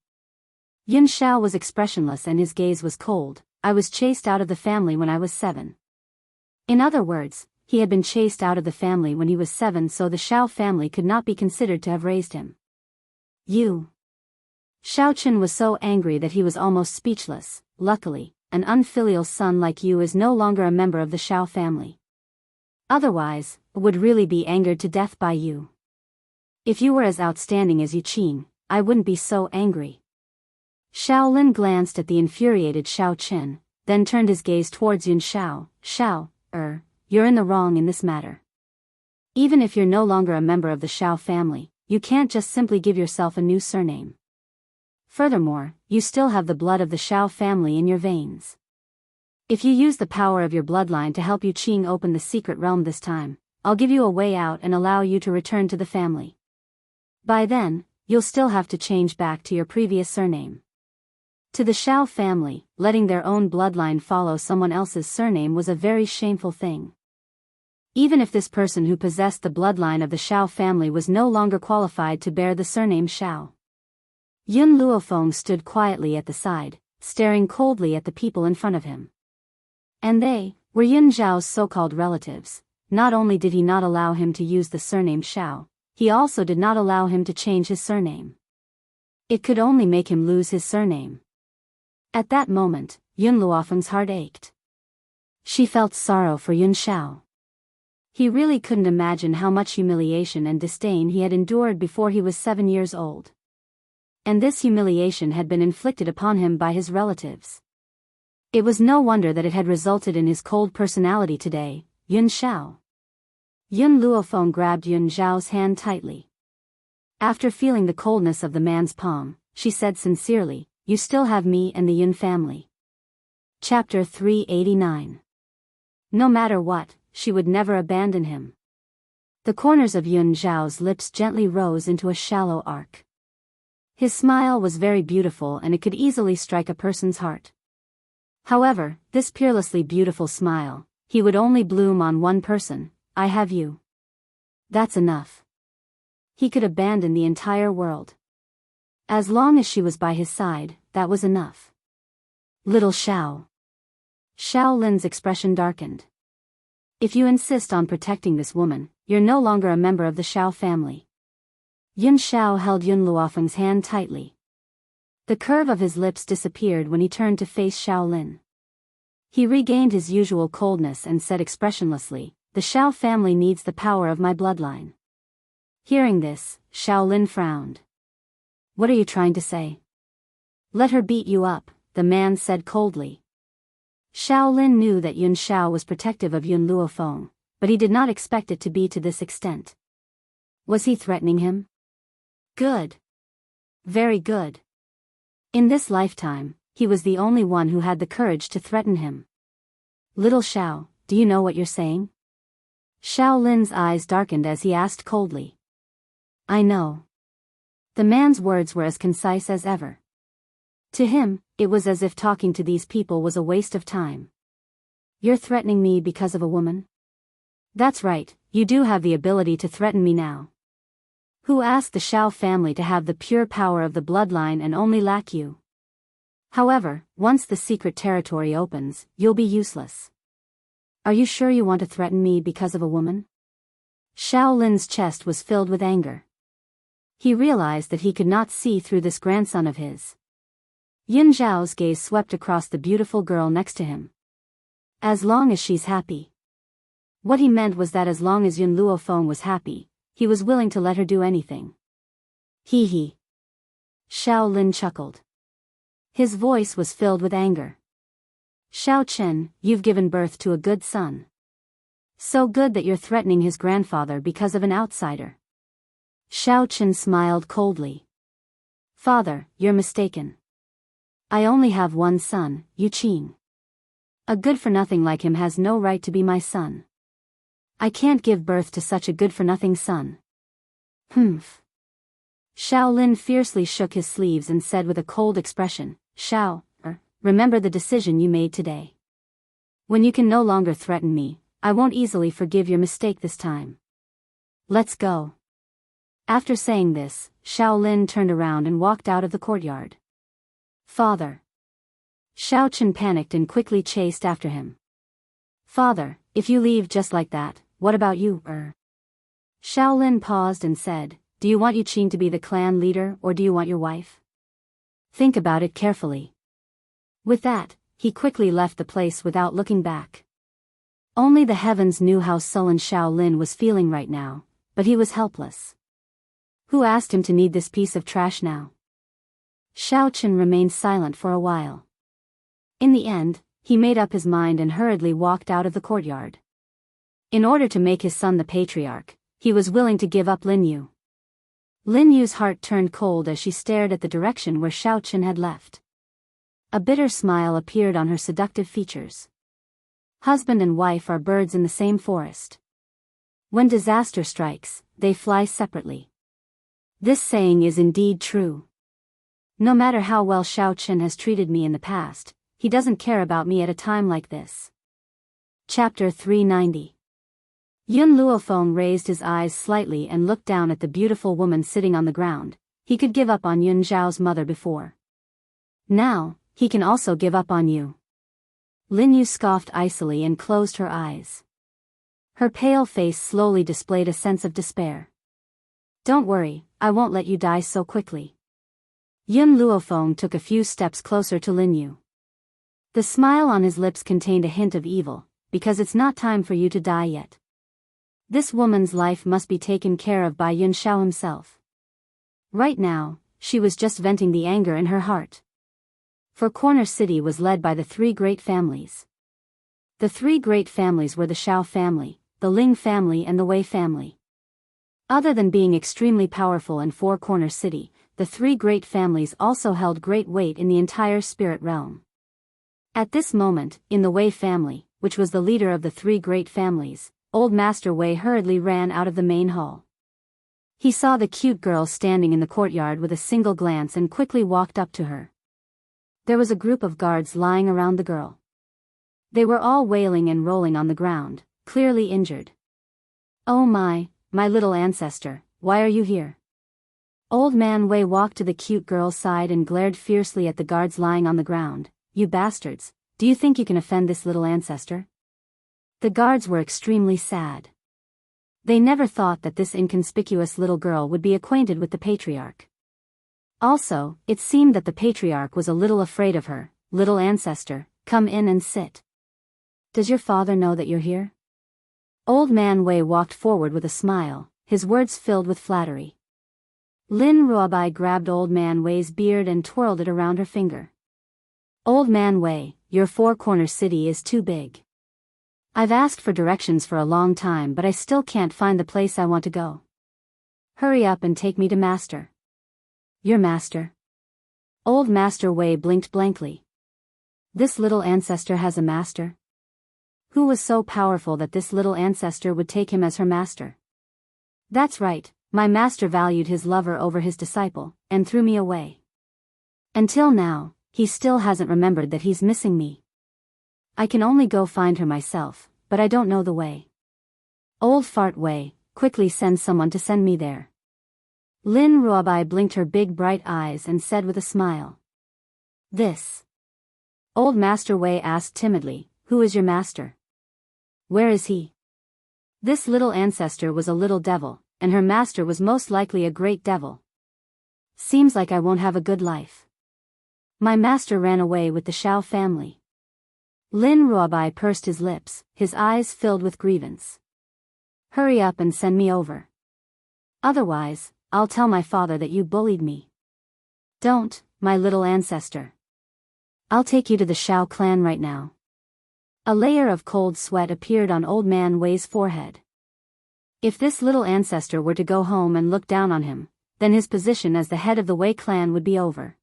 Yun Xiao was expressionless and his gaze was cold. I was chased out of the family when I was 7. In other words, he had been chased out of the family when he was 7, so the Xiao family could not be considered to have raised him. Xiao Chen was so angry that he was almost speechless. Luckily, an unfilial son like you is no longer a member of the Xiao family. Otherwise, would really be angered to death by you. If you were as outstanding as Yuqing, I wouldn't be so angry. Xiao Lin glanced at the infuriated Xiao Chen, then turned his gaze towards Yun Xiao. You're in the wrong in this matter. Even if you're no longer a member of the Xiao family, you can't just simply give yourself a new surname. Furthermore, you still have the blood of the Xiao family in your veins. If you use the power of your bloodline to help Yuqing open the secret realm this time, I'll give you a way out and allow you to return to the family. By then, you'll still have to change back to your previous surname. To the Xiao family, letting their own bloodline follow someone else's surname was a very shameful thing. Even if this person who possessed the bloodline of the Xiao family was no longer qualified to bear the surname Xiao. Yun Luofeng stood quietly at the side, staring coldly at the people in front of him. And they were Yun Zhao's so-called relatives, not only did he not allow him to use the surname Shao, he also did not allow him to change his surname. It could only make him lose his surname. At that moment, Yun Luofeng's heart ached. She felt sorrow for Yun Shao. He really couldn't imagine how much humiliation and disdain he had endured before he was 7 years old. And this humiliation had been inflicted upon him by his relatives. It was no wonder that it had resulted in his cold personality today, Yun Shao. Yun Luofeng grabbed Yun Zhao's hand tightly. After feeling the coldness of the man's palm, she said sincerely, "You still have me and the Yun family." Chapter 389. No matter what, she would never abandon him. The corners of Yun Zhao's lips gently rose into a shallow arc. His smile was very beautiful and it could easily strike a person's heart. However, this peerlessly beautiful smile, he would only bloom on one person: "I have you." That's enough. He could abandon the entire world. As long as she was by his side, that was enough. Little Shao. Shao Lin's expression darkened. If you insist on protecting this woman, you're no longer a member of the Shao family. Yun Shao held Yun Luofeng's hand tightly. The curve of his lips disappeared when he turned to face Shao Lin. He regained his usual coldness and said expressionlessly, "The Shao family needs the power of my bloodline." Hearing this, Shao Lin frowned. "What are you trying to say?" "Let her beat you up," the man said coldly. Shao Lin knew that Yun Shao was protective of Yun Luofeng, but he did not expect it to be to this extent. Was he threatening him? Good. Very good. In this lifetime, he was the only one who had the courage to threaten him. "Little Shao, do you know what you're saying?" Shao Lin's eyes darkened as he asked coldly. "I know." The man's words were as concise as ever. To him, it was as if talking to these people was a waste of time. "You're threatening me because of a woman?" "That's right, you do have the ability to threaten me now. Who asked the Shao family to have the pure power of the bloodline and only lack you? However, once the secret territory opens, you'll be useless. Are you sure you want to threaten me because of a woman?" Shao Lin's chest was filled with anger. He realized that he could not see through this grandson of his. Yun Zhao's gaze swept across the beautiful girl next to him. "As long as she's happy." What he meant was that as long as Yun Luofeng was happy, he was willing to let her do anything. Hee hee. Shao Lin chuckled. His voice was filled with anger. "Shao Chen, you've given birth to a good son. So good that you're threatening his grandfather because of an outsider." Shao Chen smiled coldly. "Father, you're mistaken. I only have one son, Yu Qing. A good-for-nothing like him has no right to be my son. I can't give birth to such a good-for-nothing son." "Humph." Shao Lin fiercely shook his sleeves and said with a cold expression, "Shao, remember the decision you made today. When you can no longer threaten me, I won't easily forgive your mistake this time. Let's go." After saying this, Shao Lin turned around and walked out of the courtyard. "Father." Shao Chen panicked and quickly chased after him. "Father, if you leave just like that, what about you, Shao Lin paused and said, "Do you want Yu Qing to be the clan leader or do you want your wife? Think about it carefully." With that, he quickly left the place without looking back. Only the heavens knew how sullen Shao Lin was feeling right now, but he was helpless. Who asked him to need this piece of trash now? Shao Chen remained silent for a while. In the end, he made up his mind and hurriedly walked out of the courtyard. In order to make his son the patriarch, he was willing to give up Lin Yu. Lin Yu's heart turned cold as she stared at the direction where Shao Chen had left. A bitter smile appeared on her seductive features. Husband and wife are birds in the same forest. When disaster strikes, they fly separately. This saying is indeed true. No matter how well Shao Chen has treated me in the past, he doesn't care about me at a time like this. Chapter 390. Yun Luofeng raised his eyes slightly and looked down at the beautiful woman sitting on the ground. He could give up on Yun Zhao's mother before. Now, he can also give up on you. Lin Yu scoffed icily and closed her eyes. Her pale face slowly displayed a sense of despair. Don't worry, I won't let you die so quickly. Yun Luofeng took a few steps closer to Lin Yu. The smile on his lips contained a hint of evil, because it's not time for you to die yet. This woman's life must be taken care of by Yun Shao himself. Right now, she was just venting the anger in her heart. For Corner City was led by the three great families. The three great families were the Shao family, the Ling family and the Wei family. Other than being extremely powerful in Four Corner City, the three great families also held great weight in the entire spirit realm. At this moment, in the Wei family, which was the leader of the three great families, old Master Wei hurriedly ran out of the main hall. He saw the cute girl standing in the courtyard with a single glance and quickly walked up to her. There was a group of guards lying around the girl. They were all wailing and rolling on the ground, clearly injured. Oh my little ancestor, why are you here? Old Man Wei walked to the cute girl's side and glared fiercely at the guards lying on the ground. You bastards, do you think you can offend this little ancestor? The guards were extremely sad. They never thought that this inconspicuous little girl would be acquainted with the patriarch. Also, it seemed that the patriarch was a little afraid of her. Little ancestor, come in and sit. Does your father know that you're here? Old Man Wei walked forward with a smile, his words filled with flattery. Lin Ruobai grabbed Old Man Wei's beard and twirled it around her finger. Old Man Wei, your Four Corner City is too big. I've asked for directions for a long time but I still can't find the place I want to go. Hurry up and take me to Master. Your master? Old Master Wei blinked blankly. This little ancestor has a master? Who was so powerful that this little ancestor would take him as her master? That's right, my master valued his lover over his disciple, and threw me away. Until now, he still hasn't remembered that he's missing me. I can only go find her myself, but I don't know the way. Old Fart Wei, quickly send someone to send me there. Lin Ruobai blinked her big bright eyes and said with a smile. This. Old Master Wei asked timidly, who is your master? Where is he? This little ancestor was a little devil, and her master was most likely a great devil. Seems like I won't have a good life. My master ran away with the Shao family. Lin Ruobai pursed his lips, his eyes filled with grievance. Hurry up and send me over. Otherwise, I'll tell my father that you bullied me. Don't, my little ancestor. I'll take you to the Shao clan right now. A layer of cold sweat appeared on Old Man Wei's forehead. If this little ancestor were to go home and look down on him, then his position as the head of the Wei clan would be over.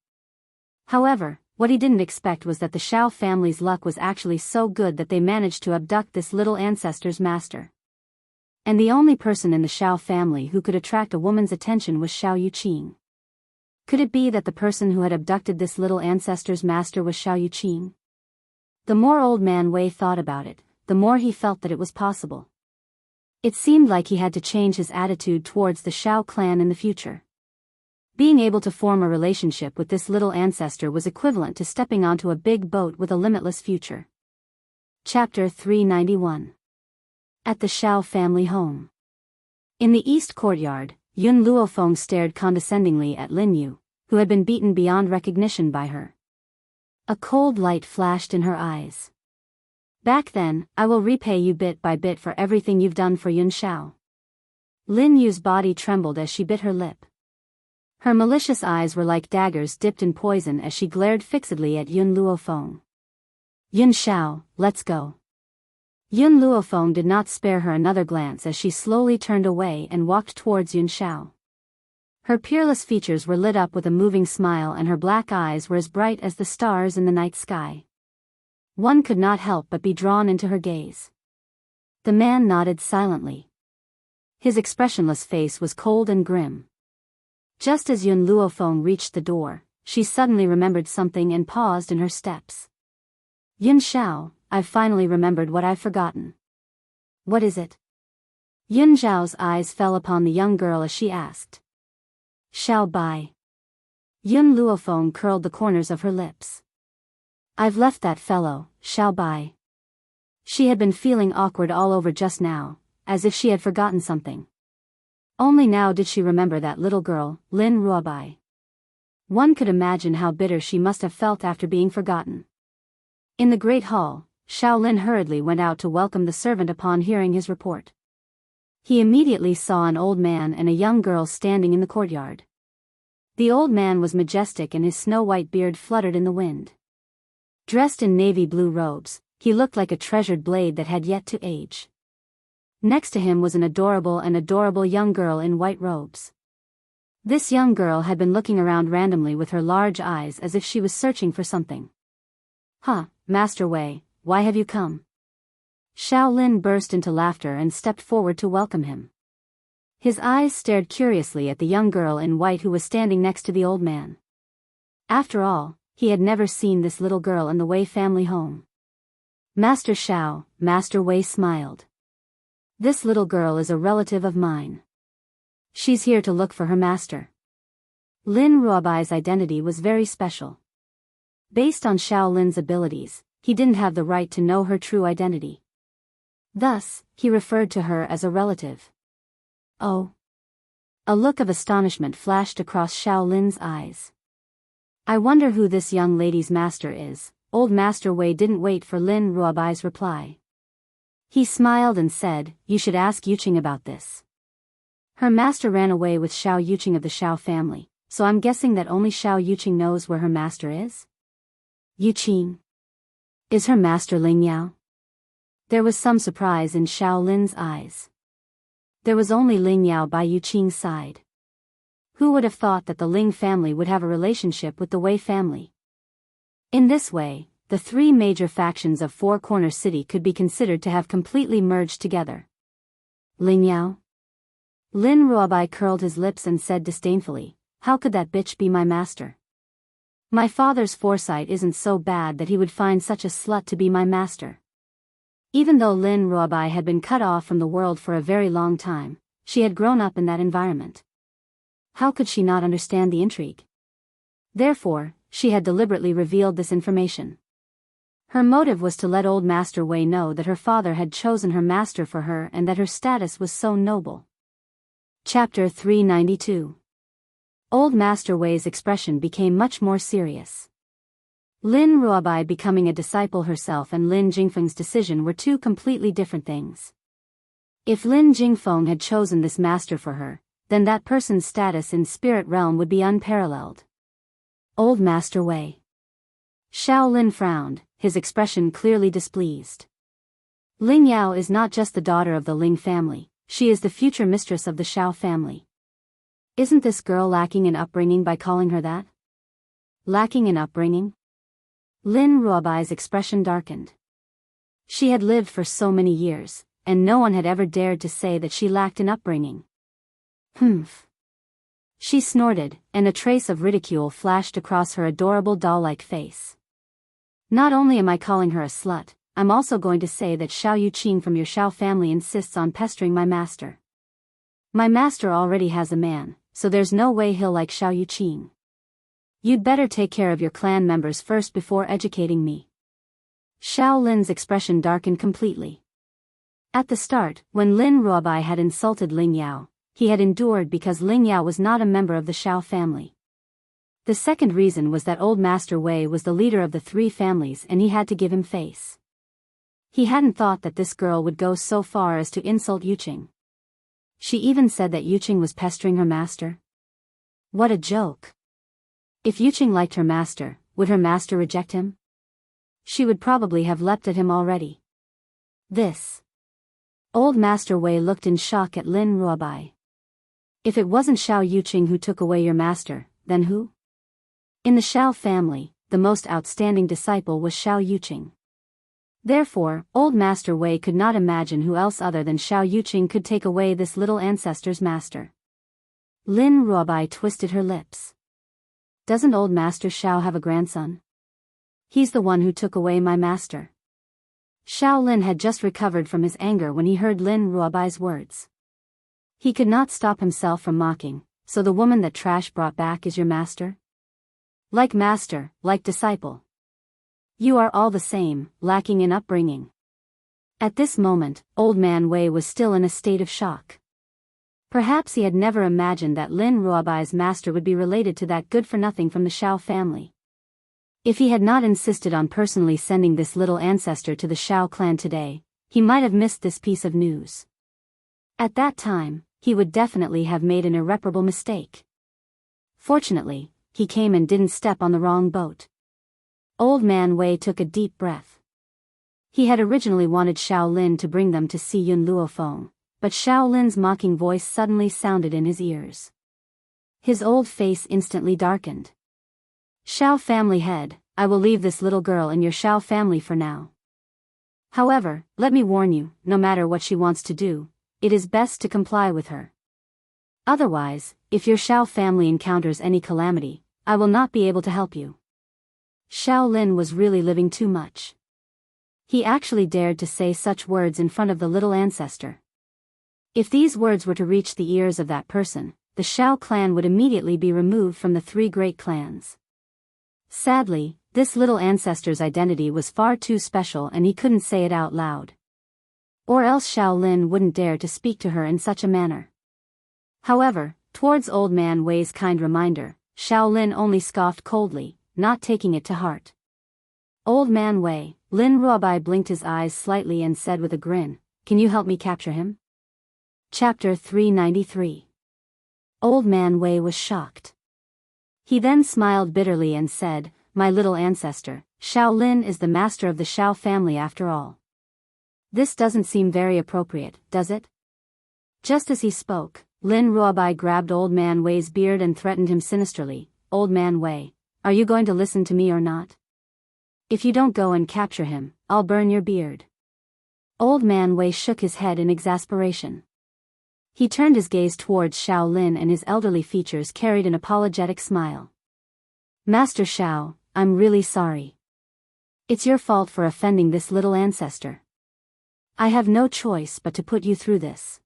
However, what he didn't expect was that the Shao family's luck was actually so good that they managed to abduct this little ancestor's master. And the only person in the Shao family who could attract a woman's attention was Xiao Yuqing. Could it be that the person who had abducted this little ancestor's master was Xiao Yuqing? The more Old Man Wei thought about it, the more he felt that it was possible. It seemed like he had to change his attitude towards the Shao clan in the future. Being able to form a relationship with this little ancestor was equivalent to stepping onto a big boat with a limitless future. Chapter 391. At the Shao family home. In the east courtyard, Yun Luofeng stared condescendingly at Lin Yu, who had been beaten beyond recognition by her. A cold light flashed in her eyes. Back then, I will repay you bit by bit for everything you've done for Yun Shao. Lin Yu's body trembled as she bit her lip. Her malicious eyes were like daggers dipped in poison as she glared fixedly at Yun Luofeng. Yun Shao, let's go. Yun Luofeng did not spare her another glance as she slowly turned away and walked towards Yun Shao. Her peerless features were lit up with a moving smile and her black eyes were as bright as the stars in the night sky. One could not help but be drawn into her gaze. The man nodded silently. His expressionless face was cold and grim. Just as Yun Luofeng reached the door, she suddenly remembered something and paused in her steps. Yun Shao, I've finally remembered what I've forgotten. What is it? Yun Zhao's eyes fell upon the young girl as she asked. Shao Bai. Yun Luofeng curled the corners of her lips. I've left that fellow, Shao Bai. She had been feeling awkward all over just now, as if she had forgotten something. Only now did she remember that little girl, Lin Ruobai. One could imagine how bitter she must have felt after being forgotten. In the great hall, Shaolin hurriedly went out to welcome the servant upon hearing his report. He immediately saw an old man and a young girl standing in the courtyard. The old man was majestic and his snow-white beard fluttered in the wind. Dressed in navy blue robes, he looked like a treasured blade that had yet to age. Next to him was an adorable young girl in white robes. This young girl had been looking around randomly with her large eyes as if she was searching for something. "Huh, Master Wei, why have you come?" Shaolin burst into laughter and stepped forward to welcome him. His eyes stared curiously at the young girl in white who was standing next to the old man. After all, he had never seen this little girl in the Wei family home. "Master Shao," Master Wei smiled. "This little girl is a relative of mine. She's here to look for her master." Lin Ruobai's identity was very special. Based on Shaolin's abilities, he didn't have the right to know her true identity. Thus, he referred to her as a relative. "Oh." A look of astonishment flashed across Shaolin's eyes. "I wonder who this young lady's master is." Old Master Wei didn't wait for Lin Ruobai's reply. He smiled and said, "You should ask Yuqing about this. Her master ran away with Xiao Yuqing of the Xiao family, so I'm guessing that only Xiao Yuqing knows where her master is?" "Yuqing? Is her master Ling Yao?" There was some surprise in Shaolin's eyes. There was only Ling Yao by Yuqing's side. Who would have thought that the Ling family would have a relationship with the Wei family? In this way, the three major factions of Four Corner City could be considered to have completely merged together. "Ling Yao?" Lin Ruobai curled his lips and said disdainfully, "How could that bitch be my master? My father's foresight isn't so bad that he would find such a slut to be my master." Even though Lin Ruobai had been cut off from the world for a very long time, she had grown up in that environment. How could she not understand the intrigue? Therefore, she had deliberately revealed this information. Her motive was to let old Master Wei know that her father had chosen her master for her and that her status was so noble. Chapter 392. Old Master Wei's expression became much more serious. Lin Ruobai becoming a disciple herself and Lin Jingfeng's decision were two completely different things. If Lin Jingfeng had chosen this master for her, then that person's status in spirit realm would be unparalleled. Old Master Wei. Shaolin frowned, his expression clearly displeased. Ling Yao is not just the daughter of the Ling family, she is the future mistress of the Xiao family. Isn't this girl lacking in upbringing by calling her that? Lacking in upbringing? Lin Ruobai's expression darkened. She had lived for so many years, and no one had ever dared to say that she lacked in upbringing. Humph. She snorted, and a trace of ridicule flashed across her adorable doll-like face. "Not only am I calling her a slut, I'm also going to say that Xiao Yuqing from your Xiao family insists on pestering my master. My master already has a man, so there's no way he'll like Xiao Yuqing. You'd better take care of your clan members first before educating me." Shaolin's expression darkened completely. At the start, when Lin Ruobai had insulted Ling Yao, he had endured because Ling Yao was not a member of the Xiao family. The second reason was that old Master Wei was the leader of the three families and he had to give him face. He hadn't thought that this girl would go so far as to insult Yuqing. She even said that Yuqing was pestering her master. What a joke. If Yuqing liked her master, would her master reject him? She would probably have leapt at him already. This. Old Master Wei looked in shock at Lin Ruobai. If it wasn't Xiao Yuqing who took away your master, then who? In the Xiao family, the most outstanding disciple was Xiao Yuqing. Therefore, old Master Wei could not imagine who else other than Xiao Yuqing could take away this little ancestor's master. Lin Ruobai twisted her lips. Doesn't old Master Xiao have a grandson? He's the one who took away my master. Shaolin had just recovered from his anger when he heard Lin Ruobai's words. He could not stop himself from mocking, so the woman that trash brought back is your master? Like master, like disciple. You are all the same, lacking in upbringing. At this moment, Old Man Wei was still in a state of shock. Perhaps he had never imagined that Lin Ruobai's master would be related to that good-for-nothing from the Shao family. If he had not insisted on personally sending this little ancestor to the Shao clan today, he might have missed this piece of news. At that time, he would definitely have made an irreparable mistake. Fortunately, he came and didn't step on the wrong boat. Old Man Wei took a deep breath. He had originally wanted Shao Lin to bring them to see Yun Luofeng, but Shao Lin's mocking voice suddenly sounded in his ears. His old face instantly darkened. Shao family head, I will leave this little girl in your Shao family for now. However, let me warn you, no matter what she wants to do, it is best to comply with her. Otherwise, if your Shao family encounters any calamity, I will not be able to help you. Shao Lin was really living too much. He actually dared to say such words in front of the little ancestor. If these words were to reach the ears of that person, the Shao clan would immediately be removed from the three great clans. Sadly, this little ancestor's identity was far too special and he couldn't say it out loud. Or else Shao Lin wouldn't dare to speak to her in such a manner. However, towards Old Man Wei's kind reminder, Shao Lin only scoffed coldly, not taking it to heart. Old Man Wei, Lin Ruobai blinked his eyes slightly and said with a grin, "Can you help me capture him?" Chapter 393. Old Man Wei was shocked. He then smiled bitterly and said, "My little ancestor, Shao Lin is the master of the Shao family after all. This doesn't seem very appropriate, does it?" Just as he spoke, Lin Ruobai grabbed Old Man Wei's beard and threatened him sinisterly, "Old Man Wei, are you going to listen to me or not? If you don't go and capture him, I'll burn your beard." Old Man Wei shook his head in exasperation. He turned his gaze towards Shao Lin and his elderly features carried an apologetic smile. "Master Shao, I'm really sorry. It's your fault for offending this little ancestor. I have no choice but to put you through this."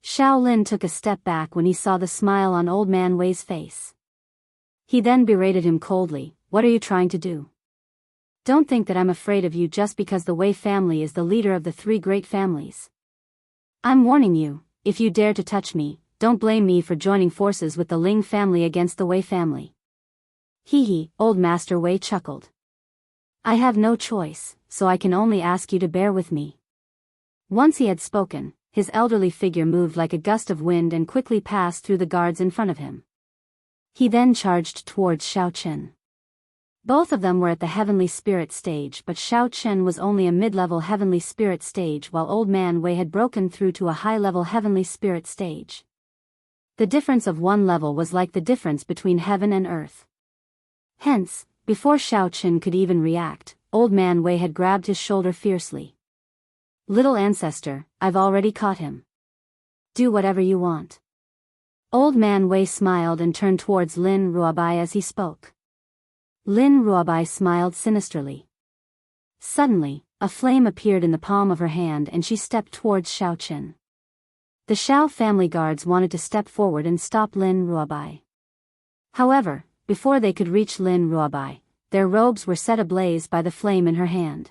Shao Lin took a step back when he saw the smile on Old Man Wei's face. He then berated him coldly, "What are you trying to do? Don't think that I'm afraid of you just because the Wei family is the leader of the three great families. I'm warning you, if you dare to touch me, don't blame me for joining forces with the Ling family against the Wei family." Hee, Old Master Wei chuckled. "I have no choice, so I can only ask you to bear with me." Once he had spoken, his elderly figure moved like a gust of wind and quickly passed through the guards in front of him. He then charged towards Shao Chen. Both of them were at the heavenly spirit stage, but Shao Chen was only a mid-level heavenly spirit stage while Old Man Wei had broken through to a high-level heavenly spirit stage. The difference of one level was like the difference between heaven and earth. Hence, before Shao Chen could even react, Old Man Wei had grabbed his shoulder fiercely. "Little ancestor, I've already caught him. Do whatever you want." Old Man Wei smiled and turned towards Lin Ruobai as he spoke. Lin Ruobai smiled sinisterly. Suddenly, a flame appeared in the palm of her hand and she stepped towards Shao Chen. The Shao family guards wanted to step forward and stop Lin Ruobai. However, before they could reach Lin Ruobai, their robes were set ablaze by the flame in her hand.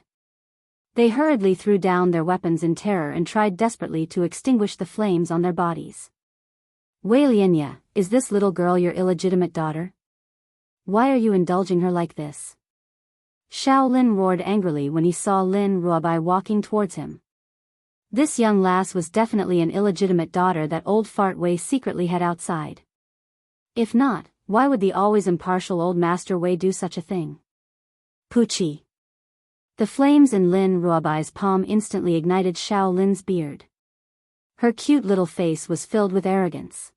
They hurriedly threw down their weapons in terror and tried desperately to extinguish the flames on their bodies. "Wei Lianya, is this little girl your illegitimate daughter? Why are you indulging her like this?" Shao Lin roared angrily when he saw Lin Ruobai walking towards him. This young lass was definitely an illegitimate daughter that old fart Wei secretly had outside. If not, why would the always impartial old Master Wei do such a thing? Poochie. The flames in Lin Ruobai's palm instantly ignited Shao Lin's beard. Her cute little face was filled with arrogance.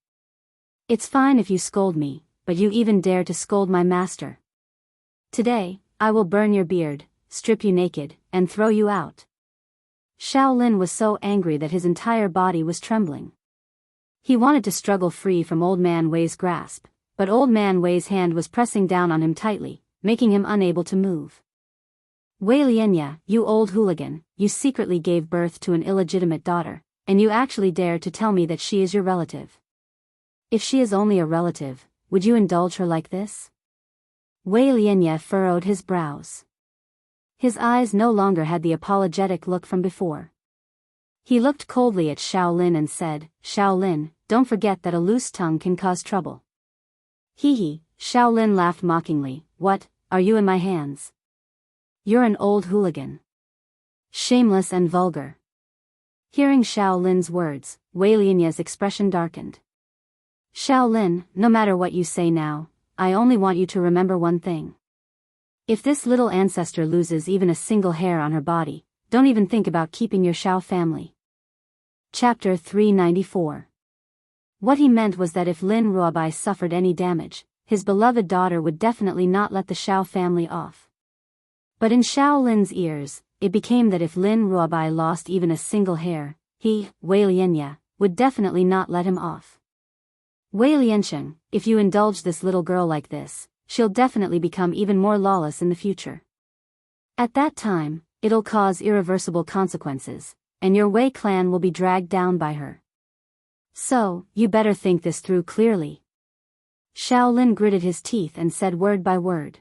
"It's fine if you scold me, but you even dare to scold my master. Today, I will burn your beard, strip you naked, and throw you out." Shao Lin was so angry that his entire body was trembling. He wanted to struggle free from Old Man Wei's grasp, but Old Man Wei's hand was pressing down on him tightly, making him unable to move. "Wei Lianya, you old hooligan, you secretly gave birth to an illegitimate daughter, and you actually dare to tell me that she is your relative. If she is only a relative, would you indulge her like this?" Wei Lianya furrowed his brows. His eyes no longer had the apologetic look from before. He looked coldly at Shaolin and said, Shaolin, don't forget that a loose tongue can cause trouble. Hee. Shaolin laughed mockingly. What, are you in my hands? You're an old hooligan. Shameless and vulgar. Hearing Shaolin's words, Wei Lianya's expression darkened. Shaolin, no matter what you say now, I only want you to remember one thing. If this little ancestor loses even a single hair on her body, don't even think about keeping your Shao family. Chapter 394. What he meant was that if Lin Ruobai suffered any damage, his beloved daughter would definitely not let the Shao family off. But in Shaolin's ears, it became that if Lin Ruobai lost even a single hair, he, Wei Lianya, would definitely not let him off. Wei Liansheng, if you indulge this little girl like this, she'll definitely become even more lawless in the future. At that time, it'll cause irreversible consequences, and your Wei clan will be dragged down by her. So, you better think this through clearly. Shaolin gritted his teeth and said word by word.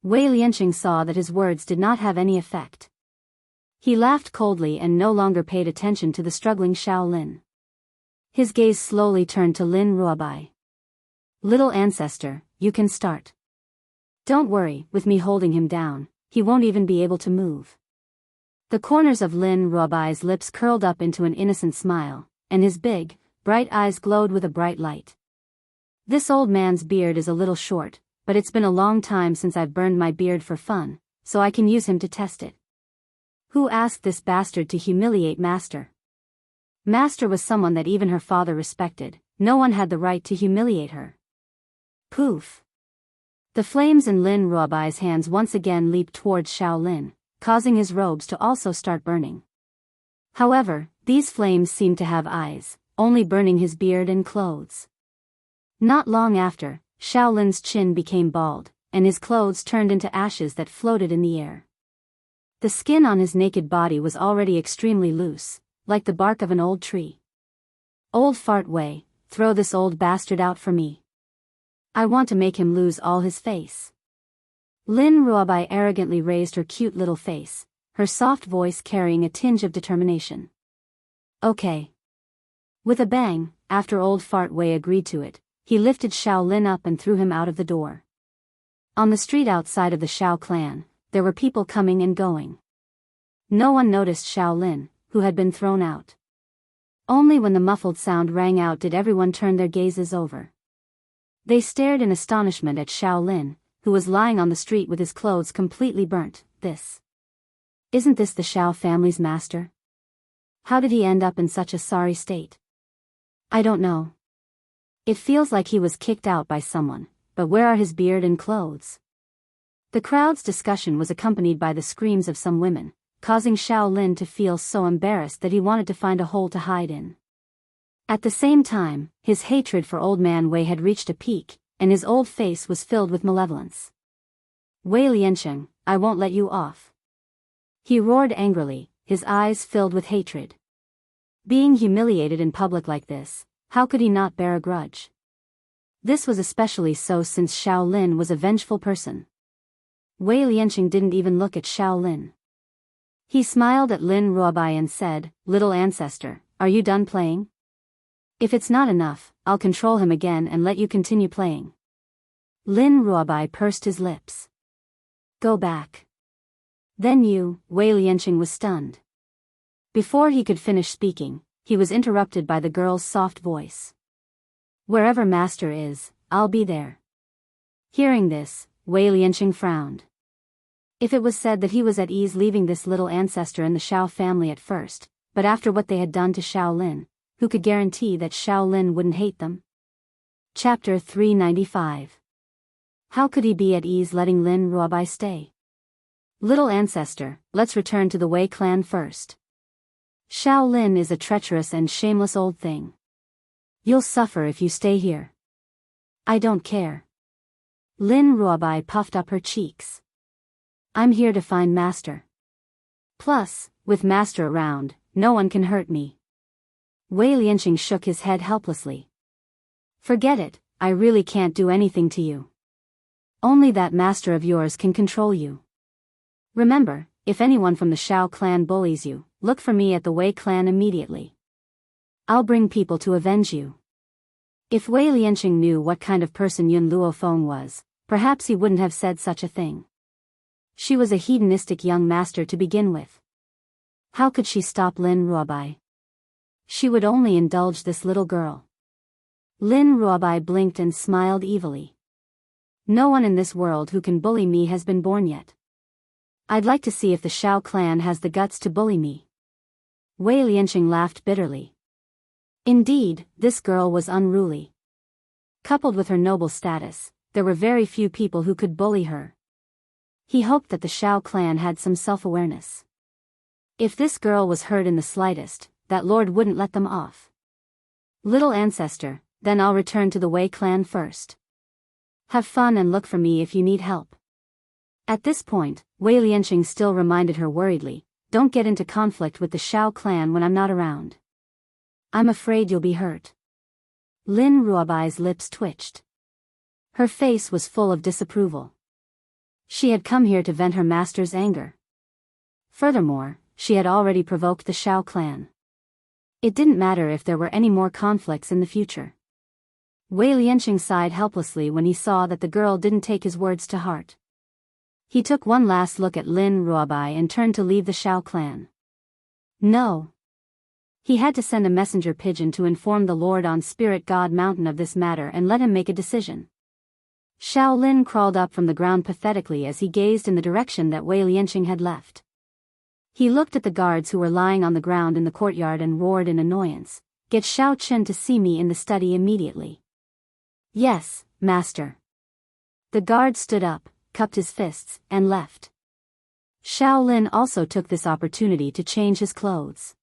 Wei Liansheng saw that his words did not have any effect. He laughed coldly and no longer paid attention to the struggling Shaolin. His gaze slowly turned to Lin Ruobai. Little ancestor, you can start. Don't worry, with me holding him down, he won't even be able to move. The corners of Lin Ruobai's lips curled up into an innocent smile, and his big, bright eyes glowed with a bright light. This old man's beard is a little short, but it's been a long time since I've burned my beard for fun, so I can use him to test it. Who asked this bastard to humiliate Master? Master was someone that even her father respected, no one had the right to humiliate her. Poof! The flames in Lin Ruobai's hands once again leaped towards Shaolin, causing his robes to also start burning. However, these flames seemed to have eyes, only burning his beard and clothes. Not long after, Shaolin's chin became bald, and his clothes turned into ashes that floated in the air. The skin on his naked body was already extremely loose, like the bark of an old tree. Old fart Wei, throw this old bastard out for me. I want to make him lose all his face. Lin Ruobai arrogantly raised her cute little face, her soft voice carrying a tinge of determination. Okay. With a bang, after old fart Wei agreed to it, he lifted Shaolin up and threw him out of the door. On the street outside of the Shao clan, there were people coming and going. No one noticed Shaolin, who had been thrown out. Only when the muffled sound rang out did everyone turn their gazes over. They stared in astonishment at Shaolin, who was lying on the street with his clothes completely burnt. Isn't this the Shao family's master? How did he end up in such a sorry state? I don't know. It feels like he was kicked out by someone, but where are his beard and clothes? The crowd's discussion was accompanied by the screams of some women, causing Shaolin to feel so embarrassed that he wanted to find a hole to hide in. At the same time, his hatred for old man Wei had reached a peak, and his old face was filled with malevolence. Wei Liansheng, I won't let you off. He roared angrily, his eyes filled with hatred. Being humiliated in public like this, how could he not bear a grudge? This was especially so since Shaolin was a vengeful person. Wei Liansheng didn't even look at Shaolin. He smiled at Lin Ruobai and said, Little ancestor, are you done playing? If it's not enough, I'll control him again and let you continue playing. Lin Ruobai pursed his lips. Go back. Then you, Wei Liansheng was stunned. Before he could finish speaking, he was interrupted by the girl's soft voice. Wherever master is, I'll be there. Hearing this, Wei Liansheng frowned. If it was said that he was at ease leaving this little ancestor in the Shao family at first, but after what they had done to Shaolin, who could guarantee that Shaolin wouldn't hate them? Chapter 395. How could he be at ease letting Lin Ruobai stay? Little ancestor, let's return to the Wei clan first. Shaolin is a treacherous and shameless old thing. You'll suffer if you stay here. I don't care. Lin Ruobai puffed up her cheeks. I'm here to find master. Plus, with master around, no one can hurt me. Wei Liansheng shook his head helplessly. Forget it, I really can't do anything to you. Only that master of yours can control you. Remember, if anyone from the Shao clan bullies you, look for me at the Wei clan immediately. I'll bring people to avenge you. If Wei Lianqing knew what kind of person Yun Luofeng was, perhaps he wouldn't have said such a thing. She was a hedonistic young master to begin with. How could she stop Lin Ruobai? She would only indulge this little girl. Lin Ruobai blinked and smiled evilly. No one in this world who can bully me has been born yet. I'd like to see if the Shao clan has the guts to bully me. Wei Lianqing laughed bitterly. Indeed, this girl was unruly. Coupled with her noble status, there were very few people who could bully her. He hoped that the Shao clan had some self-awareness. If this girl was hurt in the slightest, that lord wouldn't let them off. Little ancestor, then I'll return to the Wei clan first. Have fun and look for me if you need help. At this point, Wei Lianqing still reminded her worriedly, don't get into conflict with the Shao clan when I'm not around. I'm afraid you'll be hurt. Lin Ruobai's lips twitched. Her face was full of disapproval. She had come here to vent her master's anger. Furthermore, she had already provoked the Shao clan. It didn't matter if there were any more conflicts in the future. Wei Lianqing sighed helplessly when he saw that the girl didn't take his words to heart. He took one last look at Lin Ruobai and turned to leave the Shao clan. No. He had to send a messenger pigeon to inform the Lord on Spirit God Mountain of this matter and let him make a decision. Xiao Lin crawled up from the ground pathetically as he gazed in the direction that Wei Lianqing had left. He looked at the guards who were lying on the ground in the courtyard and roared in annoyance, "Get Xiao Chen to see me in the study immediately." "Yes, master." The guard stood up, cupped his fists, and left. Xiao Lin also took this opportunity to change his clothes.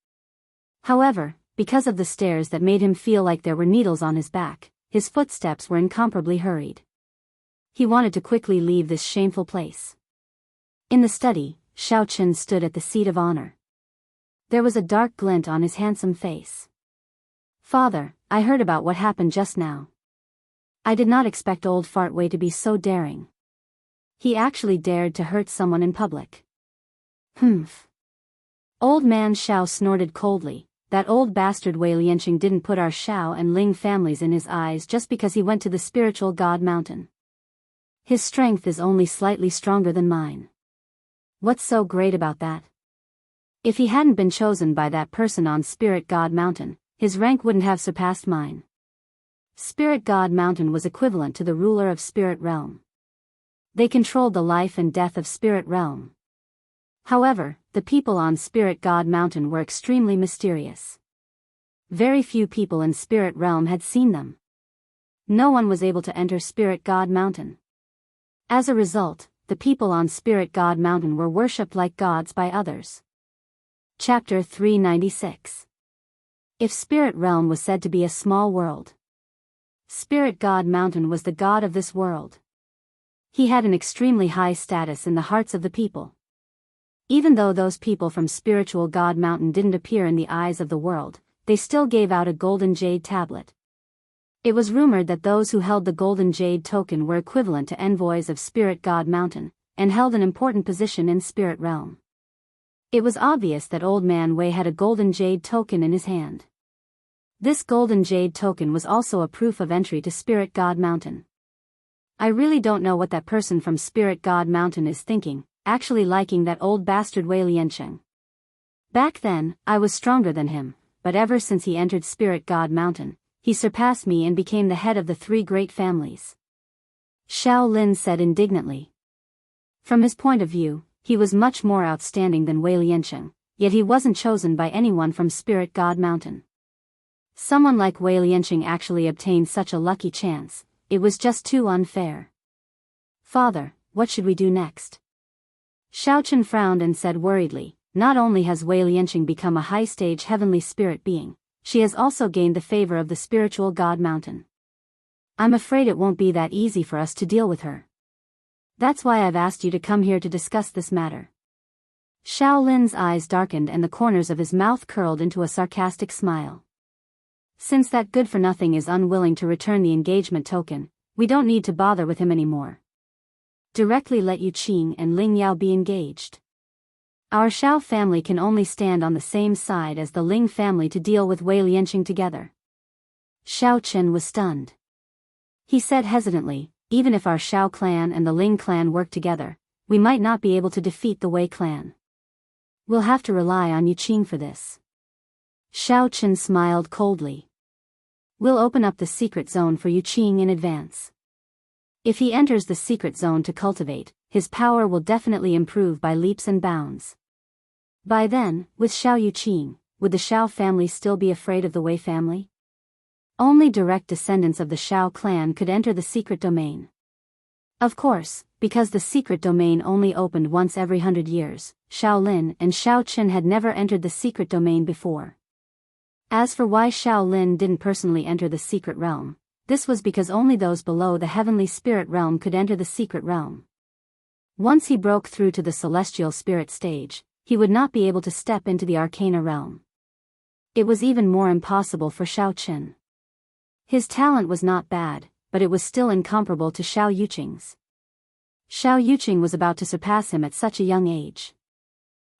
However, because of the stares that made him feel like there were needles on his back, his footsteps were incomparably hurried. He wanted to quickly leave this shameful place. In the study, Xiao Chen stood at the seat of honor. There was a dark glint on his handsome face. "Father, I heard about what happened just now. I did not expect old Fart Wei to be so daring. He actually dared to hurt someone in public." "Humph." Old man Xiao snorted coldly. That old bastard Wei Lianqing didn't put our Xiao and Ling families in his eyes just because he went to the spiritual God Mountain. His strength is only slightly stronger than mine. What's so great about that? If he hadn't been chosen by that person on Spirit God Mountain, his rank wouldn't have surpassed mine. Spirit God Mountain was equivalent to the ruler of Spirit Realm. They controlled the life and death of Spirit Realm. However, the people on Spirit God Mountain were extremely mysterious. Very few people in Spirit Realm had seen them. No one was able to enter Spirit God Mountain. As a result, the people on Spirit God Mountain were worshipped like gods by others. Chapter 396. If Spirit Realm was said to be a small world, Spirit God Mountain was the god of this world. He had an extremely high status in the hearts of the people. Even though those people from Spiritual God Mountain didn't appear in the eyes of the world, they still gave out a golden jade tablet. It was rumored that those who held the golden jade token were equivalent to envoys of Spirit God Mountain, and held an important position in Spirit Realm. It was obvious that Old Man Wei had a golden jade token in his hand. This golden jade token was also a proof of entry to Spirit God Mountain. I really don't know what that person from Spirit God Mountain is thinking, actually liking that old bastard Wei Lianqing. Back then, I was stronger than him, but ever since he entered Spirit God Mountain, he surpassed me and became the head of the three great families. Xiao Lin said indignantly. From his point of view, he was much more outstanding than Wei Lianqing, yet he wasn't chosen by anyone from Spirit God Mountain. Someone like Wei Lianqing actually obtained such a lucky chance, it was just too unfair. "Father, what should we do next?" Xiao Chen frowned and said worriedly, "Not only has Wei Lianqing become a high-stage heavenly spirit being, she has also gained the favor of the Spiritual God Mountain. I'm afraid it won't be that easy for us to deal with her. That's why I've asked you to come here to discuss this matter." Xiao Lin's eyes darkened and the corners of his mouth curled into a sarcastic smile. "Since that good-for-nothing is unwilling to return the engagement token, we don't need to bother with him anymore. Directly let Yu Qing and Ling Yao be engaged." Our Xiao family can only stand on the same side as the Ling family to deal with Wei Lianqing together. Xiao Chen was stunned. He said hesitantly, even if our Xiao clan and the Ling clan work together, we might not be able to defeat the Wei clan. We'll have to rely on Yuqing for this. Xiao Chen smiled coldly. We'll open up the secret zone for Yuqing in advance. If he enters the secret zone to cultivate, his power will definitely improve by leaps and bounds. By then, with Xiao Yuqing, would the Xiao family still be afraid of the Wei family? Only direct descendants of the Xiao clan could enter the secret domain. Of course, because the secret domain only opened once every 100 years, Xiao Lin and Xiao Chen had never entered the secret domain before. As for why Xiao Lin didn't personally enter the secret realm, this was because only those below the heavenly spirit realm could enter the secret realm. Once he broke through to the celestial spirit stage, he would not be able to step into the arcana realm. It was even more impossible for Xiao Chen. His talent was not bad, but it was still incomparable to Xiao Yuqing's. Xiao Yuqing was about to surpass him at such a young age.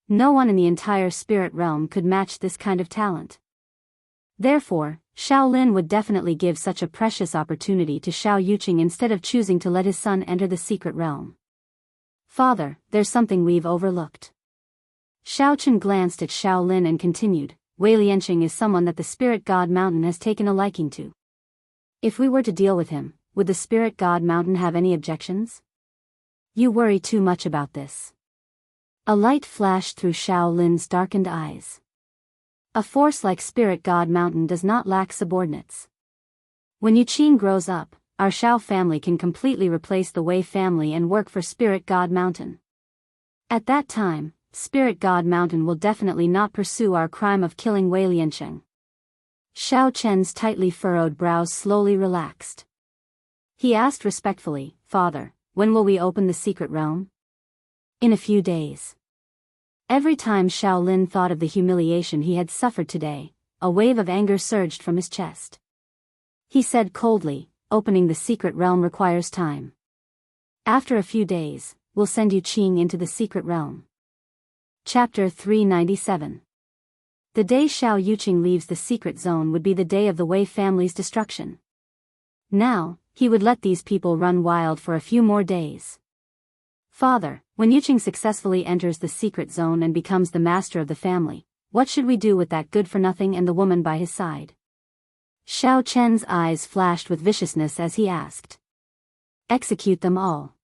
No one in the entire spirit realm could match this kind of talent. Therefore, Xiao Lin would definitely give such a precious opportunity to Xiao Yuqing instead of choosing to let his son enter the secret realm. Father, there's something we've overlooked. Xiao Chen glanced at Xiao Lin and continued, Wei Lianqing is someone that the spirit god mountain has taken a liking to. If we were to deal with him, would the spirit god mountain have any objections? You worry too much about this. A light flashed through Xiao Lin's darkened eyes. A force like Spirit God Mountain does not lack subordinates. When Yuqing grows up, our Xiao family can completely replace the Wei family and work for Spirit God Mountain. At that time, Spirit God Mountain will definitely not pursue our crime of killing Wei Lianqing. Xiao Chen's tightly furrowed brows slowly relaxed. He asked respectfully, Father, when will we open the secret realm? In a few days. Every time Xiao Lin thought of the humiliation he had suffered today, a wave of anger surged from his chest. He said coldly, opening the secret realm requires time. After a few days, we'll send Yuqing into the secret realm. Chapter 397. The day Xiao Yuqing leaves the secret zone would be the day of the Wei family's destruction. Now, he would let these people run wild for a few more days. Father, when Yuqing successfully enters the secret zone and becomes the master of the family, what should we do with that good-for-nothing and the woman by his side? Xiao Chen's eyes flashed with viciousness as he asked. Execute them all.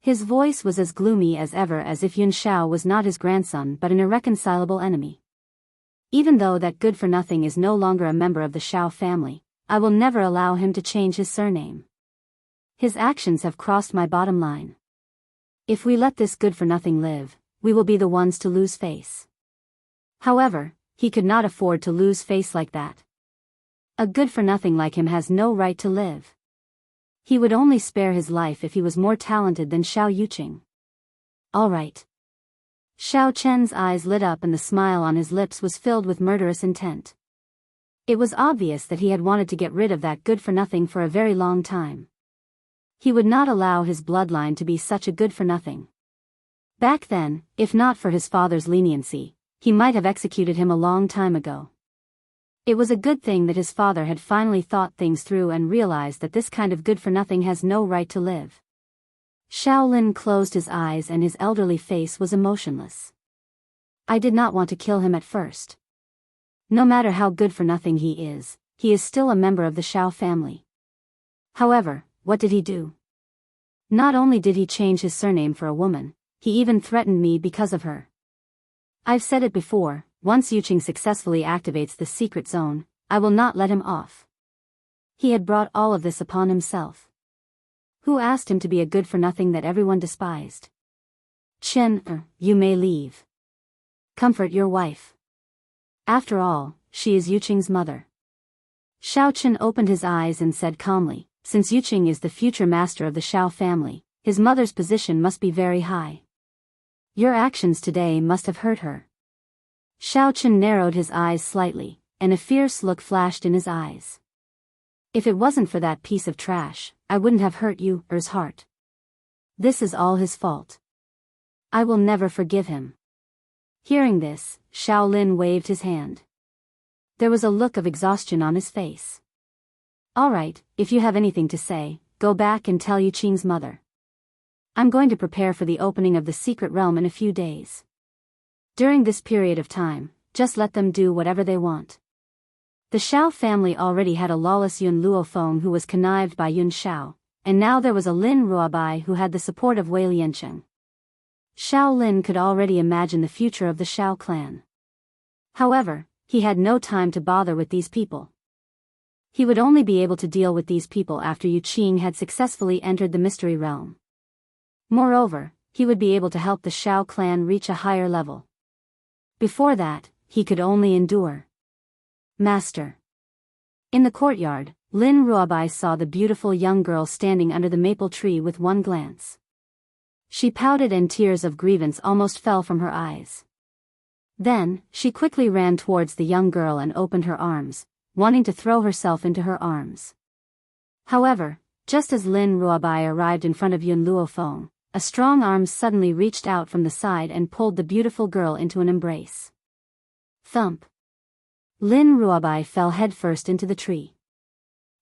His voice was as gloomy as ever, as if Yun Xiao was not his grandson but an irreconcilable enemy. Even though that good-for-nothing is no longer a member of the Xiao family, I will never allow him to change his surname. His actions have crossed my bottom line. If we let this good-for-nothing live, we will be the ones to lose face. However, he could not afford to lose face like that. A good-for-nothing like him has no right to live. He would only spare his life if he was more talented than Xiao Yuqing. All right. Xiao Chen's eyes lit up and the smile on his lips was filled with murderous intent. It was obvious that he had wanted to get rid of that good-for-nothing for a very long time. He would not allow his bloodline to be such a good-for-nothing. Back then, if not for his father's leniency, he might have executed him a long time ago. It was a good thing that his father had finally thought things through and realized that this kind of good-for-nothing has no right to live. Xiao Lin closed his eyes and his elderly face was emotionless. I did not want to kill him at first. No matter how good-for-nothing he is still a member of the Xiao family. However, what did he do? Not only did he change his surname for a woman, he even threatened me because of her. I've said it before, once Yuqing successfully activates the secret zone, I will not let him off. He had brought all of this upon himself. Who asked him to be a good-for-nothing that everyone despised? Chen, you may leave. Comfort your wife. After all, she is Yuqing's mother. Xiao Chen opened his eyes and said calmly, since Yuqing is the future master of the Xiao family, his mother's position must be very high. Your actions today must have hurt her. Xiao Chen narrowed his eyes slightly, and a fierce look flashed in his eyes. If it wasn't for that piece of trash, I wouldn't have hurt you's heart. This is all his fault. I will never forgive him. Hearing this, Shaolin waved his hand. There was a look of exhaustion on his face. All right, if you have anything to say, go back and tell Yuqing's mother. I'm going to prepare for the opening of the secret realm in a few days. During this period of time, just let them do whatever they want. The Shao family already had a lawless Yun Luofeng who was connived by Yun Shao, and now there was a Lin Ruobai who had the support of Wei Liancheng. Shaolin could already imagine the future of the Shao clan. However, he had no time to bother with these people. He would only be able to deal with these people after Yuqing had successfully entered the mystery realm. Moreover, he would be able to help the Shao clan reach a higher level. Before that, he could only endure. Master. In the courtyard, Lin Ruobai saw the beautiful young girl standing under the maple tree with one glance. She pouted and tears of grievance almost fell from her eyes. Then, she quickly ran towards the young girl and opened her arms, wanting to throw herself into her arms. However, just as Lin Ruobai arrived in front of Yun Luofeng, a strong arm suddenly reached out from the side and pulled the beautiful girl into an embrace. Thump. Lin Ruobai fell headfirst into the tree.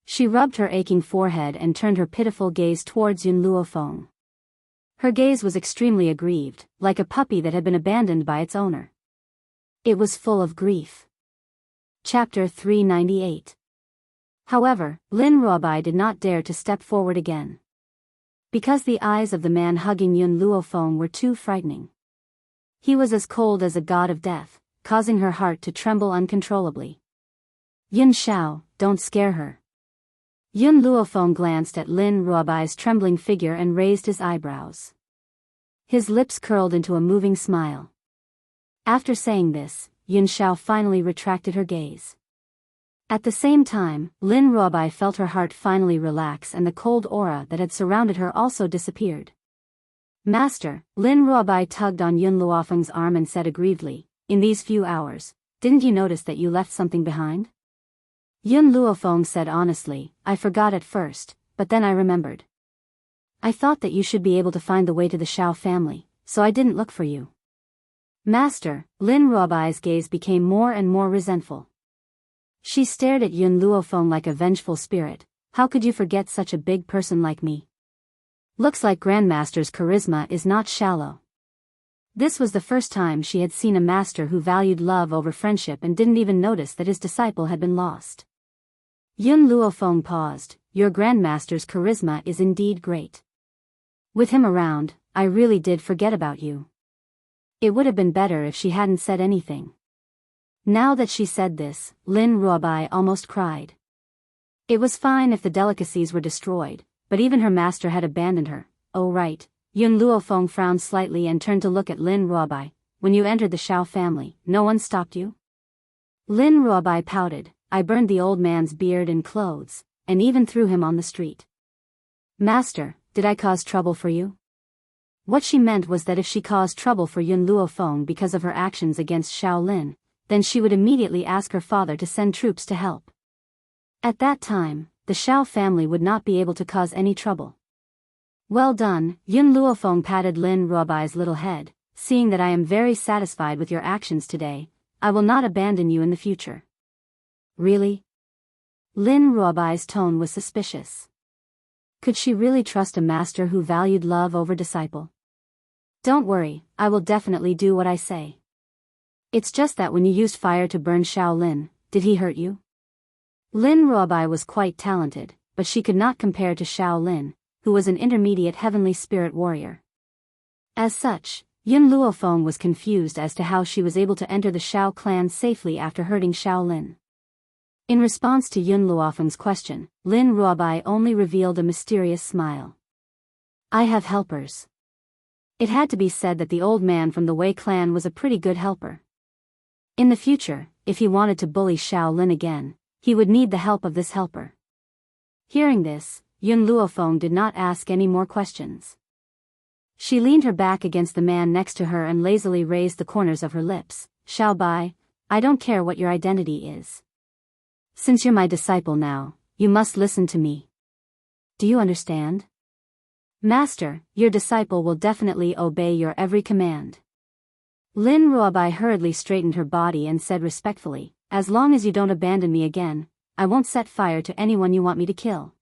She rubbed her aching forehead and turned her pitiful gaze towards Yun Luofeng. Her gaze was extremely aggrieved, like a puppy that had been abandoned by its owner. It was full of grief. Chapter 398. However, Lin Ruobai did not dare to step forward again. Because the eyes of the man hugging Yun Luofeng were too frightening. He was as cold as a god of death, causing her heart to tremble uncontrollably. Yun Shao, don't scare her. Yun Luofeng glanced at Lin Ruobai's trembling figure and raised his eyebrows. His lips curled into a moving smile. After saying this, Yun Shao finally retracted her gaze. At the same time, Lin Ruobai felt her heart finally relax and the cold aura that had surrounded her also disappeared. Master, Lin Ruobai tugged on Yun Luofeng's arm and said aggrievedly, in these few hours, didn't you notice that you left something behind? Yun Luofeng said honestly, I forgot at first, but then I remembered. I thought that you should be able to find the way to the Shao family, so I didn't look for you. Master, Lin Ruobai's gaze became more and more resentful. She stared at Yun Luofeng like a vengeful spirit. How could you forget such a big person like me? Looks like Grandmaster's charisma is not shallow. This was the first time she had seen a master who valued love over friendship and didn't even notice that his disciple had been lost. Yun Luofeng paused. Your Grandmaster's charisma is indeed great. With him around, I really did forget about you. It would have been better if she hadn't said anything. Now that she said this, Lin Ruobai almost cried. It was fine if the delicacies were destroyed, but even her master had abandoned her. Oh right. Yun Luofeng frowned slightly and turned to look at Lin Ruobai. When you entered the Shao family, no one stopped you? Lin Ruobai pouted. I burned the old man's beard and clothes, and even threw him on the street. Master, did I cause trouble for you? What she meant was that if she caused trouble for Yun Luofeng because of her actions against Shaolin, then she would immediately ask her father to send troops to help. At that time, the Shao family would not be able to cause any trouble. Well done, Yun Luofeng patted Lin Ruobai's little head. Seeing that I am very satisfied with your actions today, I will not abandon you in the future. Really? Lin Ruobai's tone was suspicious. Could she really trust a master who valued love over disciple? Don't worry, I will definitely do what I say. It's just that when you used fire to burn Shaolin, did he hurt you? Lin Ruobai was quite talented, but she could not compare to Shaolin, who was an intermediate heavenly spirit warrior. As such, Yun Luofeng was confused as to how she was able to enter the Shao clan safely after hurting Shaolin. In response to Yun Luofeng's question, Lin Ruobai only revealed a mysterious smile. I have helpers. It had to be said that the old man from the Wei clan was a pretty good helper. In the future, if he wanted to bully Shaolin again, he would need the help of this helper. Hearing this, Yun Luofeng did not ask any more questions. She leaned her back against the man next to her and lazily raised the corners of her lips. Shao Bai, I don't care what your identity is. Since you're my disciple now, you must listen to me. Do you understand? Master, your disciple will definitely obey your every command. Lin Ruobai hurriedly straightened her body and said respectfully, "As long as you don't abandon me again, I won't set fire to anyone you want me to kill."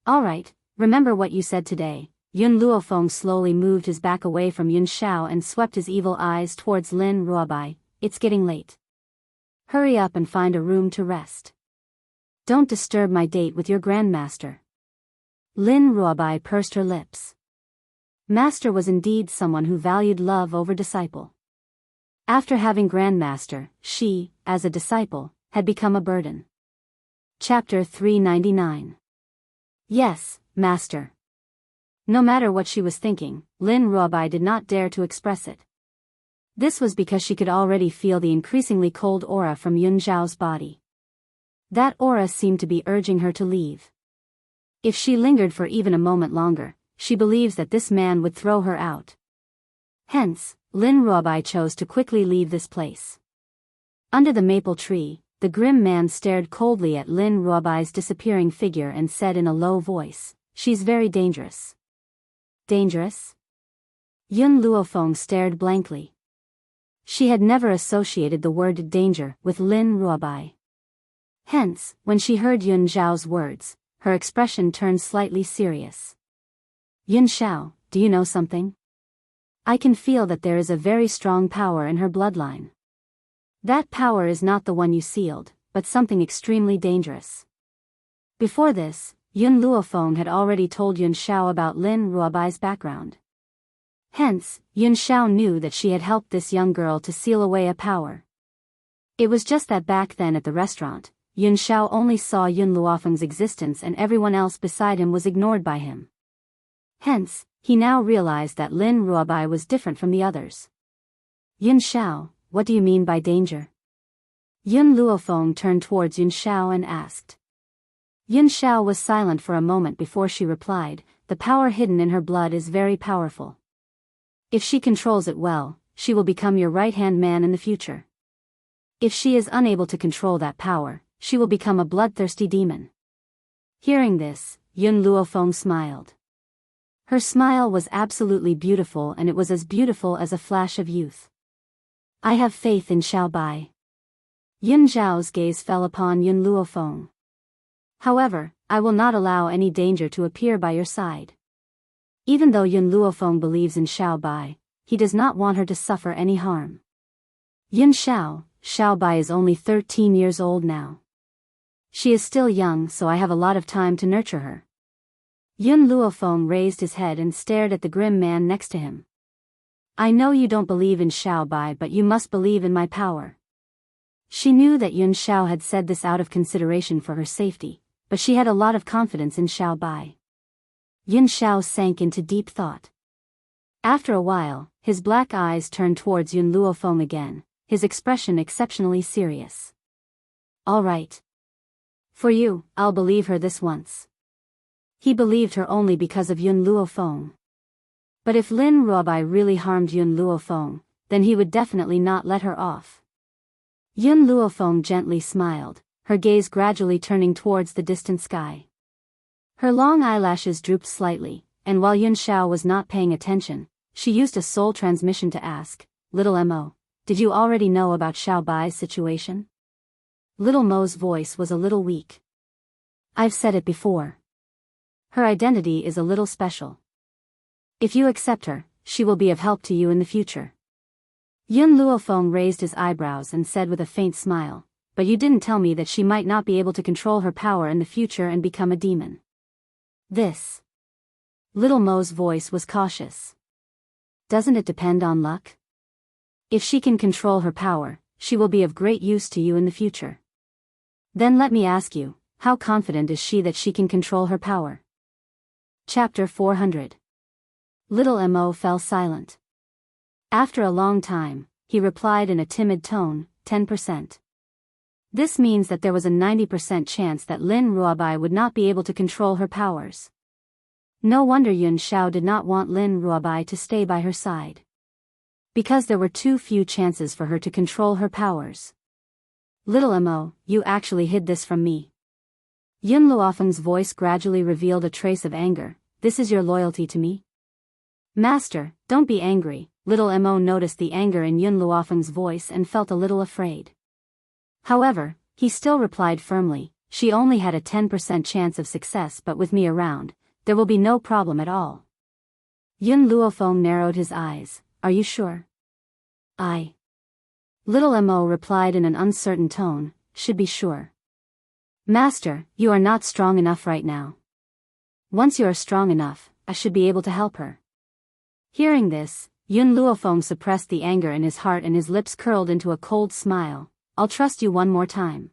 "All right, remember what you said today." Yun Luofeng slowly moved his back away from Yun Shao and swept his evil eyes towards Lin Ruobai. "It's getting late. Hurry up and find a room to rest. Don't disturb my date with your grandmaster." Lin Ruobai pursed her lips. Master was indeed someone who valued love over disciple. After having grandmaster, she, as a disciple, had become a burden. Chapter 399. "Yes, master." No matter what she was thinking, Lin Ruobai did not dare to express it. This was because she could already feel the increasingly cold aura from Yun Zhao's body. That aura seemed to be urging her to leave. If she lingered for even a moment longer, she believes that this man would throw her out. Hence, Lin Ruobai chose to quickly leave this place. Under the maple tree, the grim man stared coldly at Lin Ruobai's disappearing figure and said in a low voice, "She's very dangerous." Dangerous? Yun Luofeng stared blankly. She had never associated the word danger with Lin Ruobai. Hence, when she heard Yun Zhao's words, her expression turned slightly serious. "Yun Shao, do you know something? I can feel that there is a very strong power in her bloodline. That power is not the one you sealed, but something extremely dangerous." Before this, Yun Luofeng had already told Yun Shao about Lin Ruobai's background. Hence, Yun Shao knew that she had helped this young girl to seal away a power. It was just that back then at the restaurant, Yun Shao only saw Yun Luofeng's existence and everyone else beside him was ignored by him. Hence, he now realized that Lin Ruobai was different from the others. "Yun Shao, what do you mean by danger?" Yun Luofeng turned towards Yun Shao and asked. Yun Shao was silent for a moment before she replied, "The power hidden in her blood is very powerful. If she controls it well, she will become your right-hand man in the future. If she is unable to control that power, she will become a bloodthirsty demon." Hearing this, Yun Luofeng smiled. Her smile was absolutely beautiful and it was as beautiful as a flash of youth. "I have faith in Xiao Bai." Yun Zhao's gaze fell upon Yun Luofeng. "However, I will not allow any danger to appear by your side." Even though Yun Luofeng believes in Xiao Bai, he does not want her to suffer any harm. "Yun Shao, Xiao Bai is only 13 years old now. She is still young, so I have a lot of time to nurture her." Yun Luofeng raised his head and stared at the grim man next to him. "I know you don't believe in Xiao Bai, but you must believe in my power." She knew that Yun Shao had said this out of consideration for her safety, but she had a lot of confidence in Xiao Bai. Yun Shao sank into deep thought. After a while, his black eyes turned towards Yun Luofeng again, his expression exceptionally serious. "All right. For you, I'll believe her this once." He believed her only because of Yun Luofeng. But if Lin Ruobai really harmed Yun Luofeng, then he would definitely not let her off. Yun Luofeng gently smiled, her gaze gradually turning towards the distant sky. Her long eyelashes drooped slightly, and while Yun Shao was not paying attention, she used a soul transmission to ask, "Little Mo, did you already know about Xiao Bai's situation?" Little Mo's voice was a little weak. "I've said it before. Her identity is a little special. If you accept her, she will be of help to you in the future." Yun Luofeng raised his eyebrows and said with a faint smile, "But you didn't tell me that she might not be able to control her power in the future and become a demon." This. Little Mo's voice was cautious. "Doesn't it depend on luck? If she can control her power, she will be of great use to you in the future. Then let me ask you, how confident is she that she can control her power?" Chapter 400. Little Mo fell silent. After a long time, he replied in a timid tone, 10%. This means that there was a 90% chance that Lin Ruobai would not be able to control her powers. No wonder Yun Shao did not want Lin Ruobai to stay by her side. Because there were too few chances for her to control her powers. "Little Mo, you actually hid this from me." Yun Luofeng's voice gradually revealed a trace of anger. "This is your loyalty to me?" Master, don't be angry. Little Mo noticed the anger in Yun Luofeng's voice and felt a little afraid. However, he still replied firmly, she only had a 10% chance of success, but with me around, there will be no problem at all. Yun Luofeng narrowed his eyes. Are you sure? Little Mo replied in an uncertain tone, should be sure. Master, you are not strong enough right now. Once you are strong enough, I should be able to help her. Hearing this, Yun Luofeng suppressed the anger in his heart and his lips curled into a cold smile. I'll trust you one more time.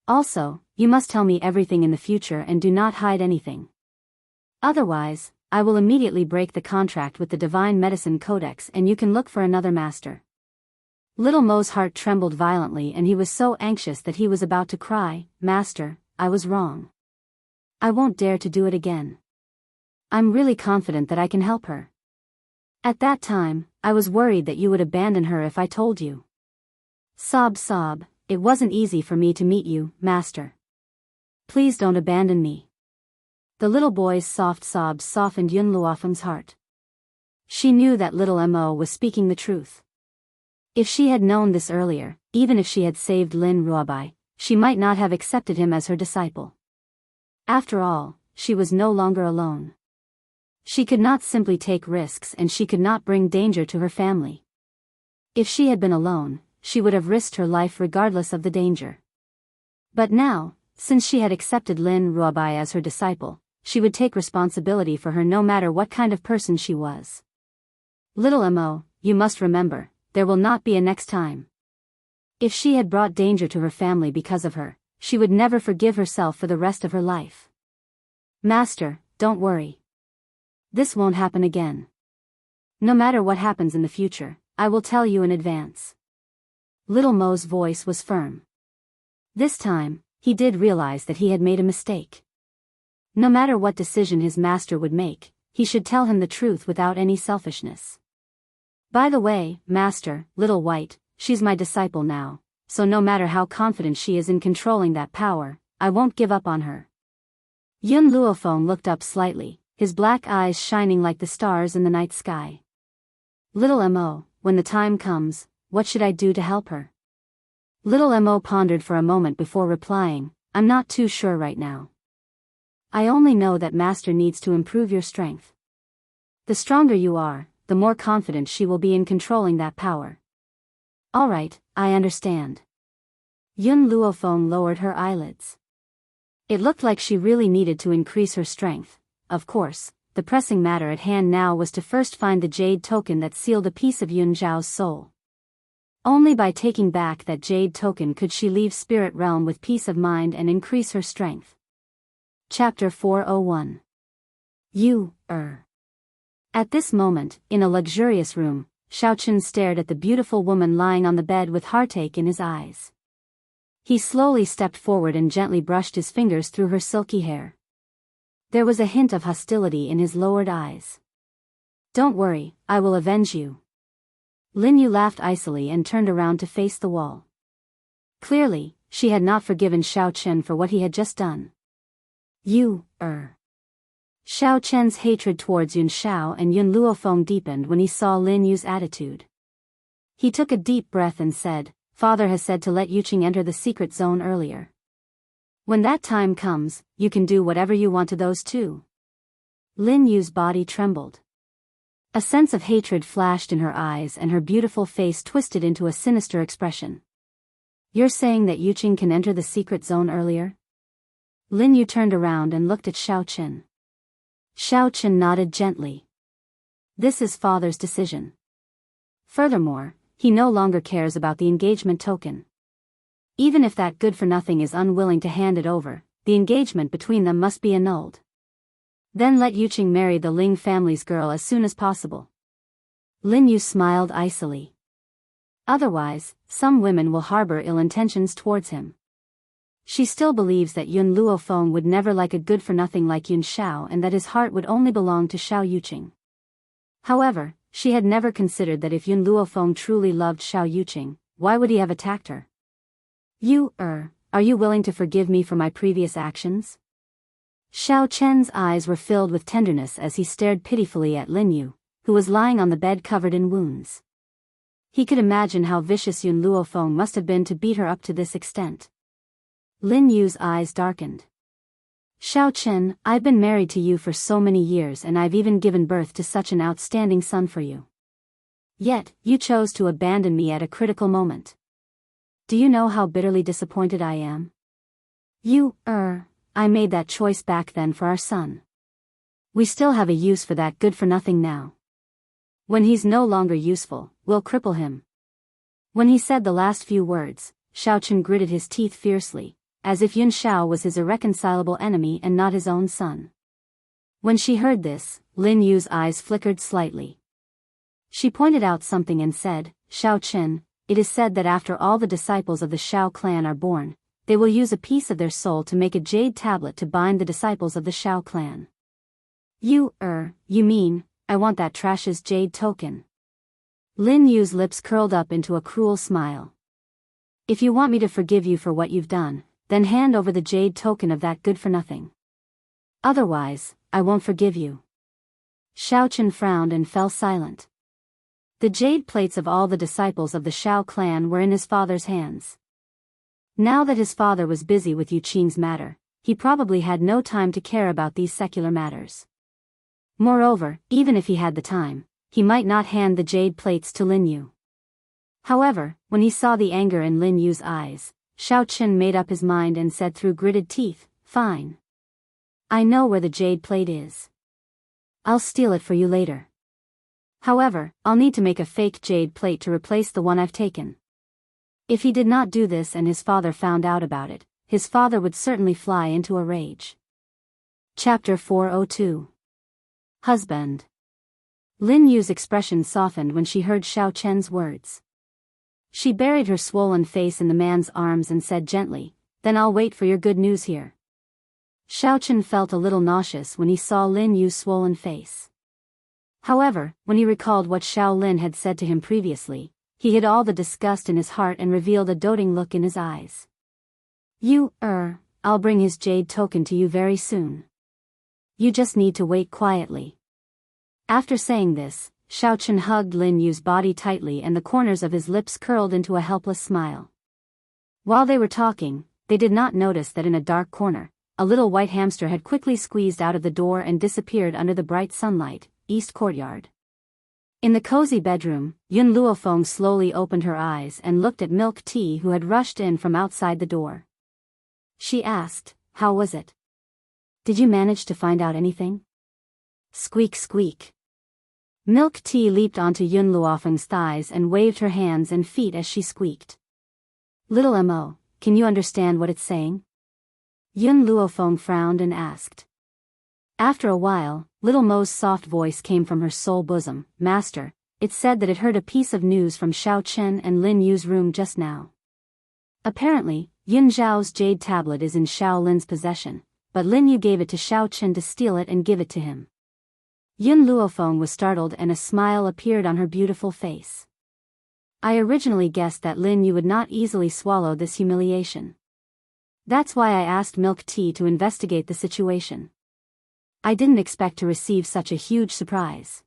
Also, you must tell me everything in the future and do not hide anything. Otherwise, I will immediately break the contract with the Divine Medicine Codex and you can look for another master. Little Mo's heart trembled violently and he was so anxious that he was about to cry, Master, I was wrong. I won't dare to do it again. I'm really confident that I can help her. At that time, I was worried that you would abandon her if I told you. Sob, it wasn't easy for me to meet you, Master. Please don't abandon me. The little boy's soft sobs softened Yun Luofeng's heart. She knew that little Mo was speaking the truth. If she had known this earlier, even if she had saved Lin Ruobai, she might not have accepted him as her disciple. After all, she was no longer alone. She could not simply take risks and she could not bring danger to her family. If she had been alone, she would have risked her life regardless of the danger. But now, since she had accepted Lin Ruobai as her disciple, she would take responsibility for her no matter what kind of person she was. Little Mo, you must remember, there will not be a next time. If she had brought danger to her family because of her, she would never forgive herself for the rest of her life. Master, don't worry. This won't happen again. No matter what happens in the future, I will tell you in advance. Little Mo's voice was firm. This time, he did realize that he had made a mistake. No matter what decision his master would make, he should tell him the truth without any selfishness. By the way, Master, Little White, she's my disciple now, so no matter how confident she is in controlling that power, I won't give up on her. Yun Luofeng looked up slightly, his black eyes shining like the stars in the night sky. Little Mo, when the time comes, what should I do to help her? Little Mo pondered for a moment before replying, I'm not too sure right now. I only know that Master needs to improve your strength. The stronger you are, the more confident she will be in controlling that power. Alright, I understand. Yun Luofeng lowered her eyelids. It looked like she really needed to increase her strength. Of course, the pressing matter at hand now was to first find the jade token that sealed a piece of Yun Zhao's soul. Only by taking back that jade token could she leave spirit realm with peace of mind and increase her strength. Chapter 401. At this moment, in a luxurious room, Xiaoqun stared at the beautiful woman lying on the bed with heartache in his eyes. He slowly stepped forward and gently brushed his fingers through her silky hair. There was a hint of hostility in his lowered eyes. Don't worry, I will avenge you. Lin Yu laughed icily and turned around to face the wall. Clearly, she had not forgiven Xiaoqun for what he had just done. Xiaoqun's hatred towards Yun Xiao and Yun Luofeng deepened when he saw Lin Yu's attitude. He took a deep breath and said, Father has said to let Yuqing enter the secret zone earlier. When that time comes, you can do whatever you want to those two. Lin Yu's body trembled. A sense of hatred flashed in her eyes and her beautiful face twisted into a sinister expression. You're saying that Yuqing can enter the secret zone earlier? Lin Yu turned around and looked at Xiaoqun. Xiaoqun nodded gently. This is Father's decision. Furthermore, he no longer cares about the engagement token. Even if that good-for-nothing is unwilling to hand it over, the engagement between them must be annulled. Then let Yuqing marry the Ling family's girl as soon as possible. Lin Yu smiled icily. Otherwise, some women will harbor ill intentions towards him. She still believes that Yun Luofeng would never like a good-for-nothing like Yun Xiao and that his heart would only belong to Xiao Yuqing. However, she had never considered that if Yun Luofeng truly loved Xiao Yuqing, why would he have attacked her? Are you willing to forgive me for my previous actions? Xiao Chen's eyes were filled with tenderness as he stared pitifully at Lin Yu, who was lying on the bed covered in wounds. He could imagine how vicious Yun Luofeng must have been to beat her up to this extent. Lin Yu's eyes darkened. Xiao Chen, I've been married to you for so many years and I've even given birth to such an outstanding son for you. Yet, you chose to abandon me at a critical moment. Do you know how bitterly disappointed I am? I made that choice back then for our son. We still have a use for that good-for-nothing now. When he's no longer useful, we'll cripple him. When he said the last few words, Xiao Chen gritted his teeth fiercely, as if Yun Xiao was his irreconcilable enemy and not his own son. When she heard this, Lin Yu's eyes flickered slightly. She pointed out something and said, Xiao Chen, it is said that after all the disciples of the Xiao clan are born, they will use a piece of their soul to make a jade tablet to bind the disciples of the Xiao clan. You mean, I want that trash's jade token. Lin Yu's lips curled up into a cruel smile. If you want me to forgive you for what you've done, then hand over the jade token of that good-for-nothing. Otherwise, I won't forgive you. Xiao Chen frowned and fell silent. The jade plates of all the disciples of the Xiao clan were in his father's hands. Now that his father was busy with Yu Qing's matter, he probably had no time to care about these secular matters. Moreover, even if he had the time, he might not hand the jade plates to Lin Yu. However, when he saw the anger in Lin Yu's eyes, Xiao Chen made up his mind and said through gritted teeth, Fine. I know where the jade plate is. I'll steal it for you later. However, I'll need to make a fake jade plate to replace the one I've taken. If he did not do this and his father found out about it, his father would certainly fly into a rage. Chapter 402. Husband. Lin Yu's expression softened when she heard Xiao Chen's words. She buried her swollen face in the man's arms and said gently, Then I'll wait for your good news here. Xiao Chen felt a little nauseous when he saw Lin Yu's swollen face. However, when he recalled what Xiao Lin had said to him previously, he hid all the disgust in his heart and revealed a doting look in his eyes. I'll bring his jade token to you very soon. You just need to wait quietly. After saying this, Xiao Chen hugged Lin Yu's body tightly and the corners of his lips curled into a helpless smile. While they were talking, they did not notice that in a dark corner, a little white hamster had quickly squeezed out of the door and disappeared under the bright sunlight, east courtyard. In the cozy bedroom, Yun Luofeng slowly opened her eyes and looked at Milk Tea who had rushed in from outside the door. She asked, How was it? Did you manage to find out anything? Squeak squeak. Milk Tea leaped onto Yun Luofeng's thighs and waved her hands and feet as she squeaked. Little Mo, can you understand what it's saying? Yun Luofeng frowned and asked. After a while, Little Mo's soft voice came from her soul bosom, Master, it said that it heard a piece of news from Xiao Chen and Lin Yu's room just now. Apparently, Yun Zhao's jade tablet is in Xiao Lin's possession, but Lin Yu gave it to Xiao Chen to steal it and give it to him. Yun Luofeng was startled and a smile appeared on her beautiful face. I originally guessed that Lin Yu would not easily swallow this humiliation. That's why I asked Milk Tea to investigate the situation. I didn't expect to receive such a huge surprise.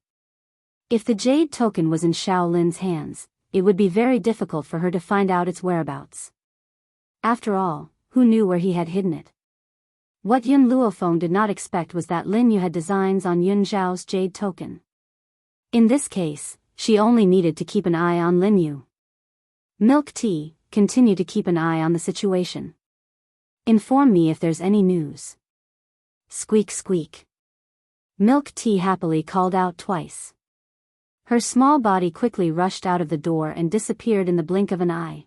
If the jade token was in Xiao Lin's hands, it would be very difficult for her to find out its whereabouts. After all, who knew where he had hidden it? What Yun Luofeng did not expect was that Lin Yu had designs on Yun Zhao's jade token. In this case, she only needed to keep an eye on Lin Yu. Milk Tea, continue to keep an eye on the situation. Inform me if there's any news. Squeak squeak. Milk Tea happily called out twice. Her small body quickly rushed out of the door and disappeared in the blink of an eye.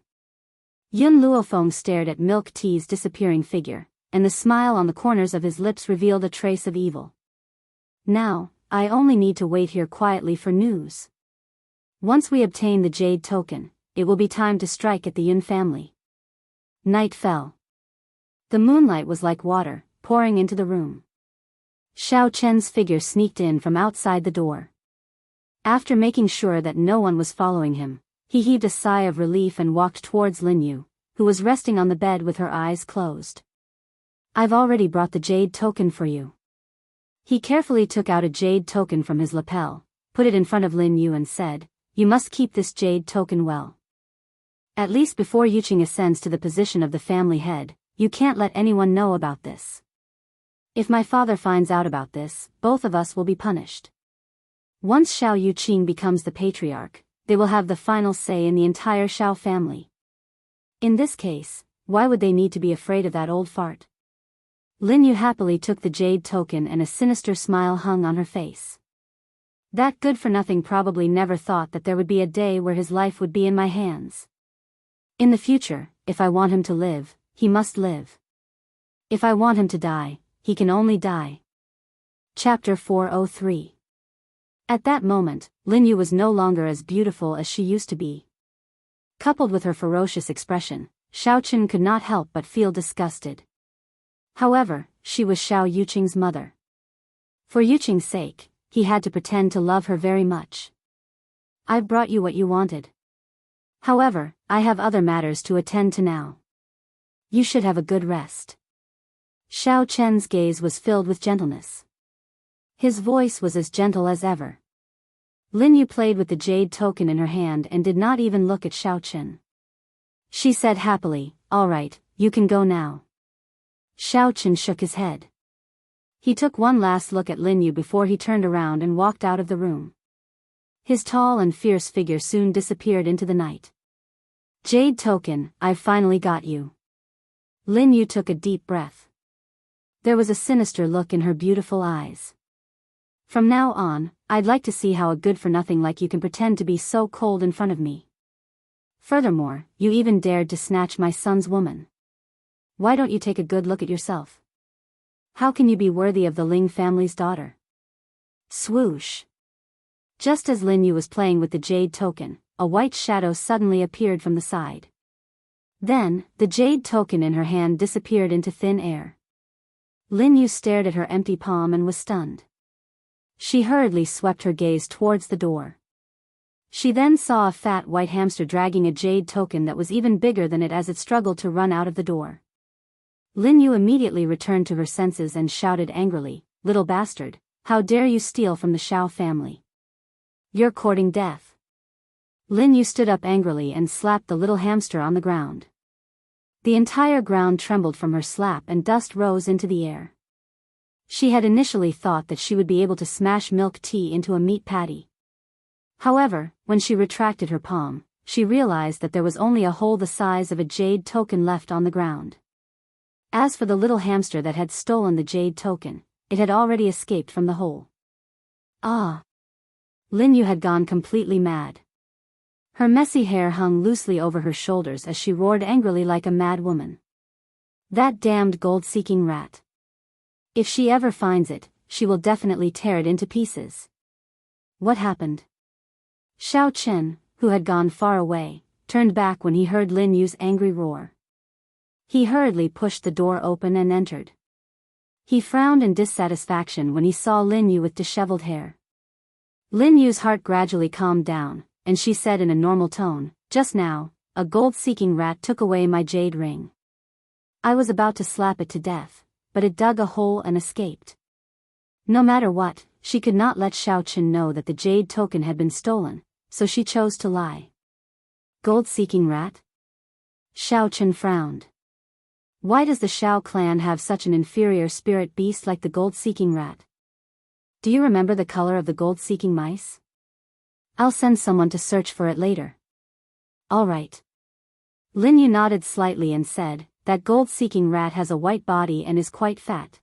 Yun Luofeng stared at Milk Tea's disappearing figure, and the smile on the corners of his lips revealed a trace of evil. Now, I only need to wait here quietly for news. Once we obtain the jade token, it will be time to strike at the Yun family. Night fell. The moonlight was like water, pouring into the room. Xiao Chen's figure sneaked in from outside the door. After making sure that no one was following him, he heaved a sigh of relief and walked towards Lin Yu, who was resting on the bed with her eyes closed. I've already brought the jade token for you. He carefully took out a jade token from his lapel, put it in front of Lin Yu and said, "You must keep this jade token well. At least before Yuqing ascends to the position of the family head, you can't let anyone know about this. If my father finds out about this, both of us will be punished. Once Xiao Yuqing becomes the patriarch, they will have the final say in the entire Xiao family. In this case, why would they need to be afraid of that old fart?" Lin Yu happily took the jade token and a sinister smile hung on her face. That good-for-nothing probably never thought that there would be a day where his life would be in my hands. In the future, if I want him to live, he must live. If I want him to die, he can only die. Chapter 403. At that moment, Lin Yu was no longer as beautiful as she used to be. Coupled with her ferocious expression, Xiao Chen could not help but feel disgusted. However, she was Xiao Yuqing's mother. For Yuqing's sake, he had to pretend to love her very much. "I've brought you what you wanted. However, I have other matters to attend to now. You should have a good rest." Xiao Chen's gaze was filled with gentleness. His voice was as gentle as ever. Lin Yu played with the jade token in her hand and did not even look at Xiao Chen. She said happily, "All right, you can go now." Xiao Chen shook his head. He took one last look at Lin Yu before he turned around and walked out of the room. His tall and fierce figure soon disappeared into the night. "Jade token, I've finally got you." Lin Yu took a deep breath. There was a sinister look in her beautiful eyes. "From now on, I'd like to see how a good-for-nothing like you can pretend to be so cold in front of me. Furthermore, you even dared to snatch my son's woman. Why don't you take a good look at yourself? How can you be worthy of the Ling family's daughter?" Swoosh! Just as Lin Yu was playing with the jade token, a white shadow suddenly appeared from the side. Then, the jade token in her hand disappeared into thin air. Lin Yu stared at her empty palm and was stunned. She hurriedly swept her gaze towards the door. She then saw a fat white hamster dragging a jade token that was even bigger than it as it struggled to run out of the door. Lin Yu immediately returned to her senses and shouted angrily, "Little bastard, how dare you steal from the Xiao family? You're courting death." Lin Yu stood up angrily and slapped the little hamster on the ground. The entire ground trembled from her slap and dust rose into the air. She had initially thought that she would be able to smash milk tea into a meat patty. However, when she retracted her palm, she realized that there was only a hole the size of a jade token left on the ground. As for the little hamster that had stolen the jade token, it had already escaped from the hole. Ah! Lin Yu had gone completely mad. Her messy hair hung loosely over her shoulders as she roared angrily like a mad woman. "That damned gold-seeking rat. If she ever finds it, she will definitely tear it into pieces." What happened? Xiao Chen, who had gone far away, turned back when he heard Lin Yu's angry roar. He hurriedly pushed the door open and entered. He frowned in dissatisfaction when he saw Lin Yu with disheveled hair. Lin Yu's heart gradually calmed down, and she said in a normal tone, "Just now, a gold-seeking rat took away my jade ring. I was about to slap it to death, but it dug a hole and escaped." No matter what, she could not let Xiao Chen know that the jade token had been stolen, so she chose to lie. "Gold-seeking rat?" Xiao Chen frowned. Why does the Xiao clan have such an inferior spirit beast like the gold-seeking rat? Do you remember the color of the gold-seeking mice? I'll send someone to search for it later. All right. Lin Yu nodded slightly and said, "That gold-seeking rat has a white body and is quite fat.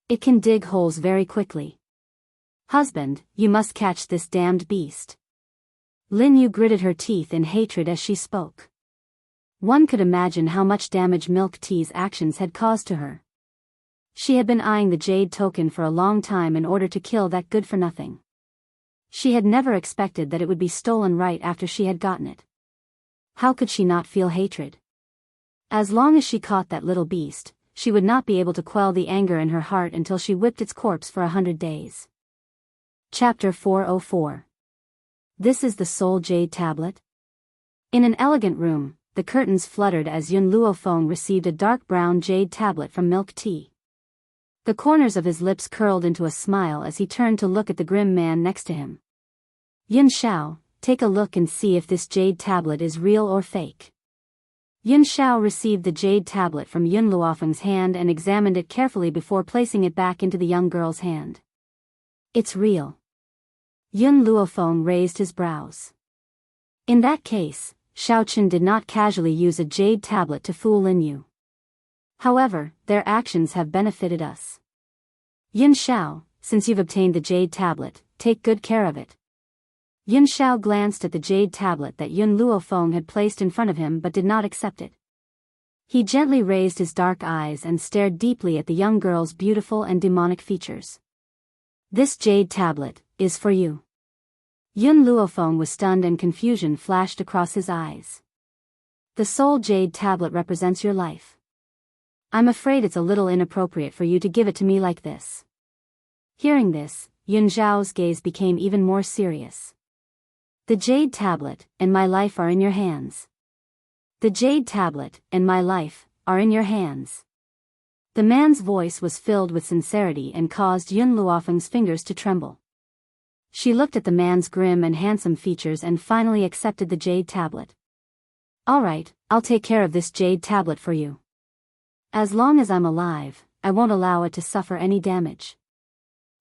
It can dig holes very quickly. Husband, you must catch this damned beast." Lin Yu gritted her teeth in hatred as she spoke. One could imagine how much damage Milk Tea's actions had caused to her. She had been eyeing the jade token for a long time in order to kill that good-for-nothing. She had never expected that it would be stolen right after she had gotten it. How could she not feel hatred? As long as she caught that little beast, she would not be able to quell the anger in her heart until she whipped its corpse for 100 days. Chapter 404. This is the Soul Jade Tablet? In an elegant room, the curtains fluttered as Yun Luofeng received a dark brown jade tablet from Milk Tea. The corners of his lips curled into a smile as he turned to look at the grim man next to him. Yun Xiao, take a look and see if this jade tablet is real or fake. Yun Xiao received the jade tablet from Yun Luofeng's hand and examined it carefully before placing it back into the young girl's hand. It's real. Yun Luofeng raised his brows. In that case, Xiaoqun did not casually use a jade tablet to fool Lin Yu. However, their actions have benefited us. Yun Xiao, since you've obtained the jade tablet, take good care of it. Yun Xiao glanced at the jade tablet that Yun Luofeng had placed in front of him but did not accept it. He gently raised his dark eyes and stared deeply at the young girl's beautiful and demonic features. This jade tablet is for you. Yun Luofeng was stunned and confusion flashed across his eyes. The soul jade tablet represents your life. I'm afraid it's a little inappropriate for you to give it to me like this. Hearing this, Yun Zhao's gaze became even more serious. The jade tablet and my life are in your hands. The jade tablet and my life are in your hands. The man's voice was filled with sincerity and caused Yun Luofeng's fingers to tremble. She looked at the man's grim and handsome features and finally accepted the jade tablet. All right, I'll take care of this jade tablet for you. As long as I'm alive, I won't allow it to suffer any damage.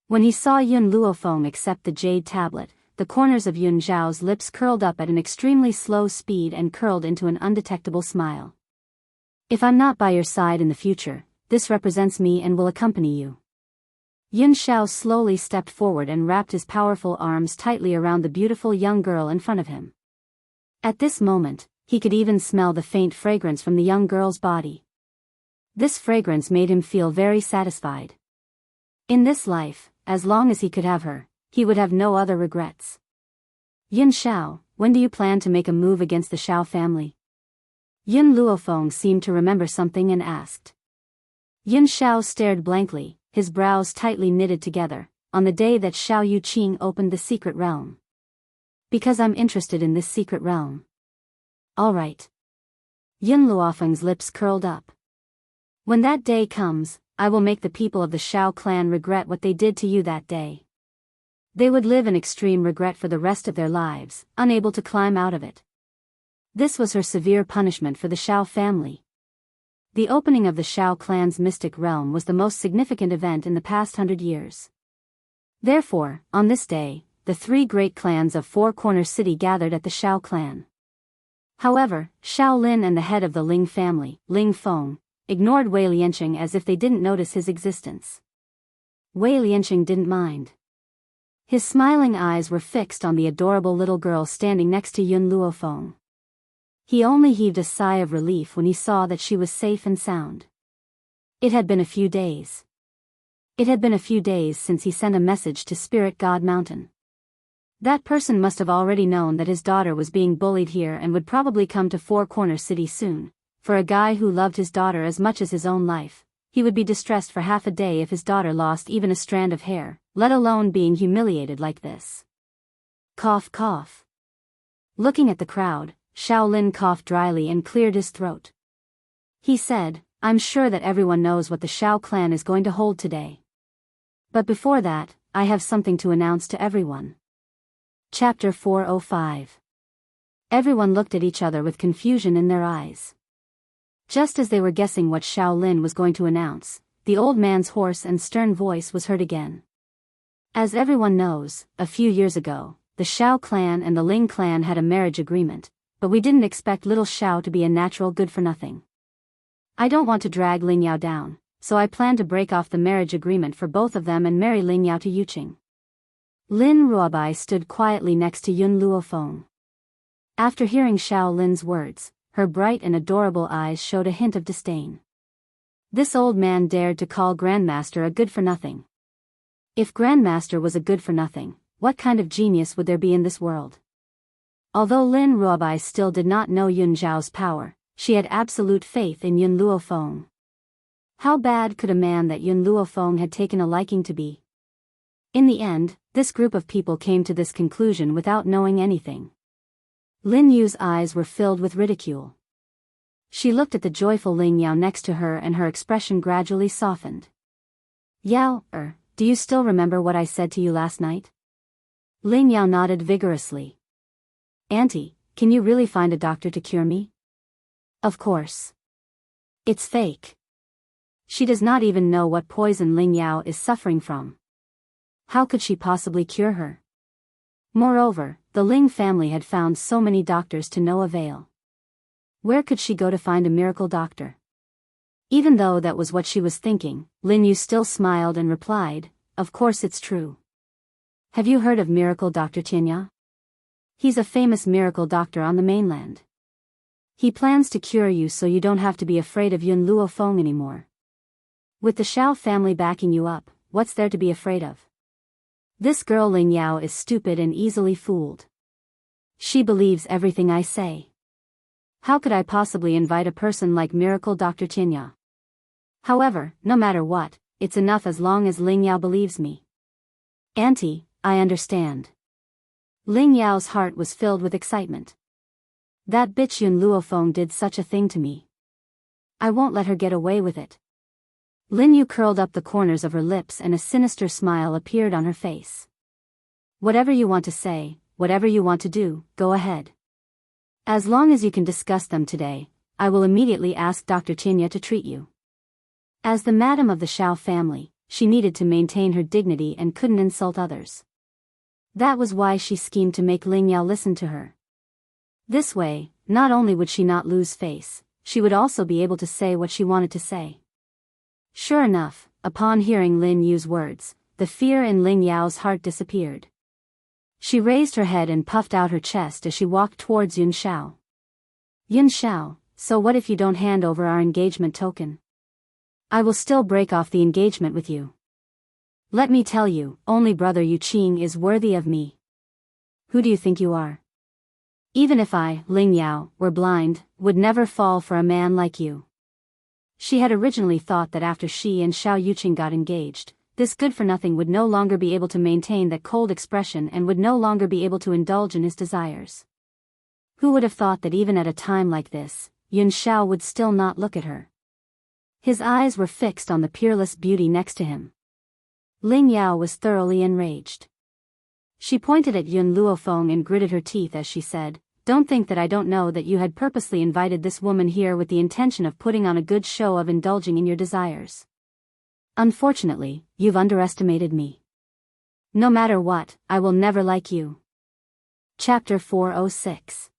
When he saw Yun Luofeng accept the jade tablet, the corners of Yun Zhao's lips curled up at an extremely slow speed and curled into an undetectable smile. If I'm not by your side in the future, this represents me and will accompany you. Yun Xiao slowly stepped forward and wrapped his powerful arms tightly around the beautiful young girl in front of him. At this moment, he could even smell the faint fragrance from the young girl's body. This fragrance made him feel very satisfied. In this life, as long as he could have her, he would have no other regrets. Yun Xiao, when do you plan to make a move against the Xiao family? Yun Luofeng seemed to remember something and asked. Yun Xiao stared blankly, his brows tightly knitted together, on the day that Xiao Yuqing opened the secret realm. Because I'm interested in this secret realm. All right. Yun Luofeng's lips curled up. When that day comes, I will make the people of the Xiao clan regret what they did to you that day. They would live in extreme regret for the rest of their lives, unable to climb out of it. This was her severe punishment for the Xiao family. The opening of the Xiao clan's mystic realm was the most significant event in the past 100 years. Therefore, on this day, the three great clans of Four Corner City gathered at the Xiao clan. However, Xiao Lin and the head of the Ling family, Ling Feng, ignored Wei Lianqing as if they didn't notice his existence. Wei Lianqing didn't mind. His smiling eyes were fixed on the adorable little girl standing next to Yun Luofeng. He only heaved a sigh of relief when he saw that she was safe and sound. It had been a few days. It had been a few days since he sent a message to Spirit God Mountain. That person must have already known that his daughter was being bullied here and would probably come to Four Corner City soon. For a guy who loved his daughter as much as his own life, he would be distressed for half a day if his daughter lost even a strand of hair, let alone being humiliated like this. Cough cough. Looking at the crowd, Xiao Lin coughed dryly and cleared his throat. He said, I'm sure that everyone knows what the Xiao clan is going to hold today. But before that, I have something to announce to everyone. Chapter 405. Everyone looked at each other with confusion in their eyes. Just as they were guessing what Xiao Lin was going to announce, the old man's hoarse and stern voice was heard again. As everyone knows, a few years ago, the Xiao clan and the Ling clan had a marriage agreement, but we didn't expect little Xiao to be a natural good-for-nothing. I don't want to drag Ling Yao down, so I plan to break off the marriage agreement for both of them and marry Ling Yao to Yuqing. Lin Ruobai stood quietly next to Yun Luofeng. After hearing Xiao Lin's words, her bright and adorable eyes showed a hint of disdain. This old man dared to call Grandmaster a good-for-nothing. If Grandmaster was a good-for-nothing, what kind of genius would there be in this world? Although Lin Ruobai still did not know Yun Zhao's power, she had absolute faith in Yun Luofeng. How bad could a man that Yun Luofeng had taken a liking to be? In the end, this group of people came to this conclusion without knowing anything. Lin Yu's eyes were filled with ridicule. She looked at the joyful Ling Yao next to her and her expression gradually softened. Yao, do you still remember what I said to you last night? Ling Yao nodded vigorously. Auntie, can you really find a doctor to cure me? Of course. It's fake. She does not even know what poison Ling Yao is suffering from. How could she possibly cure her? Moreover, the Ling family had found so many doctors to no avail. Where could she go to find a miracle doctor? Even though that was what she was thinking, Lin Yu still smiled and replied, "Of course it's true. Have you heard of miracle Dr. Tianya? He's a famous miracle doctor on the mainland. He plans to cure you so you don't have to be afraid of Yun Luo Feng anymore. With the Shao family backing you up, what's there to be afraid of? This girl Ling Yao is stupid and easily fooled. She believes everything I say. How could I possibly invite a person like miracle Dr. Tianya? However, no matter what, it's enough as long as Ling Yao believes me." "Auntie, I understand." Ling Yao's heart was filled with excitement. "That bitch Yun Luofeng did such a thing to me. I won't let her get away with it." Lin Yu curled up the corners of her lips and a sinister smile appeared on her face. "Whatever you want to say, whatever you want to do, go ahead. As long as you can discuss them today, I will immediately ask Dr. Tianya to treat you." As the madam of the Shao family, she needed to maintain her dignity and couldn't insult others. That was why she schemed to make Ling Yao listen to her. This way, not only would she not lose face, she would also be able to say what she wanted to say. Sure enough, upon hearing Lin Yu's words, the fear in Ling Yao's heart disappeared. She raised her head and puffed out her chest as she walked towards Yun Shao. "Yun Shao, so what if you don't hand over our engagement token? I will still break off the engagement with you. Let me tell you, only brother Yu Qing is worthy of me. Who do you think you are? Even if I, Ling Yao, were blind, would never fall for a man like you." She had originally thought that after she and Xiao Yuqing got engaged, this good-for-nothing would no longer be able to maintain that cold expression and would no longer be able to indulge in his desires. Who would have thought that even at a time like this, Yun Xiao would still not look at her? His eyes were fixed on the peerless beauty next to him. Ling Yao was thoroughly enraged. She pointed at Yun Luofeng and gritted her teeth as she said, "Don't think that I don't know that you had purposely invited this woman here with the intention of putting on a good show of indulging in your desires. Unfortunately, you've underestimated me. No matter what, I will never like you." Chapter 406.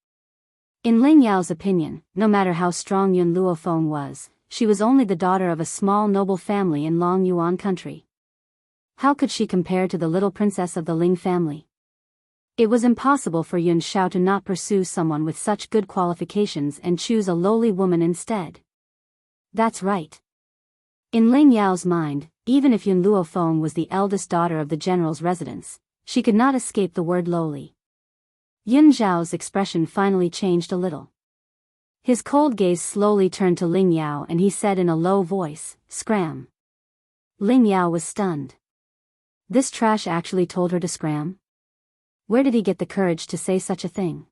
In Ling Yao's opinion, no matter how strong Yun Luofeng was, she was only the daughter of a small noble family in Long Yuan country. How could she compare to the little princess of the Ling family? It was impossible for Yun Xiao to not pursue someone with such good qualifications and choose a lowly woman instead. That's right. In Ling Yao's mind, even if Yun Luofeng was the eldest daughter of the general's residence, she could not escape the word lowly. Yun Zhao's expression finally changed a little. His cold gaze slowly turned to Ling Yao and he said in a low voice, "Scram." Ling Yao was stunned. This trash actually told her to scram? Where did he get the courage to say such a thing?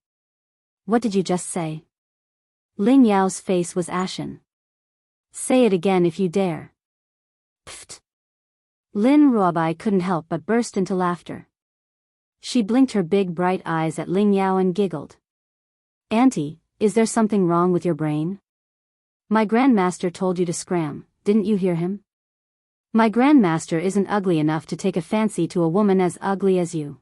What did you just say? Ling Yao's face was ashen. Say it again if you dare. Pfft. Lin Ruobai couldn't help but burst into laughter. She blinked her big bright eyes at Ling Yao and giggled. "Auntie, is there something wrong with your brain? My grandmaster told you to scram, didn't you hear him? My grandmaster isn't ugly enough to take a fancy to a woman as ugly as you."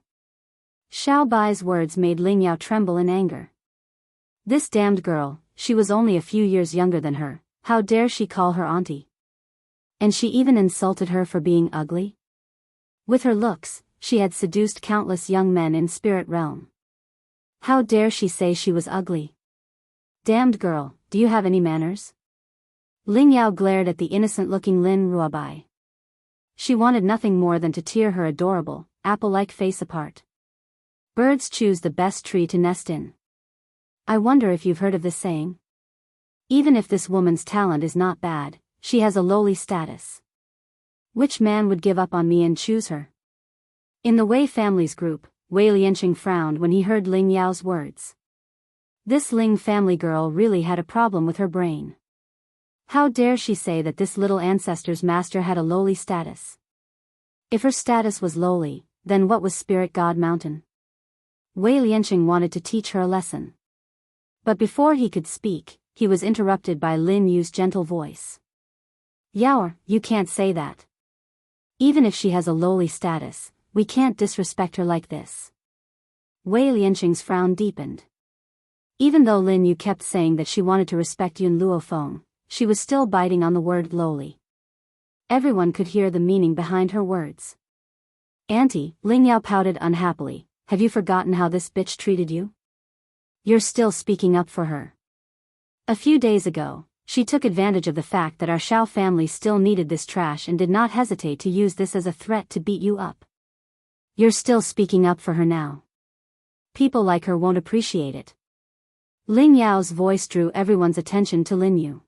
Xiao Bai's words made Ling Yao tremble in anger. This damned girl, she was only a few years younger than her, how dare she call her auntie? And she even insulted her for being ugly? With her looks, she had seduced countless young men in spirit realm. How dare she say she was ugly? Damned girl, do you have any manners? Ling Yao glared at the innocent-looking Lin Ruobai. She wanted nothing more than to tear her adorable, apple-like face apart. Birds choose the best tree to nest in. I wonder if you've heard of this saying? Even if this woman's talent is not bad, she has a lowly status. Which man would give up on me and choose her? In the Wei family's group, Wei Lianqing frowned when he heard Ling Yao's words. This Ling family girl really had a problem with her brain. How dare she say that this little ancestor's master had a lowly status? If her status was lowly, Then what was Spirit God Mountain? Wei Lianqing wanted to teach her a lesson. But before he could speak, he was interrupted by Lin Yu's gentle voice. Yao, you can't say that. Even if she has a lowly status, we can't disrespect her like this. Wei Lianqing's frown deepened. Even though Lin Yu kept saying that she wanted to respect Yun Luofeng, she was still biting on the word lowly. Everyone could hear the meaning behind her words. Auntie, Ling Yao pouted unhappily, have you forgotten how this bitch treated you? You're still speaking up for her. A few days ago, she took advantage of the fact that our Shao family still needed this trash and did not hesitate to use this as a threat to beat you up. You're still speaking up for her now. People like her won't appreciate it. Ling Yao's voice drew everyone's attention to Lin Yu.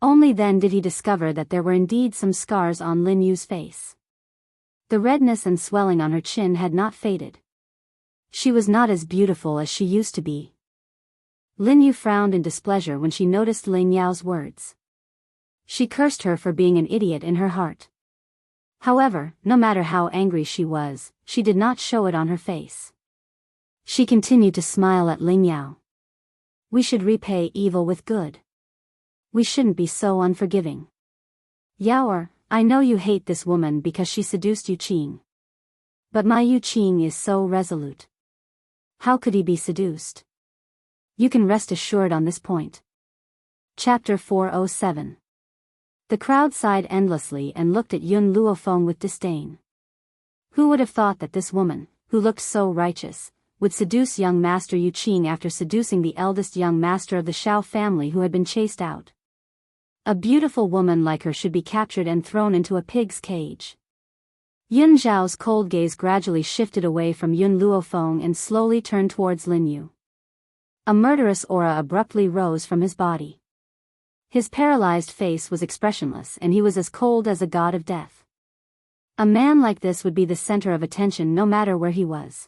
Only then did he discover that there were indeed some scars on Lin Yu's face. The redness and swelling on her chin had not faded. She was not as beautiful as she used to be. Lin Yu frowned in displeasure when she noticed Ling Yao's words. She cursed her for being an idiot in her heart. However, no matter how angry she was, she did not show it on her face. She continued to smile at Ling Yao. We should repay evil with good. We shouldn't be so unforgiving. Yao, I know you hate this woman because she seduced Yu Qing. But my Yu Qing is so resolute. How could he be seduced? You can rest assured on this point. Chapter 407. The crowd sighed endlessly and looked at Yun Luofeng with disdain. Who would have thought that this woman, who looked so righteous, would seduce young Master Yu Qing after seducing the eldest young master of the Shao family who had been chased out? A beautiful woman like her should be captured and thrown into a pig's cage. Yun Zhao's cold gaze gradually shifted away from Yun Luofeng and slowly turned towards Lin Yu. A murderous aura abruptly rose from his body. His paralyzed face was expressionless and he was as cold as a god of death. A man like this would be the center of attention no matter where he was.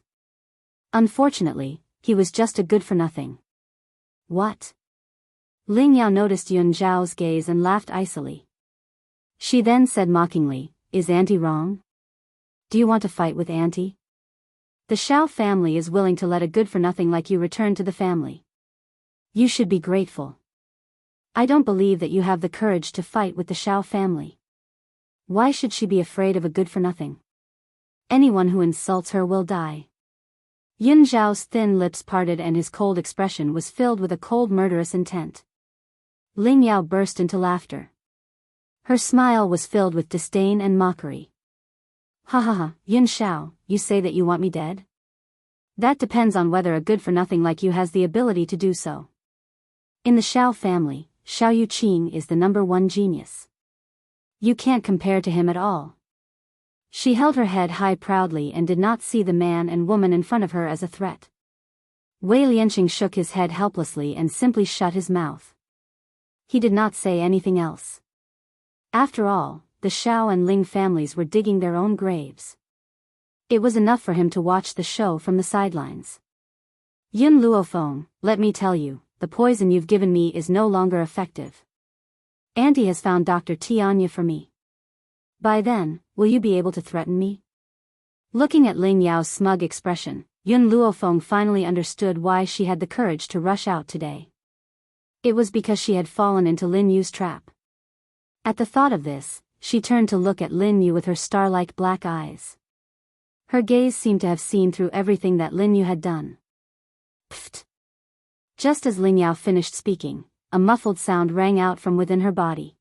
Unfortunately, he was just a good-for-nothing. What? Ling Yao noticed Yun Zhao's gaze and laughed icily. She then said mockingly, Is Auntie wrong? Do you want to fight with Auntie? The Shao family is willing to let a good-for-nothing like you return to the family. You should be grateful. I don't believe that you have the courage to fight with the Shao family. Why should she be afraid of a good-for-nothing? Anyone who insults her will die. Yun Zhao's thin lips parted and his cold expression was filled with a cold murderous intent. Ling Yao burst into laughter. Her smile was filled with disdain and mockery. Ha ha ha, Yun Zhao, you say that you want me dead? That depends on whether a good-for-nothing like you has the ability to do so. In the Shao family, Shao Yu Qing is the #1 genius. You can't compare to him at all. She held her head high proudly and did not see the man and woman in front of her as a threat. Wei Lianqing shook his head helplessly and simply shut his mouth. He did not say anything else. After all, the Shao and Ling families were digging their own graves. It was enough for him to watch the show from the sidelines. Yun Luofeng, let me tell you, the poison you've given me is no longer effective. Auntie has found Dr. Tianya for me. By then, will you be able to threaten me? Looking at Ling Yao's smug expression, Yun Luofeng finally understood why she had the courage to rush out today. It was because she had fallen into Lin Yu's trap. At the thought of this, she turned to look at Lin Yu with her star-like black eyes. Her gaze seemed to have seen through everything that Lin Yu had done. Pfft! Just as Ling Yao finished speaking, a muffled sound rang out from within her body.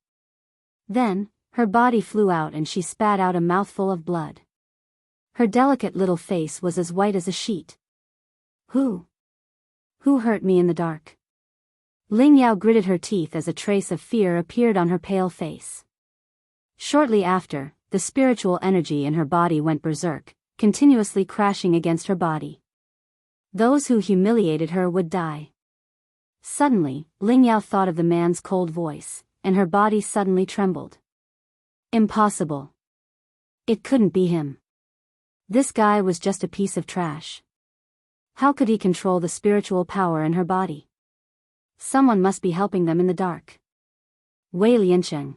Then, her body flew out and she spat out a mouthful of blood. Her delicate little face was as white as a sheet. Who hurt me in the dark? Ling Yao gritted her teeth as a trace of fear appeared on her pale face. Shortly after, the spiritual energy in her body went berserk, continuously crashing against her body. Those who humiliated her would die. Suddenly, Ling Yao thought of the man's cold voice, and her body suddenly trembled. Impossible. It couldn't be him. This guy was just a piece of trash. How could he control the spiritual power in her body? Someone must be helping them in the dark. Wei Lianqing.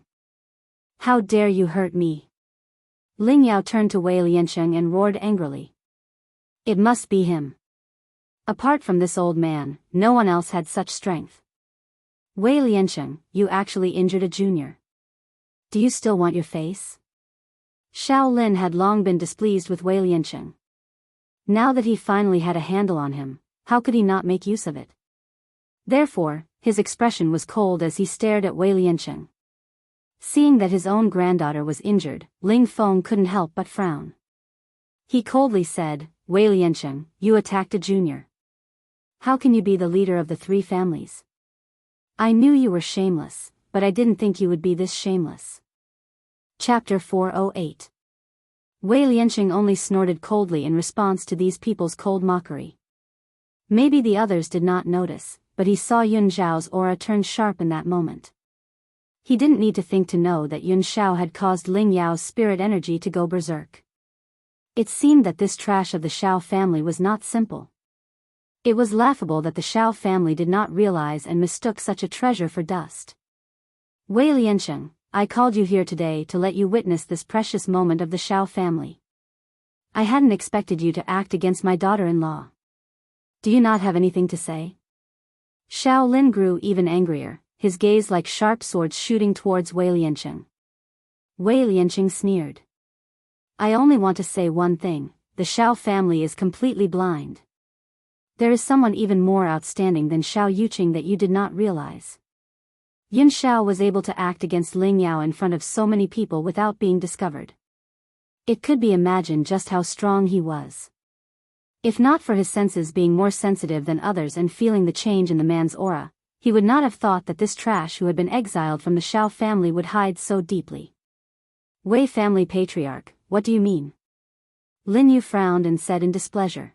How dare you hurt me? Ling Yao turned to Wei Liansheng and roared angrily. It must be him. Apart from this old man, no one else had such strength. Wei Liansheng, you actually injured a junior. Do you still want your face? Xiao Lin had long been displeased with Wei Liansheng. Now that he finally had a handle on him, how could he not make use of it? Therefore, his expression was cold as he stared at Wei Liansheng. Seeing that his own granddaughter was injured, Ling Feng couldn't help but frown. He coldly said, Wei Liansheng, you attacked a junior. How can you be the leader of the three families? I knew you were shameless, but I didn't think you would be this shameless. Chapter 408. Wei Liansheng only snorted coldly in response to these people's cold mockery. Maybe the others did not notice, but he saw Yun Zhao's aura turn sharp in that moment. He didn't need to think to know that Yun Zhao had caused Ling Yao's spirit energy to go berserk. It seemed that this trash of the Xiao family was not simple. It was laughable that the Xiao family did not realize and mistook such a treasure for dust. Wei Liansheng, I called you here today to let you witness this precious moment of the Xiao family. I hadn't expected you to act against my daughter-in-law. Do you not have anything to say? Xiao Lin grew even angrier, his gaze like sharp swords shooting towards Wei Liansheng. Wei Liansheng sneered. I only want to say one thing, the Xiao family is completely blind. There is someone even more outstanding than Xiao Yuqing that you did not realize. Yun Xiao was able to act against Ling Yao in front of so many people without being discovered. It could be imagined just how strong he was. If not for his senses being more sensitive than others and feeling the change in the man's aura, he would not have thought that this trash who had been exiled from the Xiao family would hide so deeply. Wei family patriarch, what do you mean? Lin Yu frowned and said in displeasure.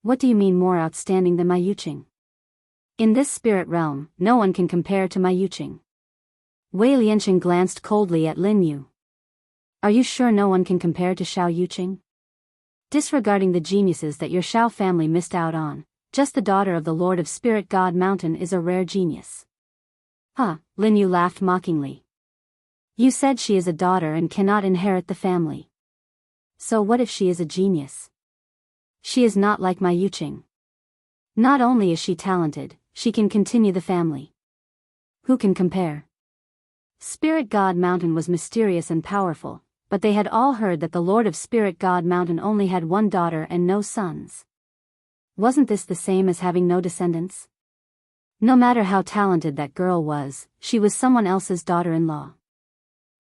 What do you mean more outstanding than my Yuqing? In this spirit realm, no one can compare to my Yuqing. Wei Liansheng glanced coldly at Lin Yu. Are you sure no one can compare to Xiao Yuqing? Disregarding the geniuses that your Xiao family missed out on, just the daughter of the Lord of Spirit God Mountain is a rare genius. Huh, Lin Yu laughed mockingly. You said she is a daughter and cannot inherit the family. So what if she is a genius? She is not like my Yuqing. Not only is she talented, she can continue the family. Who can compare? Spirit God Mountain was mysterious and powerful, but they had all heard that the Lord of Spirit God Mountain only had one daughter and no sons. Wasn't this the same as having no descendants? No matter how talented that girl was, she was someone else's daughter-in-law.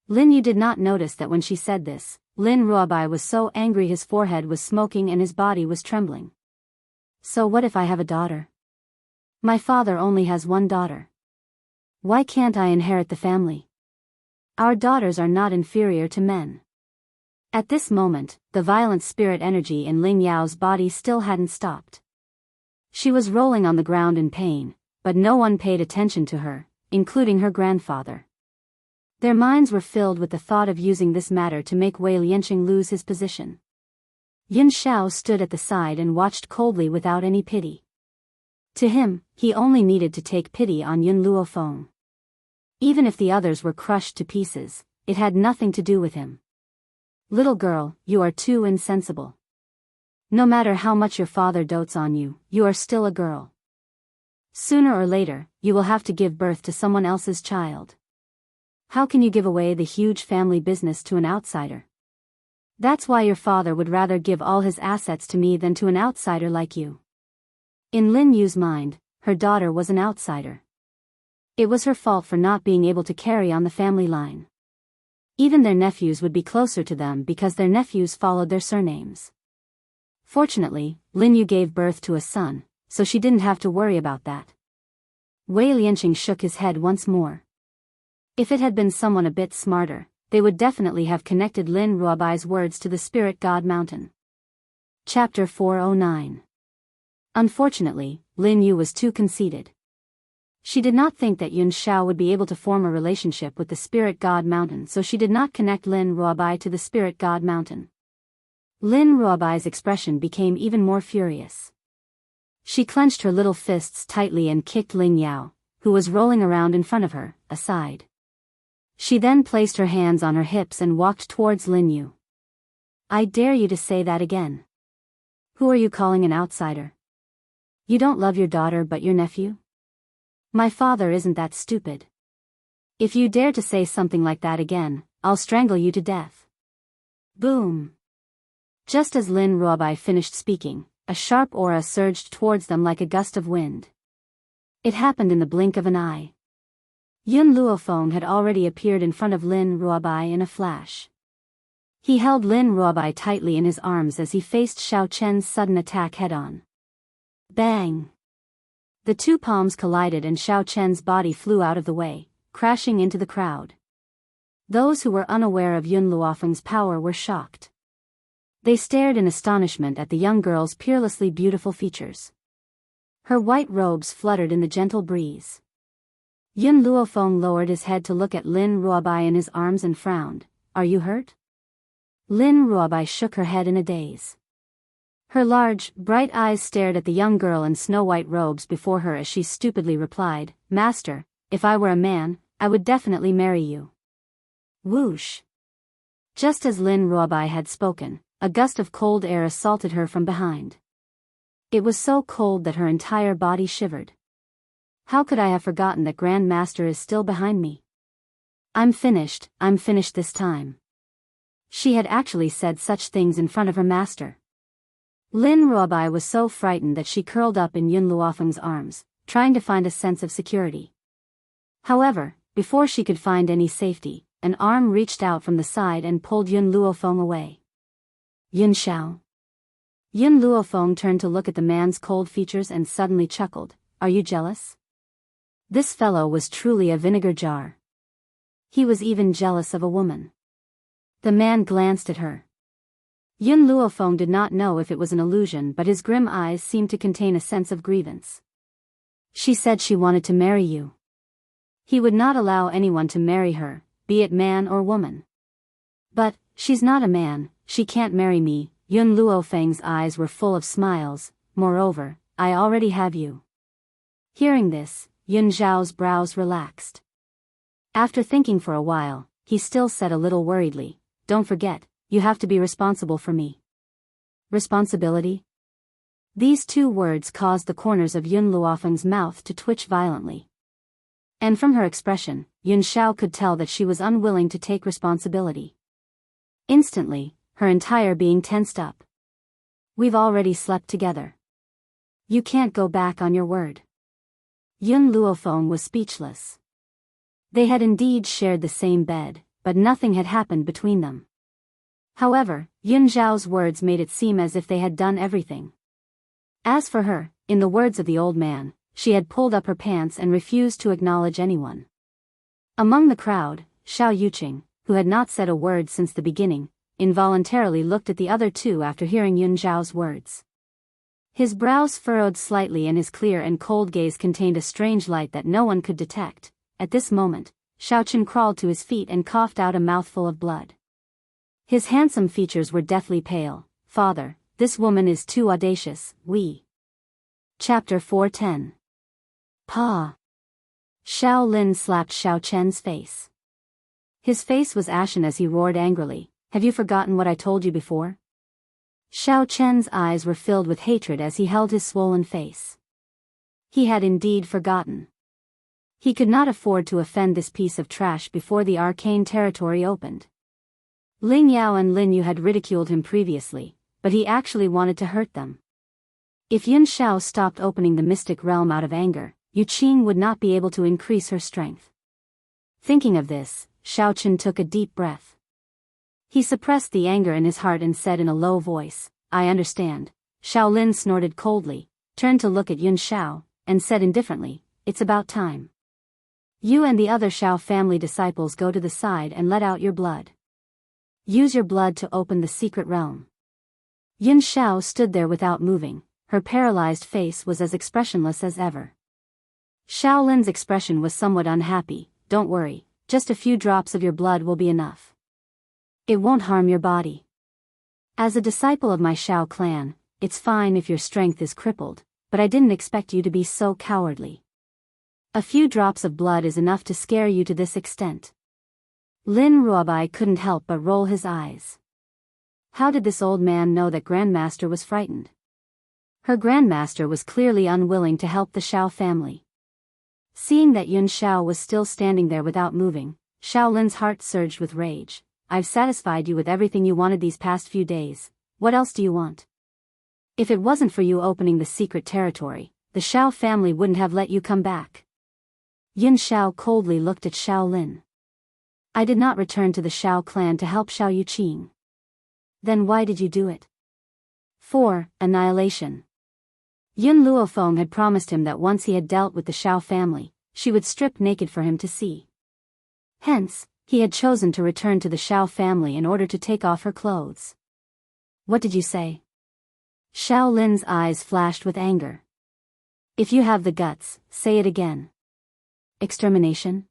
Lin Yu did not notice that when she said this, Lin Ruobai was so angry his forehead was smoking and his body was trembling. So what if I have a daughter? My father only has one daughter. Why can't I inherit the family? Our daughters are not inferior to men. At this moment, the violent spirit energy in Ling Yao's body still hadn't stopped. She was rolling on the ground in pain, but no one paid attention to her, including her grandfather. Their minds were filled with the thought of using this matter to make Wei Liansheng lose his position. Yun Xiao stood at the side and watched coldly without any pity. To him, he only needed to take pity on Yun Luofeng. Even if the others were crushed to pieces, it had nothing to do with him. Little girl, you are too insensible. No matter how much your father dotes on you, you are still a girl. Sooner or later, you will have to give birth to someone else's child. How can you give away the huge family business to an outsider? That's why your father would rather give all his assets to me than to an outsider like you. In Lin Yu's mind, her daughter was an outsider. It was her fault for not being able to carry on the family line. Even their nephews would be closer to them because their nephews followed their surnames. Fortunately, Lin Yu gave birth to a son, so she didn't have to worry about that. Wei Liansheng shook his head once more. If it had been someone a bit smarter, they would definitely have connected Lin Ruobai's words to the Spirit God Mountain. Chapter 409. Unfortunately, Lin Yu was too conceited. She did not think that Yun Xiao would be able to form a relationship with the Spirit God Mountain, so she did not connect Lin Ruobai to the Spirit God Mountain. Lin Ruobai's expression became even more furious. She clenched her little fists tightly and kicked Ling Yao, who was rolling around in front of her, aside. She then placed her hands on her hips and walked towards Lin Yu. I dare you to say that again. Who are you calling an outsider? You don't love your daughter but your nephew? My father isn't that stupid. If you dare to say something like that again, I'll strangle you to death. Boom. Just as Lin Ruobai finished speaking, a sharp aura surged towards them like a gust of wind. It happened in the blink of an eye. Yun Luofeng had already appeared in front of Lin Ruobai in a flash. He held Lin Ruobai tightly in his arms as he faced Xiao Chen's sudden attack head-on. Bang! The two palms collided and Xiao Chen's body flew out of the way, crashing into the crowd. Those who were unaware of Yun Luofeng's power were shocked. They stared in astonishment at the young girl's peerlessly beautiful features. Her white robes fluttered in the gentle breeze. Yun Luofeng lowered his head to look at Lin Ruobai in his arms and frowned. Are you hurt? Lin Ruobai shook her head in a daze. Her large, bright eyes stared at the young girl in snow-white robes before her as she stupidly replied, Master, if I were a man, I would definitely marry you. Whoosh! Just as Lin Ruobai had spoken, a gust of cold air assaulted her from behind. It was so cold that her entire body shivered. How could I have forgotten that Grand Master is still behind me? I'm finished this time. She had actually said such things in front of her master. Lin Ruobai was so frightened that she curled up in Yun Luofeng's arms, trying to find a sense of security. However, before she could find any safety, an arm reached out from the side and pulled Yun Luofeng away. Yun Xiao. Yun Luofeng turned to look at the man's cold features and suddenly chuckled. Are you jealous? This fellow was truly a vinegar jar. He was even jealous of a woman. The man glanced at her. Yun Luofeng did not know if it was an illusion, but his grim eyes seemed to contain a sense of grievance. She said she wanted to marry you. He would not allow anyone to marry her, be it man or woman. But, she's not a man, she can't marry me. Yun Luofeng's eyes were full of smiles. Moreover, I already have you. Hearing this, Yun Zhao's brows relaxed. After thinking for a while, he still said a little worriedly, Don't forget, you have to be responsible for me. Responsibility? These two words caused the corners of Yun Luofeng's mouth to twitch violently. And from her expression, Yun Xiao could tell that she was unwilling to take responsibility. Instantly, her entire being tensed up. We've already slept together. You can't go back on your word. Yun Luofeng was speechless. They had indeed shared the same bed, but nothing had happened between them. However, Yun Zhao's words made it seem as if they had done everything. As for her, in the words of the old man, she had pulled up her pants and refused to acknowledge anyone. Among the crowd, Xiao Yuqing, who had not said a word since the beginning, involuntarily looked at the other two after hearing Yun Zhao's words. His brows furrowed slightly and his clear and cold gaze contained a strange light that no one could detect. At this moment, Xiaochen crawled to his feet and coughed out a mouthful of blood. His handsome features were deathly pale. Father, this woman is too audacious. Chapter 410. Pa. Xiao Lin slapped Xiao Chen's face. His face was ashen as he roared angrily, Have you forgotten what I told you before? Xiao Chen's eyes were filled with hatred as he held his swollen face. He had indeed forgotten. He could not afford to offend this piece of trash before the arcane territory opened. Ling Yao and Lin Yu had ridiculed him previously, but he actually wanted to hurt them. If Yun Xiao stopped opening the mystic realm out of anger, Yu Qing would not be able to increase her strength. Thinking of this, Xiao Chen took a deep breath. He suppressed the anger in his heart and said in a low voice, I understand. Xiao Lin snorted coldly, turned to look at Yun Xiao, and said indifferently, It's about time. You and the other Xiao family disciples go to the side and let out your blood. Use your blood to open the secret realm. Yun Xiao stood there without moving, her paralyzed face was as expressionless as ever. Xiao Lin's expression was somewhat unhappy. Don't worry, just a few drops of your blood will be enough. It won't harm your body. As a disciple of my Xiao clan, it's fine if your strength is crippled, but I didn't expect you to be so cowardly. A few drops of blood is enough to scare you to this extent. Lin Ruobai couldn't help but roll his eyes. How did this old man know that Grandmaster was frightened? Her Grandmaster was clearly unwilling to help the Xiao family. Seeing that Yun Xiao was still standing there without moving, Xiaolin's heart surged with rage. I've satisfied you with everything you wanted these past few days. What else do you want? If it wasn't for you opening the secret territory, the Xiao family wouldn't have let you come back. Yun Xiao coldly looked at Xiaolin. I did not return to the Xiao clan to help Xiao Yuqing. Then why did you do it? 4. Annihilation. Yun Luofeng had promised him that once he had dealt with the Xiao family, she would strip naked for him to see. Hence, he had chosen to return to the Xiao family in order to take off her clothes. What did you say? Xiaolin's eyes flashed with anger. If you have the guts, say it again. Extermination?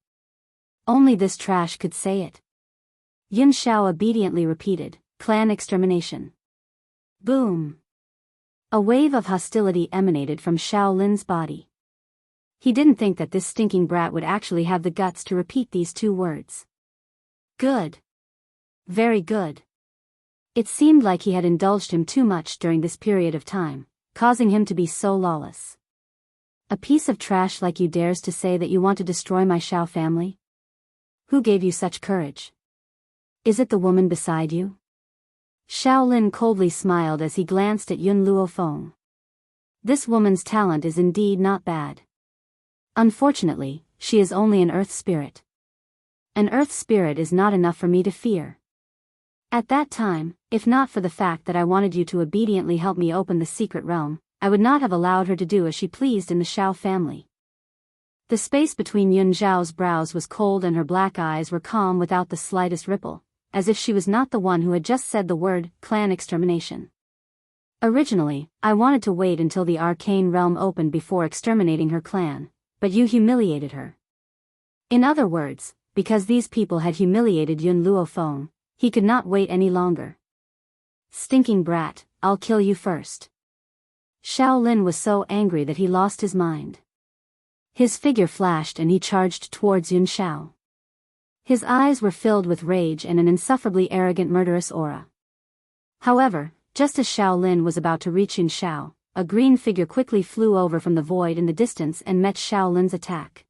Only this trash could say it. Yun Xiao obediently repeated, clan extermination. Boom! A wave of hostility emanated from Xiaolin's body. He didn't think that this stinking brat would actually have the guts to repeat these 2 words. Good. Very good. It seemed like he had indulged him too much during this period of time, causing him to be so lawless. A piece of trash like you dares to say that you want to destroy my Xiao family? Who gave you such courage? Is it the woman beside you? Xiaolin coldly smiled as he glanced at Yun Luofeng. This woman's talent is indeed not bad. Unfortunately, she is only an earth spirit. An earth spirit is not enough for me to fear. At that time, if not for the fact that I wanted you to obediently help me open the secret realm, I would not have allowed her to do as she pleased in the Xiao family. The space between Yun Zhao's brows was cold and her black eyes were calm without the slightest ripple, as if she was not the one who had just said the word, clan extermination. Originally, I wanted to wait until the arcane realm opened before exterminating her clan, but you humiliated her. In other words, because these people had humiliated Yun Luofeng, he could not wait any longer. Stinking brat, I'll kill you first. Xiaolin was so angry that he lost his mind. His figure flashed and he charged towards Yun Xiao. His eyes were filled with rage and an insufferably arrogant murderous aura. However, just as Xiaolin was about to reach Yun Xiao, a green figure quickly flew over from the void in the distance and met Xiaolin's attack.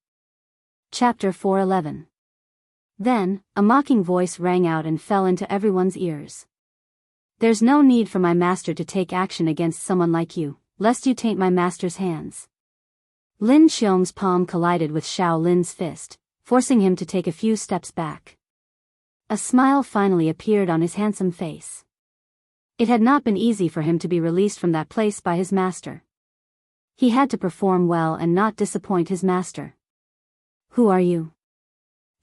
Chapter 411. Then, a mocking voice rang out and fell into everyone's ears. There's no need for my master to take action against someone like you, lest you taint my master's hands. Lin Xiong's palm collided with Xiaolin's fist, forcing him to take a few steps back. A smile finally appeared on his handsome face. It had not been easy for him to be released from that place by his master. He had to perform well and not disappoint his master. Who are you?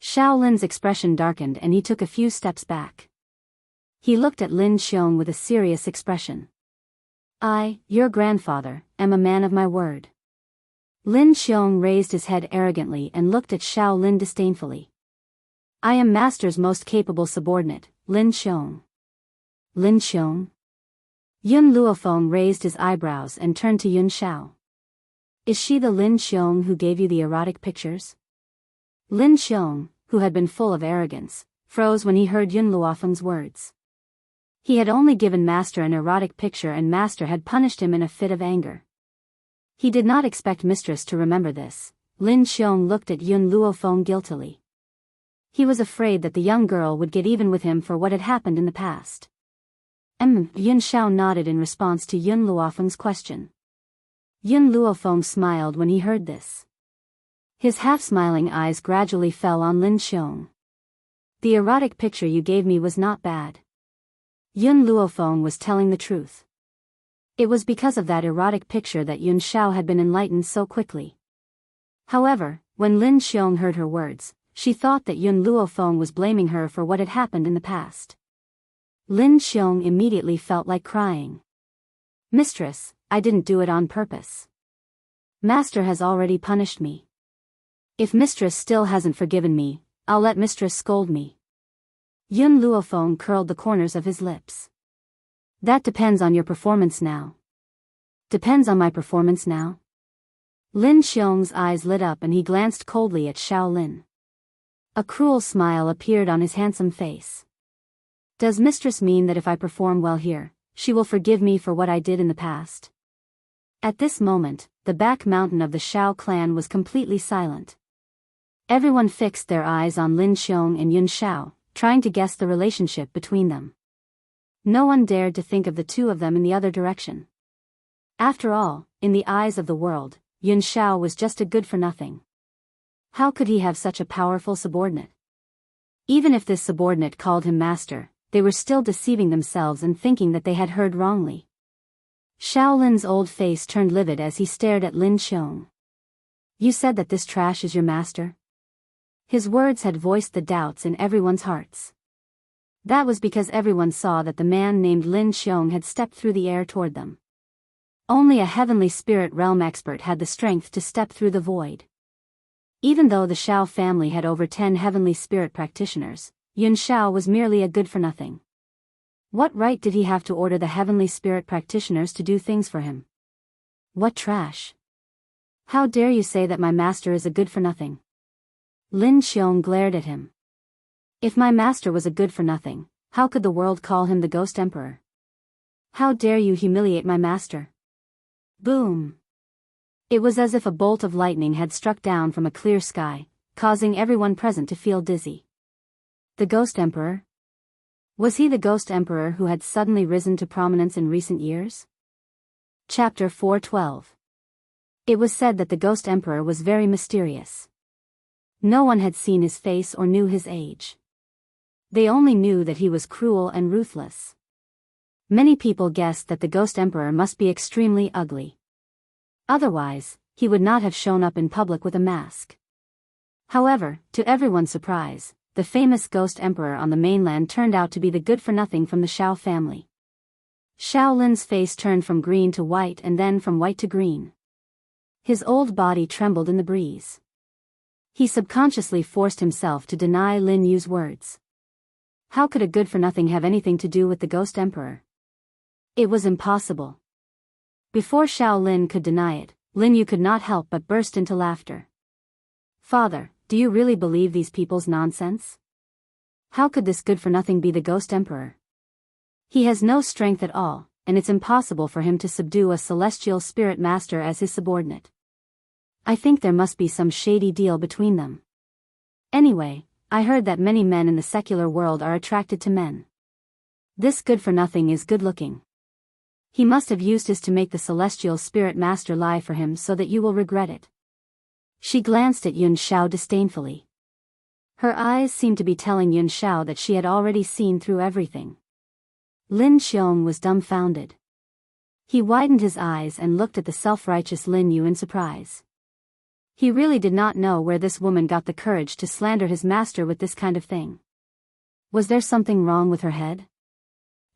Xiaolin's expression darkened and he took a few steps back. He looked at Lin Xiong with a serious expression. I, your grandfather, am a man of my word. Lin Xiong raised his head arrogantly and looked at Xiaolin disdainfully. I am master's most capable subordinate, Lin Xiong. Lin Xiong? Yun Luofeng raised his eyebrows and turned to Yun Xiao. Is she the Lin Xiong who gave you the erotic pictures? Lin Xiong, who had been full of arrogance, froze when he heard Yun Luofeng's words. He had only given master an erotic picture and master had punished him in a fit of anger. He did not expect mistress to remember this. Lin Xiong looked at Yun Luofeng guiltily. He was afraid that the young girl would get even with him for what had happened in the past. Yun Xiao nodded in response to Yun Luofeng's question. Yun Luofeng smiled when he heard this. His half-smiling eyes gradually fell on Lin Xiong. The erotic picture you gave me was not bad. Yun Luofeng was telling the truth. It was because of that erotic picture that Yun Xiao had been enlightened so quickly. However, when Lin Xiong heard her words, she thought that Yun Luofeng was blaming her for what had happened in the past. Lin Xiong immediately felt like crying. Mistress, I didn't do it on purpose. Master has already punished me. If mistress still hasn't forgiven me, I'll let mistress scold me. Yun Luofeng curled the corners of his lips. That depends on your performance now. Depends on my performance now? Lin Xiong's eyes lit up and he glanced coldly at Xiaolin. A cruel smile appeared on his handsome face. Does mistress mean that if I perform well here, she will forgive me for what I did in the past? At this moment, the back mountain of the Shao clan was completely silent. Everyone fixed their eyes on Lin Xiong and Yun Shao, trying to guess the relationship between them. No one dared to think of the two of them in the other direction. After all, in the eyes of the world, Yun Shao was just a good-for-nothing. How could he have such a powerful subordinate? Even if this subordinate called him master, they were still deceiving themselves and thinking that they had heard wrongly. Shaolin's old face turned livid as he stared at Lin Xiong. You said that this trash is your master? His words had voiced the doubts in everyone's hearts. That was because everyone saw that the man named Lin Xiong had stepped through the air toward them. Only a heavenly spirit realm expert had the strength to step through the void. Even though the Shao family had over 10 heavenly spirit practitioners, Yun Shao was merely a good-for-nothing. What right did he have to order the heavenly spirit practitioners to do things for him? What trash! How dare you say that my master is a good-for-nothing? Lin Xiong glared at him. If my master was a good-for-nothing, how could the world call him the Ghost Emperor? How dare you humiliate my master? Boom! It was as if a bolt of lightning had struck down from a clear sky, causing everyone present to feel dizzy. The Ghost Emperor? Was he the Ghost Emperor who had suddenly risen to prominence in recent years? Chapter 412. It was said that the Ghost Emperor was very mysterious. No one had seen his face or knew his age. They only knew that he was cruel and ruthless. Many people guessed that the Ghost Emperor must be extremely ugly. Otherwise, he would not have shown up in public with a mask. However, to everyone's surprise, the famous Ghost Emperor on the mainland turned out to be the good-for-nothing from the Shao family. Shaolin's face turned from green to white and then from white to green. His old body trembled in the breeze. He subconsciously forced himself to deny Lin Yu's words. How could a good-for-nothing have anything to do with the Ghost Emperor? It was impossible. Before Shaolin could deny it, Lin Yu could not help but burst into laughter. Father, do you really believe these people's nonsense? How could this good-for-nothing be the Ghost Emperor? He has no strength at all, and it's impossible for him to subdue a celestial spirit master as his subordinate. I think there must be some shady deal between them. Anyway, I heard that many men in the secular world are attracted to men. This good-for-nothing is good-looking. He must have used his to make the celestial spirit master lie for him so that you will regret it. She glanced at Yun Shao disdainfully. Her eyes seemed to be telling Yun Shao that she had already seen through everything. Lin Xiong was dumbfounded. He widened his eyes and looked at the self-righteous Lin Yu in surprise. He really did not know where this woman got the courage to slander his master with this kind of thing. Was there something wrong with her head?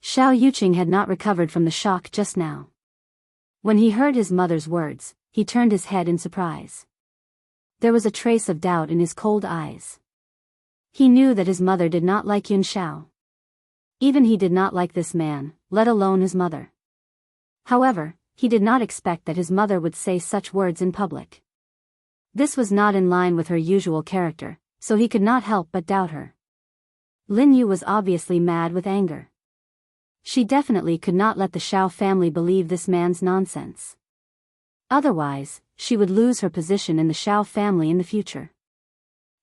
Xiao Yuqing had not recovered from the shock just now. When he heard his mother's words, he turned his head in surprise. There was a trace of doubt in his cold eyes. He knew that his mother did not like Yun Shao. Even he did not like this man, let alone his mother. However, he did not expect that his mother would say such words in public. This was not in line with her usual character, so he could not help but doubt her. Lin Yu was obviously mad with anger. She definitely could not let the Shao family believe this man's nonsense. Otherwise, she would lose her position in the Shao family in the future.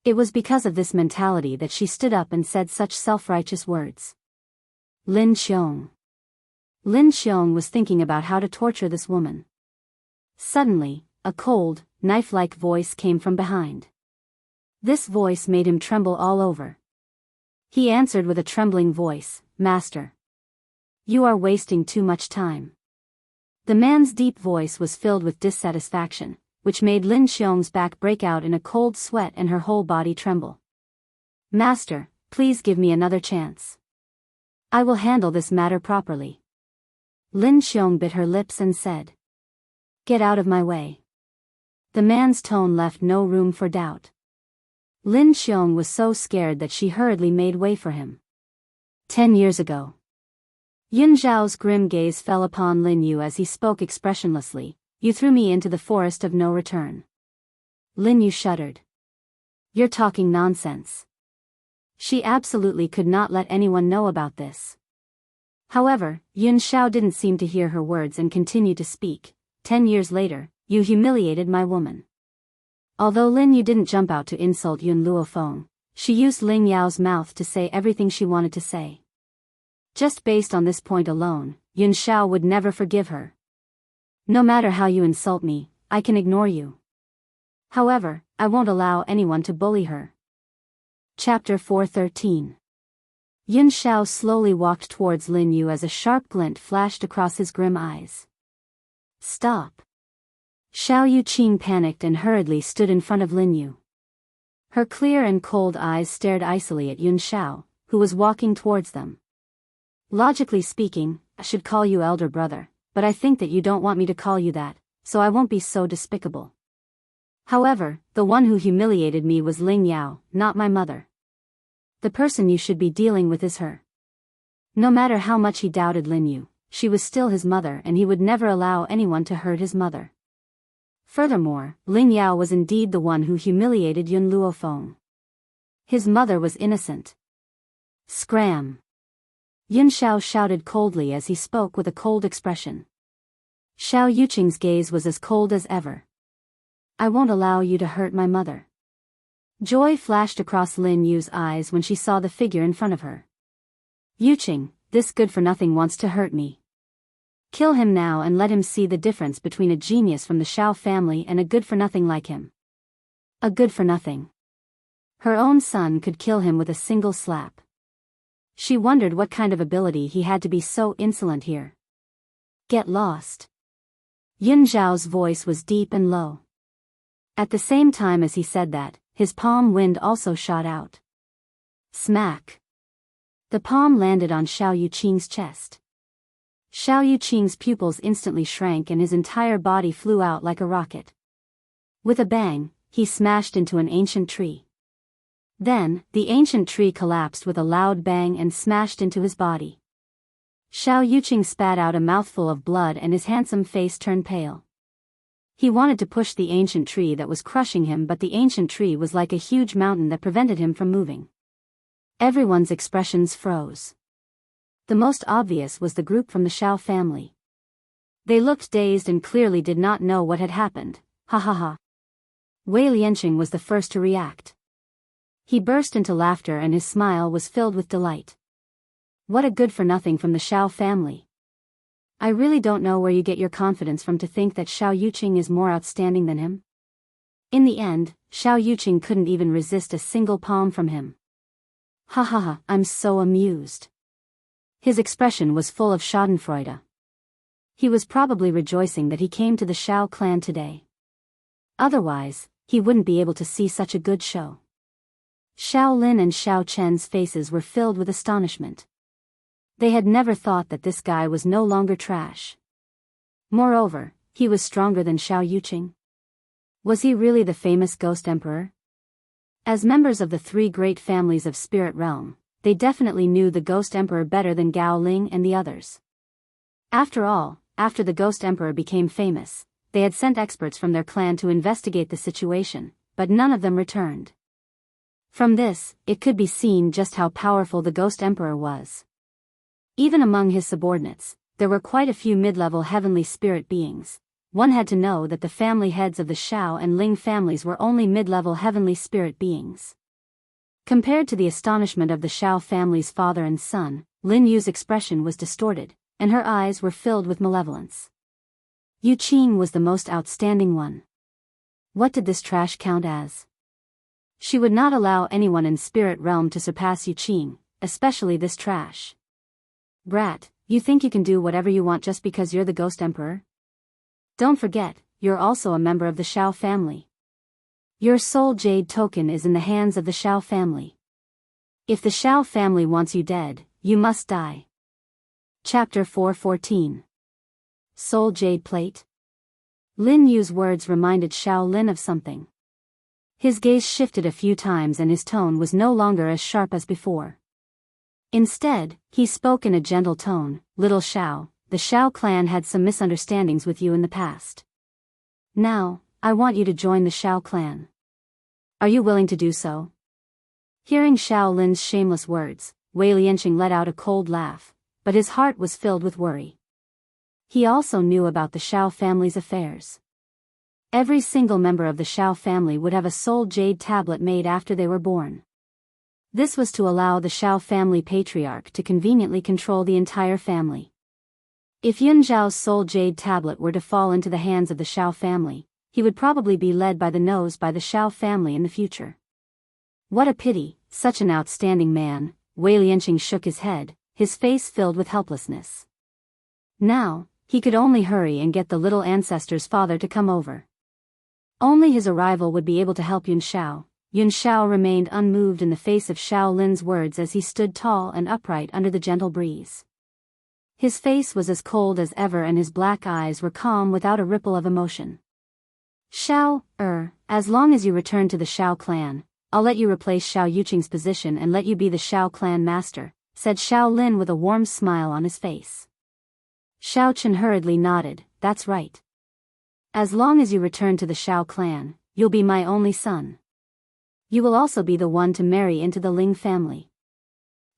It was because of this mentality that she stood up and said such self-righteous words. Lin Xiong. Lin Xiong was thinking about how to torture this woman. Suddenly, a cold, knife-like voice came from behind. This voice made him tremble all over. He answered with a trembling voice, "Master. You are wasting too much time." The man's deep voice was filled with dissatisfaction, which made Lin Xiong's back break out in a cold sweat and her whole body tremble. "Master, please give me another chance. I will handle this matter properly." Lin Xiong bit her lips and said, "Get out of my way." The man's tone left no room for doubt. Lin Xiong was so scared that she hurriedly made way for him. 10 years ago. Yun Zhao's grim gaze fell upon Lin Yu as he spoke expressionlessly. "You threw me into the forest of no return." Lin Yu shuddered. "You're talking nonsense. She absolutely could not let anyone know about this. However, Yun Xiao didn't seem to hear her words and continued to speak. 10 years later, you humiliated my woman. Although Lin Yu didn't jump out to insult Yun Luofeng, she used Ling Yao's mouth to say everything she wanted to say. Just based on this point alone, Yun Xiao would never forgive her. No matter how you insult me, I can ignore you. However, I won't allow anyone to bully her. Chapter 413. Yun Xiao slowly walked towards Lin Yu as a sharp glint flashed across his grim eyes. Stop. Xiao Yuqing panicked and hurriedly stood in front of Lin Yu. Her clear and cold eyes stared icily at Yun Xiao, who was walking towards them. Logically speaking, I should call you elder brother, but I think that you don't want me to call you that, so I won't be so despicable. However, the one who humiliated me was Ling Yao, not my mother. The person you should be dealing with is her. No matter how much he doubted Lin Yu, she was still his mother and he would never allow anyone to hurt his mother. Furthermore, Ling Yao was indeed the one who humiliated Yun Luofeng. His mother was innocent. Scram! Yun Xiao shouted coldly as he spoke with a cold expression. Xiao Yuqing's gaze was as cold as ever. I won't allow you to hurt my mother. Joy flashed across Lin Yu's eyes when she saw the figure in front of her. Yuqing, this good-for-nothing wants to hurt me. Kill him now and let him see the difference between a genius from the Xiao family and a good-for-nothing like him. A good-for-nothing. Her own son could kill him with a single slap. She wondered what kind of ability he had to be so insolent here. Get lost. Yun Zhao's voice was deep and low. At the same time as he said that, his palm wind also shot out. Smack. The palm landed on Xiao Yuqing's chest. Xiao Yuqing's pupils instantly shrank and his entire body flew out like a rocket. With a bang, he smashed into an ancient tree. Then, the ancient tree collapsed with a loud bang and smashed into his body. Xiao Yuqing spat out a mouthful of blood and his handsome face turned pale. He wanted to push the ancient tree that was crushing him, but the ancient tree was like a huge mountain that prevented him from moving. Everyone's expressions froze. The most obvious was the group from the Xiao family. They looked dazed and clearly did not know what had happened. Ha ha ha. Wei Lianqing was the first to react. He burst into laughter and his smile was filled with delight. What a good-for-nothing from the Xiao family. I really don't know where you get your confidence from to think that Xiao Yuqing is more outstanding than him. In the end, Xiao Yuqing couldn't even resist a single palm from him. Ha ha ha, I'm so amused. His expression was full of schadenfreude. He was probably rejoicing that he came to the Xiao clan today. Otherwise, he wouldn't be able to see such a good show. Xiao Lin and Xiao Chen's faces were filled with astonishment. They had never thought that this guy was no longer trash. Moreover, he was stronger than Xiao Yuqing. Was he really the famous Ghost Emperor? As members of the three great families of Spirit Realm, they definitely knew the Ghost Emperor better than Gao Ling and the others. After all, after the Ghost Emperor became famous, they had sent experts from their clan to investigate the situation, but none of them returned. From this, it could be seen just how powerful the Ghost Emperor was. Even among his subordinates, there were quite a few mid-level heavenly spirit beings. One had to know that the family heads of the Xiao and Ling families were only mid-level heavenly spirit beings. Compared to the astonishment of the Xiao family's father and son, Lin Yu's expression was distorted, and her eyes were filled with malevolence. Yuqing was the most outstanding one. What did this trash count as? She would not allow anyone in Spirit Realm to surpass Yuqing, especially this trash. Brat, you think you can do whatever you want just because you're the Ghost Emperor? Don't forget, you're also a member of the Xiao family. Your soul jade token is in the hands of the Xiao family. If the Xiao family wants you dead, you must die. Chapter 414. Soul Jade Plate. Lin Yu's words reminded Xiao Lin of something. His gaze shifted a few times and his tone was no longer as sharp as before. Instead, he spoke in a gentle tone, Little Xiao, the Xiao clan had some misunderstandings with you in the past. Now, I want you to join the Xiao clan. Are you willing to do so? Hearing Xiao Lin's shameless words, Wei Lianqing let out a cold laugh, but his heart was filled with worry. He also knew about the Xiao family's affairs. Every single member of the Xiao family would have a soul jade tablet made after they were born. This was to allow the Xiao family patriarch to conveniently control the entire family. If Yun Zhao's soul jade tablet were to fall into the hands of the Xiao family, he would probably be led by the nose by the Xiao family in the future. What a pity, such an outstanding man. Wei Lianqing shook his head, his face filled with helplessness. Now, he could only hurry and get the little ancestor's father to come over. Only his arrival would be able to help Yun Xiao. Yun Xiao remained unmoved in the face of Xiao Lin's words as he stood tall and upright under the gentle breeze. His face was as cold as ever and his black eyes were calm without a ripple of emotion. Xiao, as long as you return to the Xiao clan, I'll let you replace Xiao Yuqing's position and let you be the Xiao clan master, said Xiao Lin with a warm smile on his face. Xiao Chen hurriedly nodded, that's right. As long as you return to the Xiao clan, you'll be my only son. You will also be the one to marry into the Ling family.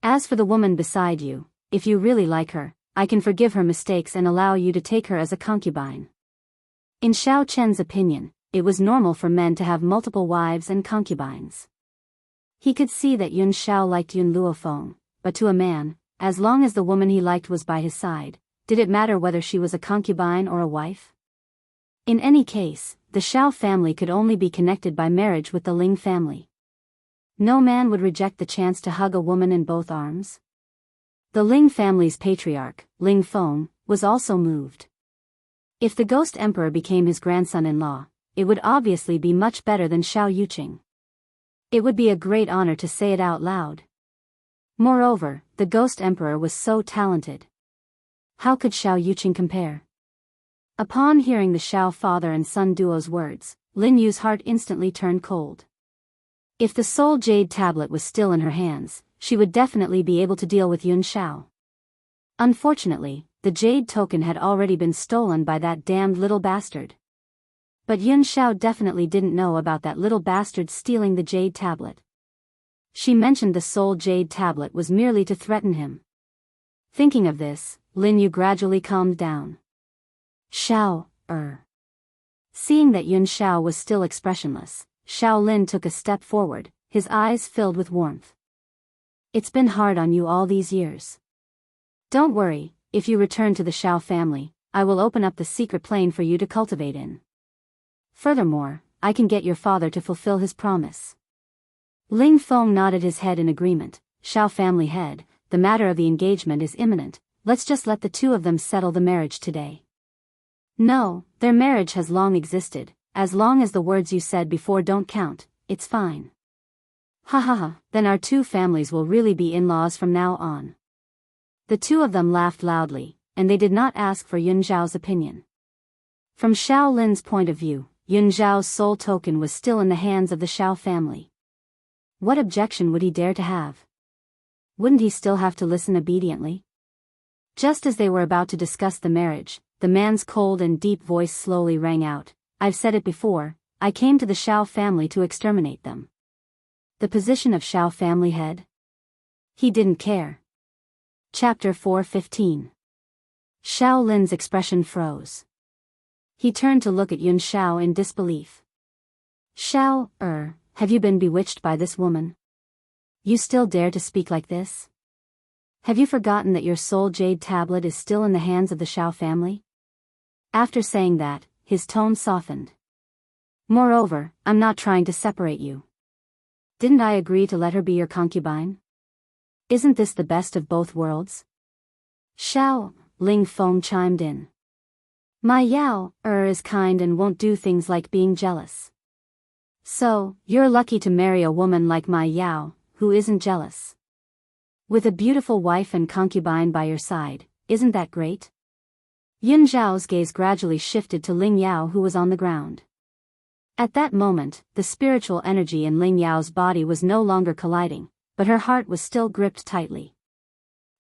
As for the woman beside you, if you really like her, I can forgive her mistakes and allow you to take her as a concubine. In Xiao Chen's opinion, it was normal for men to have multiple wives and concubines. He could see that Yun Xiao liked Yun Luofeng, but to a man, as long as the woman he liked was by his side, did it matter whether she was a concubine or a wife? In any case, the Xiao family could only be connected by marriage with the Ling family. No man would reject the chance to hug a woman in both arms. The Ling family's patriarch, Ling Feng, was also moved. If the ghost emperor became his grandson-in-law, it would obviously be much better than Xiao Yuqing. It would be a great honor to say it out loud. Moreover, the ghost emperor was so talented. How could Xiao Yuqing compare? Upon hearing the Xiao father and son duo's words, Lin Yu's heart instantly turned cold. If the soul jade tablet was still in her hands, she would definitely be able to deal with Yun Xiao. Unfortunately, the jade token had already been stolen by that damned little bastard. But Yun Xiao definitely didn't know about that little bastard stealing the jade tablet. She mentioned the soul jade tablet was merely to threaten him. Thinking of this, Lin Yu gradually calmed down. Xiao, Seeing that Yun Xiao was still expressionless, Xiao Lin took a step forward, his eyes filled with warmth. It's been hard on you all these years. Don't worry, if you return to the Xiao family, I will open up the secret plane for you to cultivate in. Furthermore, I can get your father to fulfill his promise. Ling Feng nodded his head in agreement. Xiao family head, the matter of the engagement is imminent, let's just let the two of them settle the marriage today. No, their marriage has long existed, as long as the words you said before don't count, it's fine. Ha ha ha, then our two families will really be in-laws from now on. The two of them laughed loudly, and they did not ask for Yun Zhao's opinion. From Xiao Lin's point of view, Yun Zhao's soul token was still in the hands of the Xiao family. What objection would he dare to have? Wouldn't he still have to listen obediently? Just as they were about to discuss the marriage, the man's cold and deep voice slowly rang out, I've said it before, I came to the Xiao family to exterminate them. The position of Xiao family head? He didn't care. Chapter 4:15. Xiao Lin's expression froze. He turned to look at Yun Xiao in disbelief. Xiao, have you been bewitched by this woman? You still dare to speak like this? Have you forgotten that your soul jade tablet is still in the hands of the Xiao family? After saying that, his tone softened. Moreover, I'm not trying to separate you. Didn't I agree to let her be your concubine? Isn't this the best of both worlds? Xiao, Ling Feng chimed in. My Yao, is kind and won't do things like being jealous. So, you're lucky to marry a woman like my Yao, who isn't jealous. With a beautiful wife and concubine by your side, isn't that great? Yun Zhao's gaze gradually shifted to Ling Yao who was on the ground. At that moment, the spiritual energy in Ling Yao's body was no longer colliding, but her heart was still gripped tightly.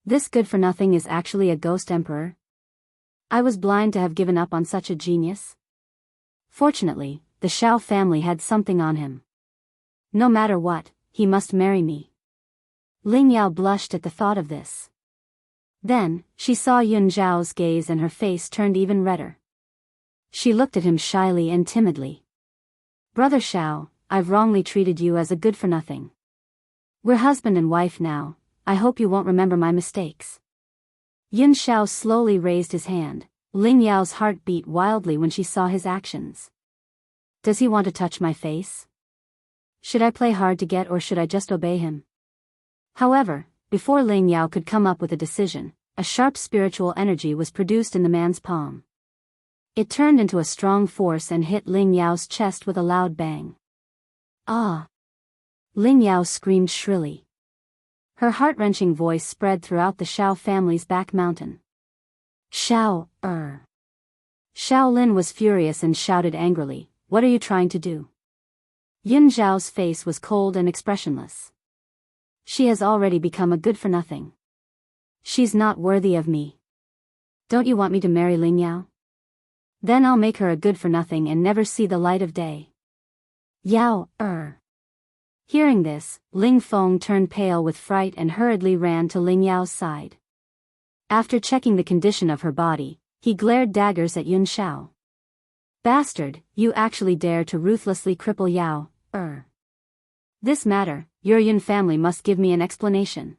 This good-for-nothing is actually a ghost emperor? I was blind to have given up on such a genius. Fortunately, the Xiao family had something on him. No matter what, he must marry me. Ling Yao blushed at the thought of this. Then, she saw Yun Zhao's gaze and her face turned even redder. She looked at him shyly and timidly. Brother Xiao, I've wrongly treated you as a good-for-nothing. We're husband and wife now, I hope you won't remember my mistakes. Yun Xiao slowly raised his hand. Ling Yao's heart beat wildly when she saw his actions. Does he want to touch my face? Should I play hard to get or should I just obey him? However, before Ling Yao could come up with a decision, a sharp spiritual energy was produced in the man's palm. It turned into a strong force and hit Ling Yao's chest with a loud bang. Ah! Ling Yao screamed shrilly. Her heart-wrenching voice spread throughout the Xiao family's back mountain. Xiao, Xiao Lin was furious and shouted angrily, "What are you trying to do?" Yun Zhao's face was cold and expressionless. She has already become a good-for-nothing. She's not worthy of me. Don't you want me to marry Ling Yao? Then I'll make her a good-for-nothing and never see the light of day. Yao, Hearing this, Ling Feng turned pale with fright and hurriedly ran to Ling Yao's side. After checking the condition of her body, he glared daggers at Yun Xiao. Bastard, you actually dare to ruthlessly cripple Yao, This matter, your Yun family must give me an explanation.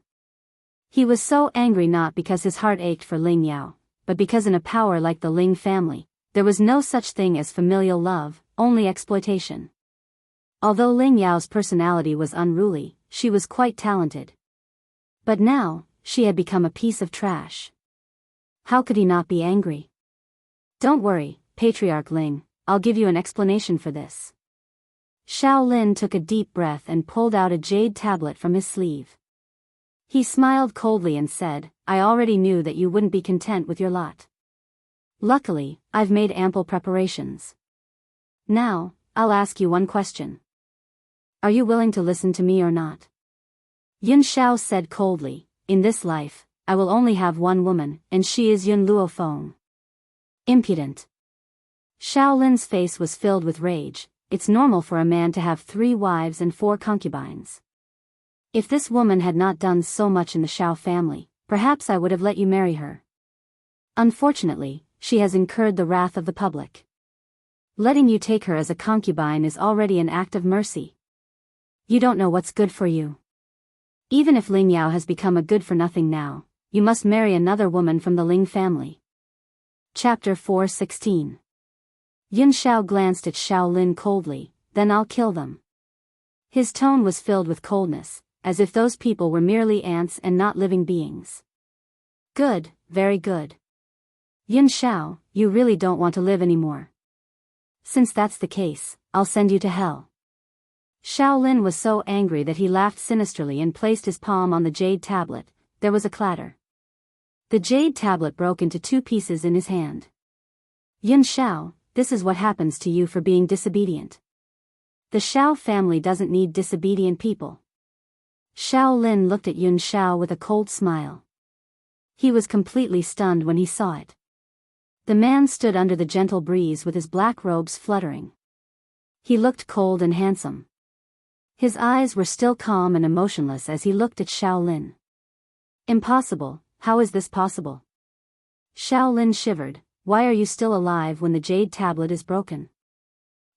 He was so angry not because his heart ached for Ling Yao, but because in a power like the Ling family, there was no such thing as familial love, only exploitation. Although Ling Yao's personality was unruly, she was quite talented. But now, she had become a piece of trash. How could he not be angry? Don't worry, Patriarch Ling, I'll give you an explanation for this. Xiao Lin took a deep breath and pulled out a jade tablet from his sleeve. He smiled coldly and said, I already knew that you wouldn't be content with your lot. Luckily, I've made ample preparations. Now, I'll ask you one question. Are you willing to listen to me or not? Yun Xiao said coldly, in this life, I will only have one woman, and she is Yun Luofeng. Impudent. Xiao Lin's face was filled with rage. It's normal for a man to have 3 wives and 4 concubines. If this woman had not done so much in the Xiao family, perhaps I would have let you marry her. Unfortunately, she has incurred the wrath of the public. Letting you take her as a concubine is already an act of mercy. You don't know what's good for you. Even if Ling Yao has become a good-for-nothing now, you must marry another woman from the Ling family. Chapter 4:16. Yun Xiao glanced at Xiao Lin coldly, then I'll kill them. His tone was filled with coldness, as if those people were merely ants and not living beings. Good, very good. Yun Xiao, you really don't want to live anymore. Since that's the case, I'll send you to hell. Xiao Lin was so angry that he laughed sinisterly and placed his palm on the jade tablet. There was a clatter. The jade tablet broke into 2 pieces in his hand. Yun Xiao, this is what happens to you for being disobedient. The Xiao family doesn't need disobedient people. Xiao Lin looked at Yun Xiao with a cold smile. He was completely stunned when he saw it. The man stood under the gentle breeze with his black robes fluttering. He looked cold and handsome. His eyes were still calm and emotionless as he looked at Xiao Lin. Impossible, how is this possible? Xiao Lin shivered, why are you still alive when the jade tablet is broken?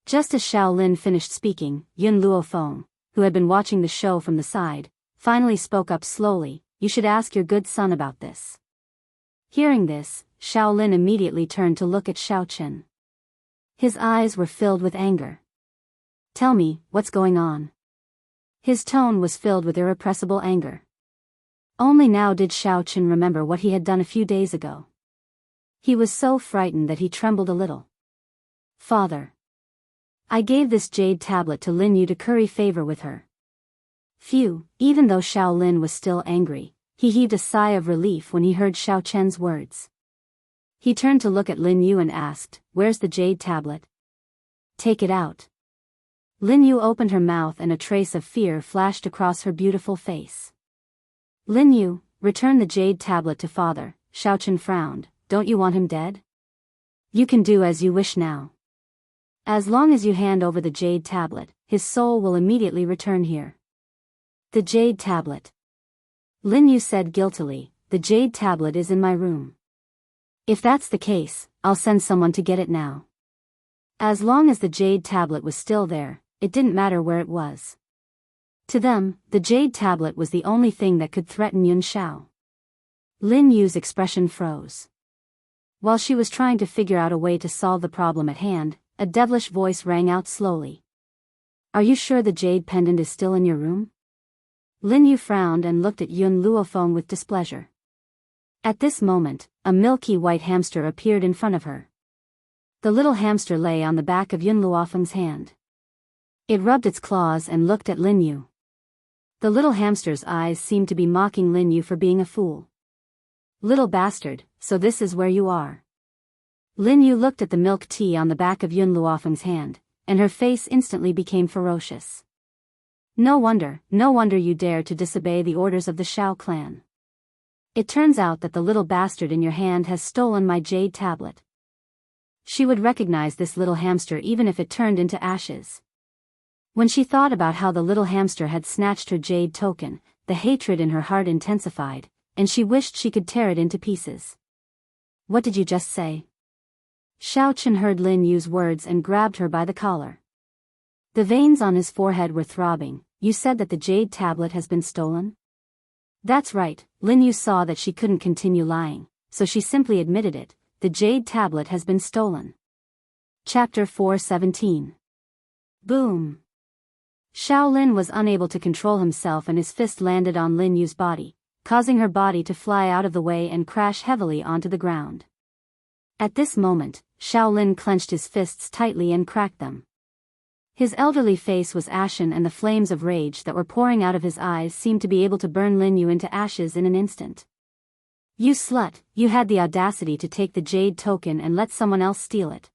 Just as Xiao Lin finished speaking, Yun Luofeng, who had been watching the show from the side, finally spoke up slowly, you should ask your good son about this. Hearing this, Xiao Lin immediately turned to look at Xiao Chen. His eyes were filled with anger. Tell me, what's going on? His tone was filled with irrepressible anger. Only now did Xiao Chen remember what he had done a few days ago. He was so frightened that he trembled a little. Father. I gave this jade tablet to Lin Yu to curry favor with her. Phew, even though Xiao Lin was still angry, he heaved a sigh of relief when he heard Xiao Chen's words. He turned to look at Lin Yu and asked, where's the jade tablet? Take it out. Lin Yu opened her mouth and a trace of fear flashed across her beautiful face. Lin Yu, return the jade tablet to father, Xiao Chen frowned, don't you want him dead? You can do as you wish now. As long as you hand over the jade tablet, his soul will immediately return here. The jade tablet. Lin Yu said guiltily, the jade tablet is in my room. If that's the case, I'll send someone to get it now. As long as the jade tablet was still there, it didn't matter where it was. To them, the jade tablet was the only thing that could threaten Yun Xiao. Lin Yu's expression froze. While she was trying to figure out a way to solve the problem at hand, a devilish voice rang out slowly. Are you sure the jade pendant is still in your room? Lin Yu frowned and looked at Yun Luofeng with displeasure. At this moment, a milky white hamster appeared in front of her. The little hamster lay on the back of Yun Luofeng's hand. It rubbed its claws and looked at Lin Yu. The little hamster's eyes seemed to be mocking Lin Yu for being a fool. Little bastard, so this is where you are. Lin Yu looked at the milk tea on the back of Yun Luofeng's hand, and her face instantly became ferocious. No wonder you dare to disobey the orders of the Shao clan. It turns out that the little bastard in your hand has stolen my jade tablet. She would recognize this little hamster even if it turned into ashes. When she thought about how the little hamster had snatched her jade token, the hatred in her heart intensified, and she wished she could tear it into pieces. What did you just say? Shao Chen heard Lin Yu's words and grabbed her by the collar. The veins on his forehead were throbbing. You said that the jade tablet has been stolen? That's right. Lin Yu saw that she couldn't continue lying, so she simply admitted it. The jade tablet has been stolen. Chapter 417. Boom. Shaolin was unable to control himself and his fist landed on Lin Yu's body, causing her body to fly out of the way and crash heavily onto the ground. At this moment, Shaolin clenched his fists tightly and cracked them. His elderly face was ashen and the flames of rage that were pouring out of his eyes seemed to be able to burn Lin Yu into ashes in an instant. You slut, you had the audacity to take the jade token and let someone else steal it.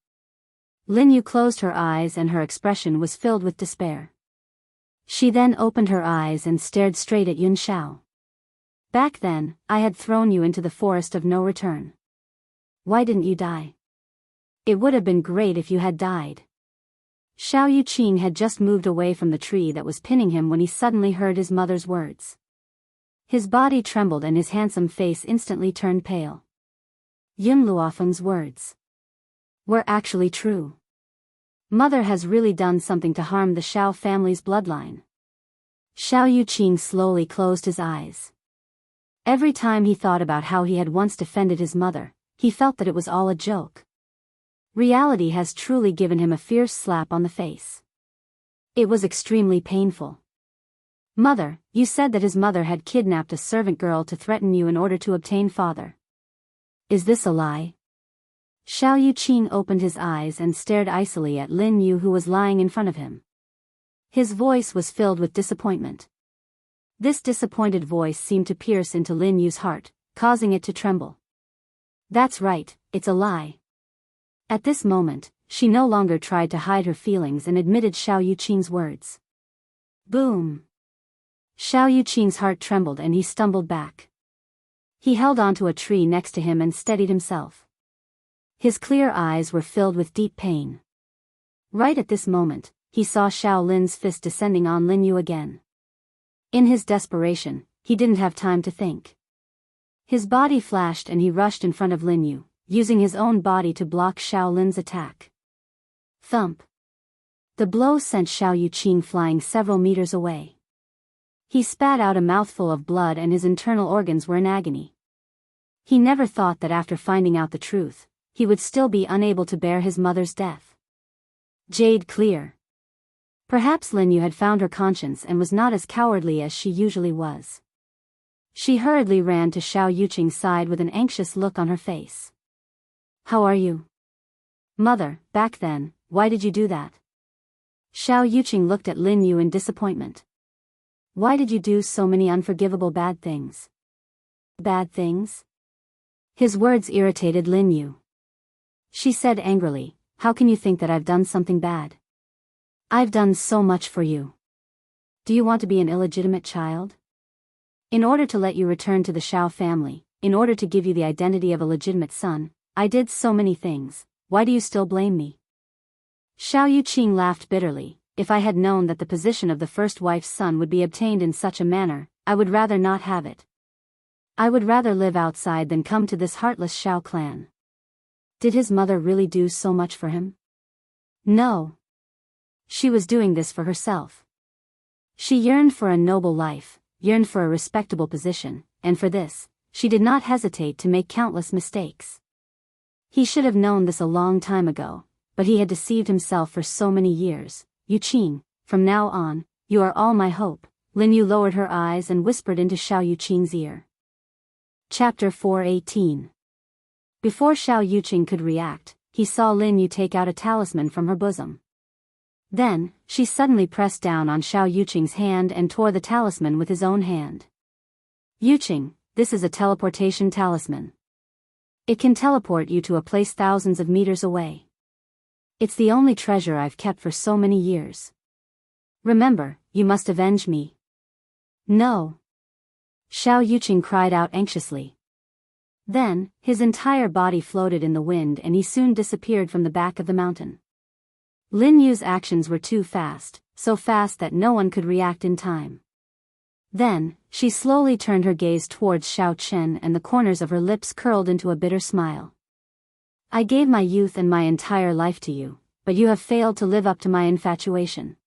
Lin Yu closed her eyes and her expression was filled with despair. She then opened her eyes and stared straight at Yun Xiao. Back then, I had thrown you into the forest of no return. Why didn't you die? It would have been great if you had died. Xiao Yuqing had just moved away from the tree that was pinning him when he suddenly heard his mother's words. His body trembled and his handsome face instantly turned pale. Yun Luofeng's words were actually true. Mother has really done something to harm the Xiao family's bloodline. Xiao Yuqing slowly closed his eyes. Every time he thought about how he had once defended his mother, he felt that it was all a joke. Reality has truly given him a fierce slap on the face. It was extremely painful. Mother, you said that his mother had kidnapped a servant girl to threaten you in order to obtain father. Is this a lie? Xiao Yuqing opened his eyes and stared icily at Lin Yu who was lying in front of him. His voice was filled with disappointment. This disappointed voice seemed to pierce into Lin Yu's heart, causing it to tremble. That's right, it's a lie. At this moment, she no longer tried to hide her feelings and admitted Xiao Yuqing's words. Boom! Xiao Yuqing's heart trembled and he stumbled back. He held onto a tree next to him and steadied himself. His clear eyes were filled with deep pain. Right at this moment, he saw Xiao Lin's fist descending on Lin Yu again. In his desperation, he didn't have time to think. His body flashed and he rushed in front of Lin Yu, using his own body to block Xiao Lin's attack. Thump! The blow sent Xiao Yuqing flying several meters away. He spat out a mouthful of blood and his internal organs were in agony. He never thought that after finding out the truth, he would still be unable to bear his mother's death. Jade clear. Perhaps Lin Yu had found her conscience and was not as cowardly as she usually was. She hurriedly ran to Xiao Yuqing's side with an anxious look on her face. How are you? Mother, back then, why did you do that? Xiao Yuqing looked at Lin Yu in disappointment. Why did you do so many unforgivable bad things? Bad things? His words irritated Lin Yu. She said angrily, how can you think that I've done something bad? I've done so much for you. Do you want to be an illegitimate child? In order to let you return to the Shao family, in order to give you the identity of a legitimate son, I did so many things, why do you still blame me? Xiao Yuqing laughed bitterly, if I had known that the position of the first wife's son would be obtained in such a manner, I would rather not have it. I would rather live outside than come to this heartless Shao clan. Did his mother really do so much for him? No. She was doing this for herself. She yearned for a noble life, yearned for a respectable position, and for this, she did not hesitate to make countless mistakes. He should have known this a long time ago, but he had deceived himself for so many years. Yuqing, from now on, you are all my hope. Lin Yu lowered her eyes and whispered into Xiao Yuqing's ear. Chapter 418. Before Xiao Yuqing could react, he saw Lin Yu take out a talisman from her bosom. Then, she suddenly pressed down on Xiao Yuqing's hand and tore the talisman with his own hand. Yuqing, this is a teleportation talisman. It can teleport you to a place thousands of meters away. It's the only treasure I've kept for so many years. Remember, you must avenge me. No. Xiao Yuqing cried out anxiously. Then, his entire body floated in the wind and he soon disappeared from the back of the mountain. Lin Yu's actions were too fast, so fast that no one could react in time. Then, she slowly turned her gaze towards Xiao Chen and the corners of her lips curled into a bitter smile. I gave my youth and my entire life to you, but you have failed to live up to my infatuation.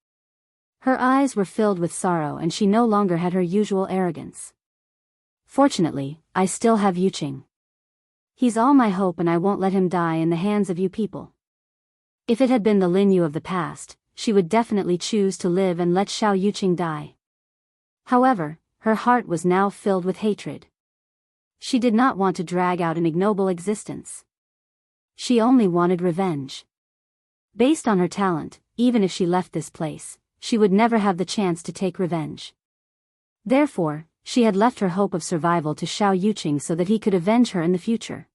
Her eyes were filled with sorrow and she no longer had her usual arrogance. Fortunately, I still have Yuqing. He's all my hope and I won't let him die in the hands of you people. If it had been the Lin Yu of the past, she would definitely choose to live and let Xiao Yuqing die. However, her heart was now filled with hatred. She did not want to drag out an ignoble existence. She only wanted revenge. Based on her talent, even if she left this place, she would never have the chance to take revenge. Therefore, she had left her hope of survival to Xiao Yuqing so that he could avenge her in the future.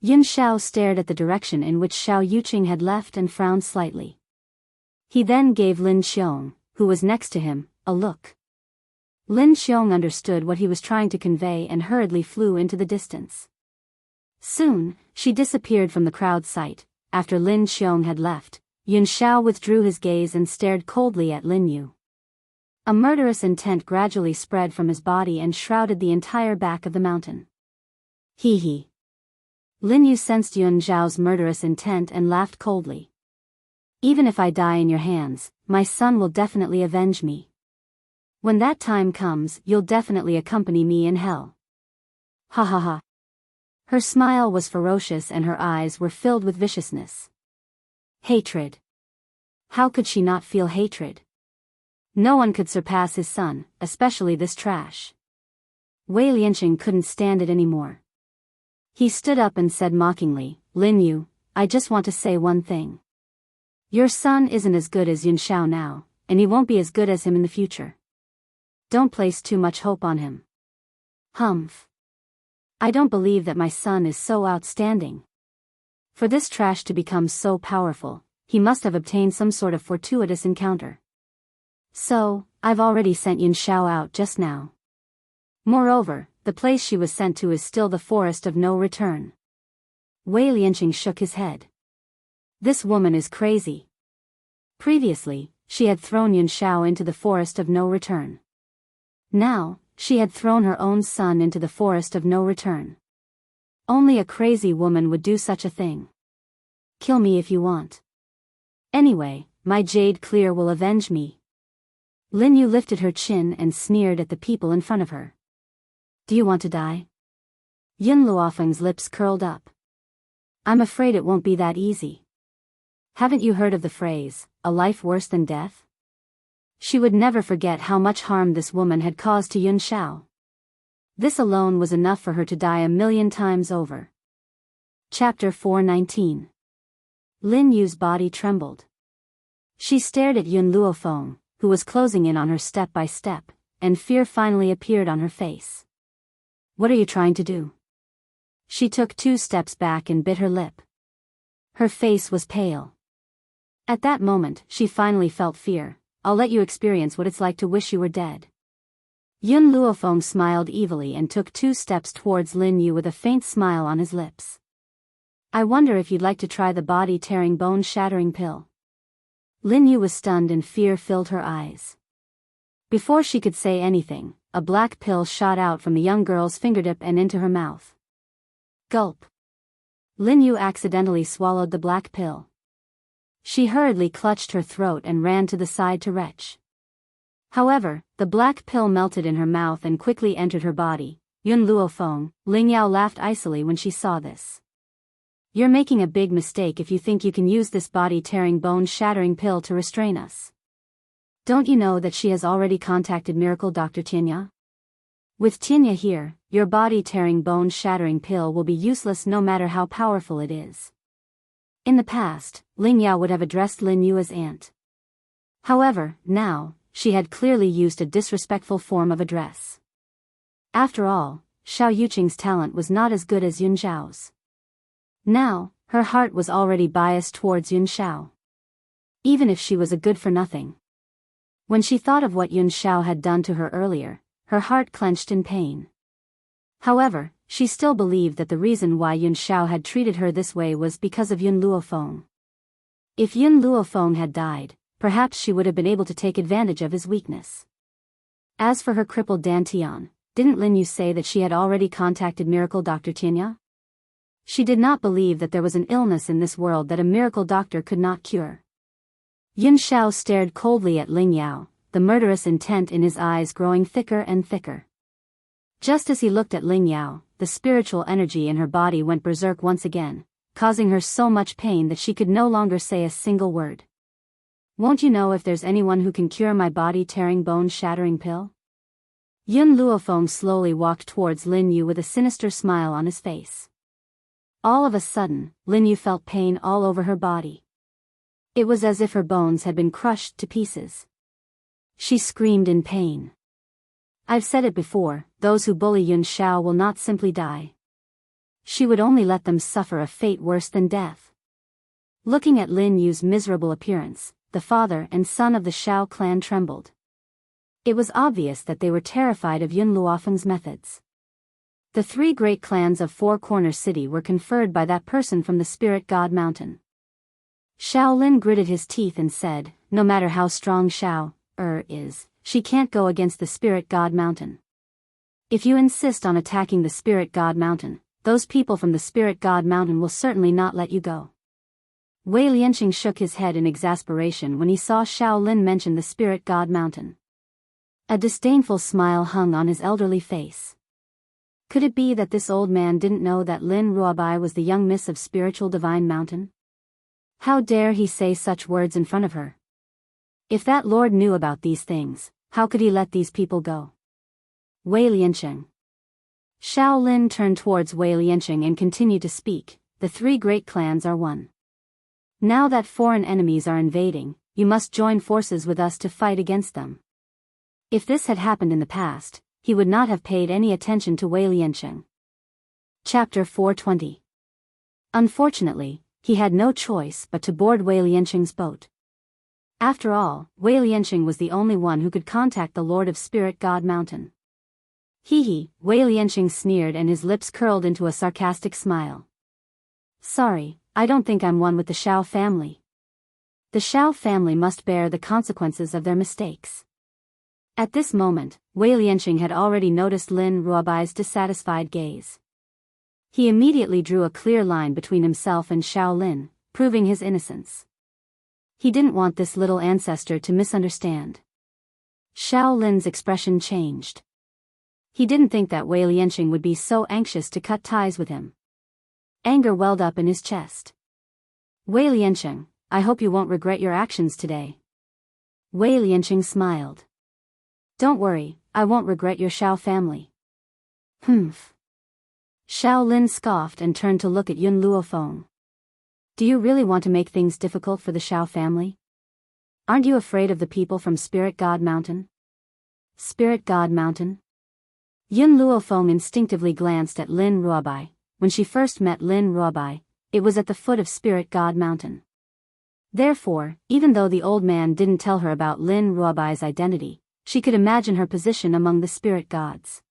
Yin Xiao stared at the direction in which Xiao Yuqing had left and frowned slightly. He then gave Lin Xiong, who was next to him, a look. Lin Xiong understood what he was trying to convey and hurriedly flew into the distance. Soon, she disappeared from the crowd's sight. After Lin Xiong had left, Yin Xiao withdrew his gaze and stared coldly at Lin Yu. A murderous intent gradually spread from his body and shrouded the entire back of the mountain. Hee hee. Lin Yu sensed Yun Zhao's murderous intent and laughed coldly. Even if I die in your hands, my son will definitely avenge me. When that time comes, you'll definitely accompany me in hell. Ha ha ha. Her smile was ferocious and her eyes were filled with viciousness. Hatred. How could she not feel hatred? No one could surpass his son, especially this trash. Wei Lianqing couldn't stand it anymore. He stood up and said mockingly, Lin Yu, I just want to say one thing. Your son isn't as good as Yin Xiao now, and he won't be as good as him in the future. Don't place too much hope on him. Humph. I don't believe that my son is so outstanding. For this trash to become so powerful, he must have obtained some sort of fortuitous encounter. So, I've already sent Yin Xiao out just now. Moreover, the place she was sent to is still the forest of no return. Wei Lianqing shook his head. This woman is crazy. Previously, she had thrown Yin Xiao into the forest of no return. Now, she had thrown her own son into the forest of no return. Only a crazy woman would do such a thing. Kill me if you want. Anyway, my jade clear will avenge me. Lin Yu lifted her chin and sneered at the people in front of her. Do you want to die? Yin Luofeng's lips curled up. I'm afraid it won't be that easy. Haven't you heard of the phrase, a life worse than death? She would never forget how much harm this woman had caused to Yun Xiao. This alone was enough for her to die 1,000,000 times over. Chapter 419. Lin Yu's body trembled. She stared at Yun Luofeng, who was closing in on her step by step, and fear finally appeared on her face. What are you trying to do? She took 2 steps back and bit her lip. Her face was pale. At that moment, she finally felt fear. I'll let you experience what it's like to wish you were dead. Yun Luofeng smiled evilly and took 2 steps towards Lin Yu with a faint smile on his lips. I wonder if you'd like to try the body-tearing bone-shattering pill. Lin Yu was stunned and fear filled her eyes. Before she could say anything, a black pill shot out from the young girl's fingertip and into her mouth. Gulp. Lin Yu accidentally swallowed the black pill. She hurriedly clutched her throat and ran to the side to retch. However, the black pill melted in her mouth and quickly entered her body. Yun Luofeng, Ling Yao laughed icily when she saw this. You're making a big mistake if you think you can use this body-tearing, bone-shattering pill to restrain us. Don't you know that she has already contacted Miracle Dr. Tianya? With Tianya here, your body-tearing, bone-shattering pill will be useless no matter how powerful it is. In the past, Ling Yao would have addressed Lin Yu as aunt. However, now, she had clearly used a disrespectful form of address. After all, Xiao Yuqing's talent was not as good as Yun Xiao's. Now, her heart was already biased towards Yun Xiao. Even if she was a good-for-nothing. When she thought of what Yun Xiao had done to her earlier, her heart clenched in pain. However, she still believed that the reason why Yun Xiao had treated her this way was because of Yun Luofeng. If Yun Luofeng had died, perhaps she would have been able to take advantage of his weakness. As for her crippled dantian, didn't Lin Yu say that she had already contacted Miracle Dr. Tianya? She did not believe that there was an illness in this world that a miracle doctor could not cure. Yun Xiao stared coldly at Ling Yao, the murderous intent in his eyes growing thicker and thicker. Just as he looked at Ling Yao, the spiritual energy in her body went berserk once again, causing her so much pain that she could no longer say a single word. Won't you know if there's anyone who can cure my body-tearing, bone-shattering pill? Yun Luofeng slowly walked towards Lin Yu with a sinister smile on his face. All of a sudden, Lin Yu felt pain all over her body. It was as if her bones had been crushed to pieces. She screamed in pain. I've said it before, those who bully Yun Xiao will not simply die. She would only let them suffer a fate worse than death. Looking at Lin Yu's miserable appearance, the father and son of the Xiao clan trembled. It was obvious that they were terrified of Yun Luofeng's methods. The three great clans of Four Corner City were conferred by that person from the Spirit God Mountain. Xiao Lin gritted his teeth and said, no matter how strong Xiao is, she can't go against the Spirit God Mountain. If you insist on attacking the Spirit God Mountain, those people from the Spirit God Mountain will certainly not let you go. Wei Lianqing shook his head in exasperation when he saw Xiao Lin mention the Spirit God Mountain. A disdainful smile hung on his elderly face. Could it be that this old man didn't know that Lin Ruobai was the young miss of Spiritual Divine Mountain? How dare he say such words in front of her? If that lord knew about these things, how could he let these people go? Wei Lianqing. Xiao Lin turned towards Wei Lianqing and continued to speak, the three great clans are one. Now that foreign enemies are invading, you must join forces with us to fight against them. If this had happened in the past, he would not have paid any attention to Wei Lianqing. Chapter 420. Unfortunately, he had no choice but to board Wei Lianqing's boat. After all, Wei Lianqing was the only one who could contact the Lord of Spirit God Mountain. Wei Lianqing sneered and his lips curled into a sarcastic smile. Sorry, I don't think I'm one with the Xiao family. The Xiao family must bear the consequences of their mistakes. At this moment, Wei Lianqing had already noticed Lin Ruobai's dissatisfied gaze. He immediately drew a clear line between himself and Xiao Lin, proving his innocence. He didn't want this little ancestor to misunderstand. Xiao Lin's expression changed. He didn't think that Wei Lianqing would be so anxious to cut ties with him. Anger welled up in his chest. Wei Lianqing, I hope you won't regret your actions today. Wei Lianqing smiled. Don't worry, I won't regret your Xiao family. Humph. Xiao Lin scoffed and turned to look at Yun Luofeng. Do you really want to make things difficult for the Xiao family? Aren't you afraid of the people from Spirit God Mountain? Spirit God Mountain? Yun Luofeng instinctively glanced at Lin Ruobai. When she first met Lin Ruobai, it was at the foot of Spirit God Mountain. Therefore, even though the old man didn't tell her about Lin Ruobai's identity, she could imagine her position among the spirit gods.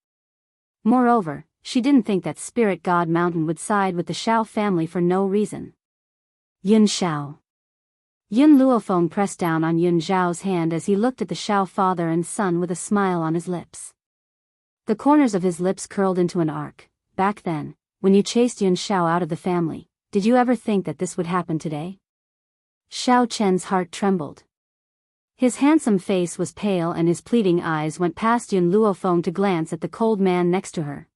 Moreover, she didn't think that Spirit God Mountain would side with the Xiao family for no reason. Yun Xiao. Yun Luofeng pressed down on Yun Zhao's hand as he looked at the Shao father and son with a smile on his lips. The corners of his lips curled into an arc. Back then, when you chased Yun Shao out of the family, did you ever think that this would happen today? Xiao Chen's heart trembled. His handsome face was pale and his pleading eyes went past Yun Luofeng to glance at the cold man next to her.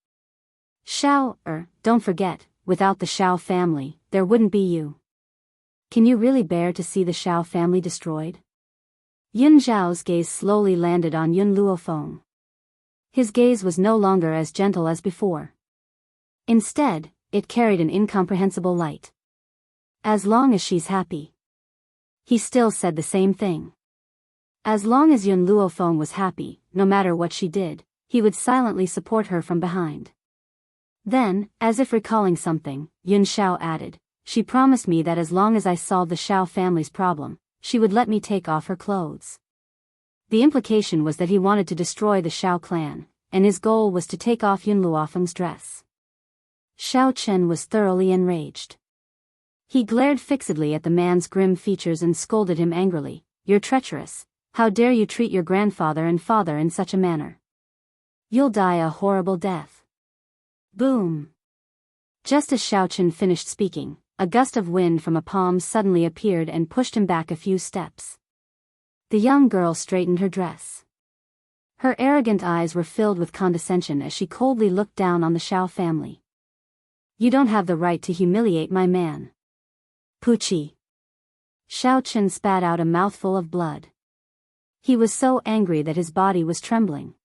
Shao, don't forget, without the Shao family, there wouldn't be you. Can you really bear to see the Shao family destroyed? Yun Zhao's gaze slowly landed on Yun Luofeng. His gaze was no longer as gentle as before. Instead, it carried an incomprehensible light. As long as she's happy. He still said the same thing. As long as Yun Luofeng was happy, no matter what she did, he would silently support her from behind. Then, as if recalling something, Yun Shao added, she promised me that as long as I solved the Shao family's problem, she would let me take off her clothes. The implication was that he wanted to destroy the Shao clan, and his goal was to take off Yun Luofeng's dress. Xiao Chen was thoroughly enraged. He glared fixedly at the man's grim features and scolded him angrily, "You're treacherous. How dare you treat your grandfather and father in such a manner? You'll die a horrible death." Boom! Just as Xiao Chen finished speaking, a gust of wind from a palm suddenly appeared and pushed him back a few steps. The young girl straightened her dress. Her arrogant eyes were filled with condescension as she coldly looked down on the Shao family. "You don't have the right to humiliate my man." Puchi. Xiao Chen spat out a mouthful of blood. He was so angry that his body was trembling.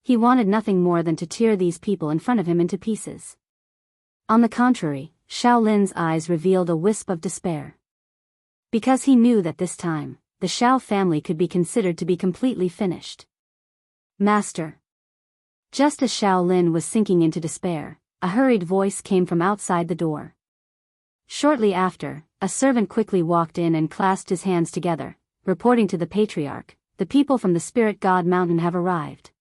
He wanted nothing more than to tear these people in front of him into pieces. On the contrary, Shaolin's eyes revealed a wisp of despair. Because he knew that this time, the Shao family could be considered to be completely finished. "Master." Just as Shaolin was sinking into despair, a hurried voice came from outside the door. Shortly after, a servant quickly walked in and clasped his hands together, reporting to the patriarch, "The people from the Spirit God Mountain have arrived."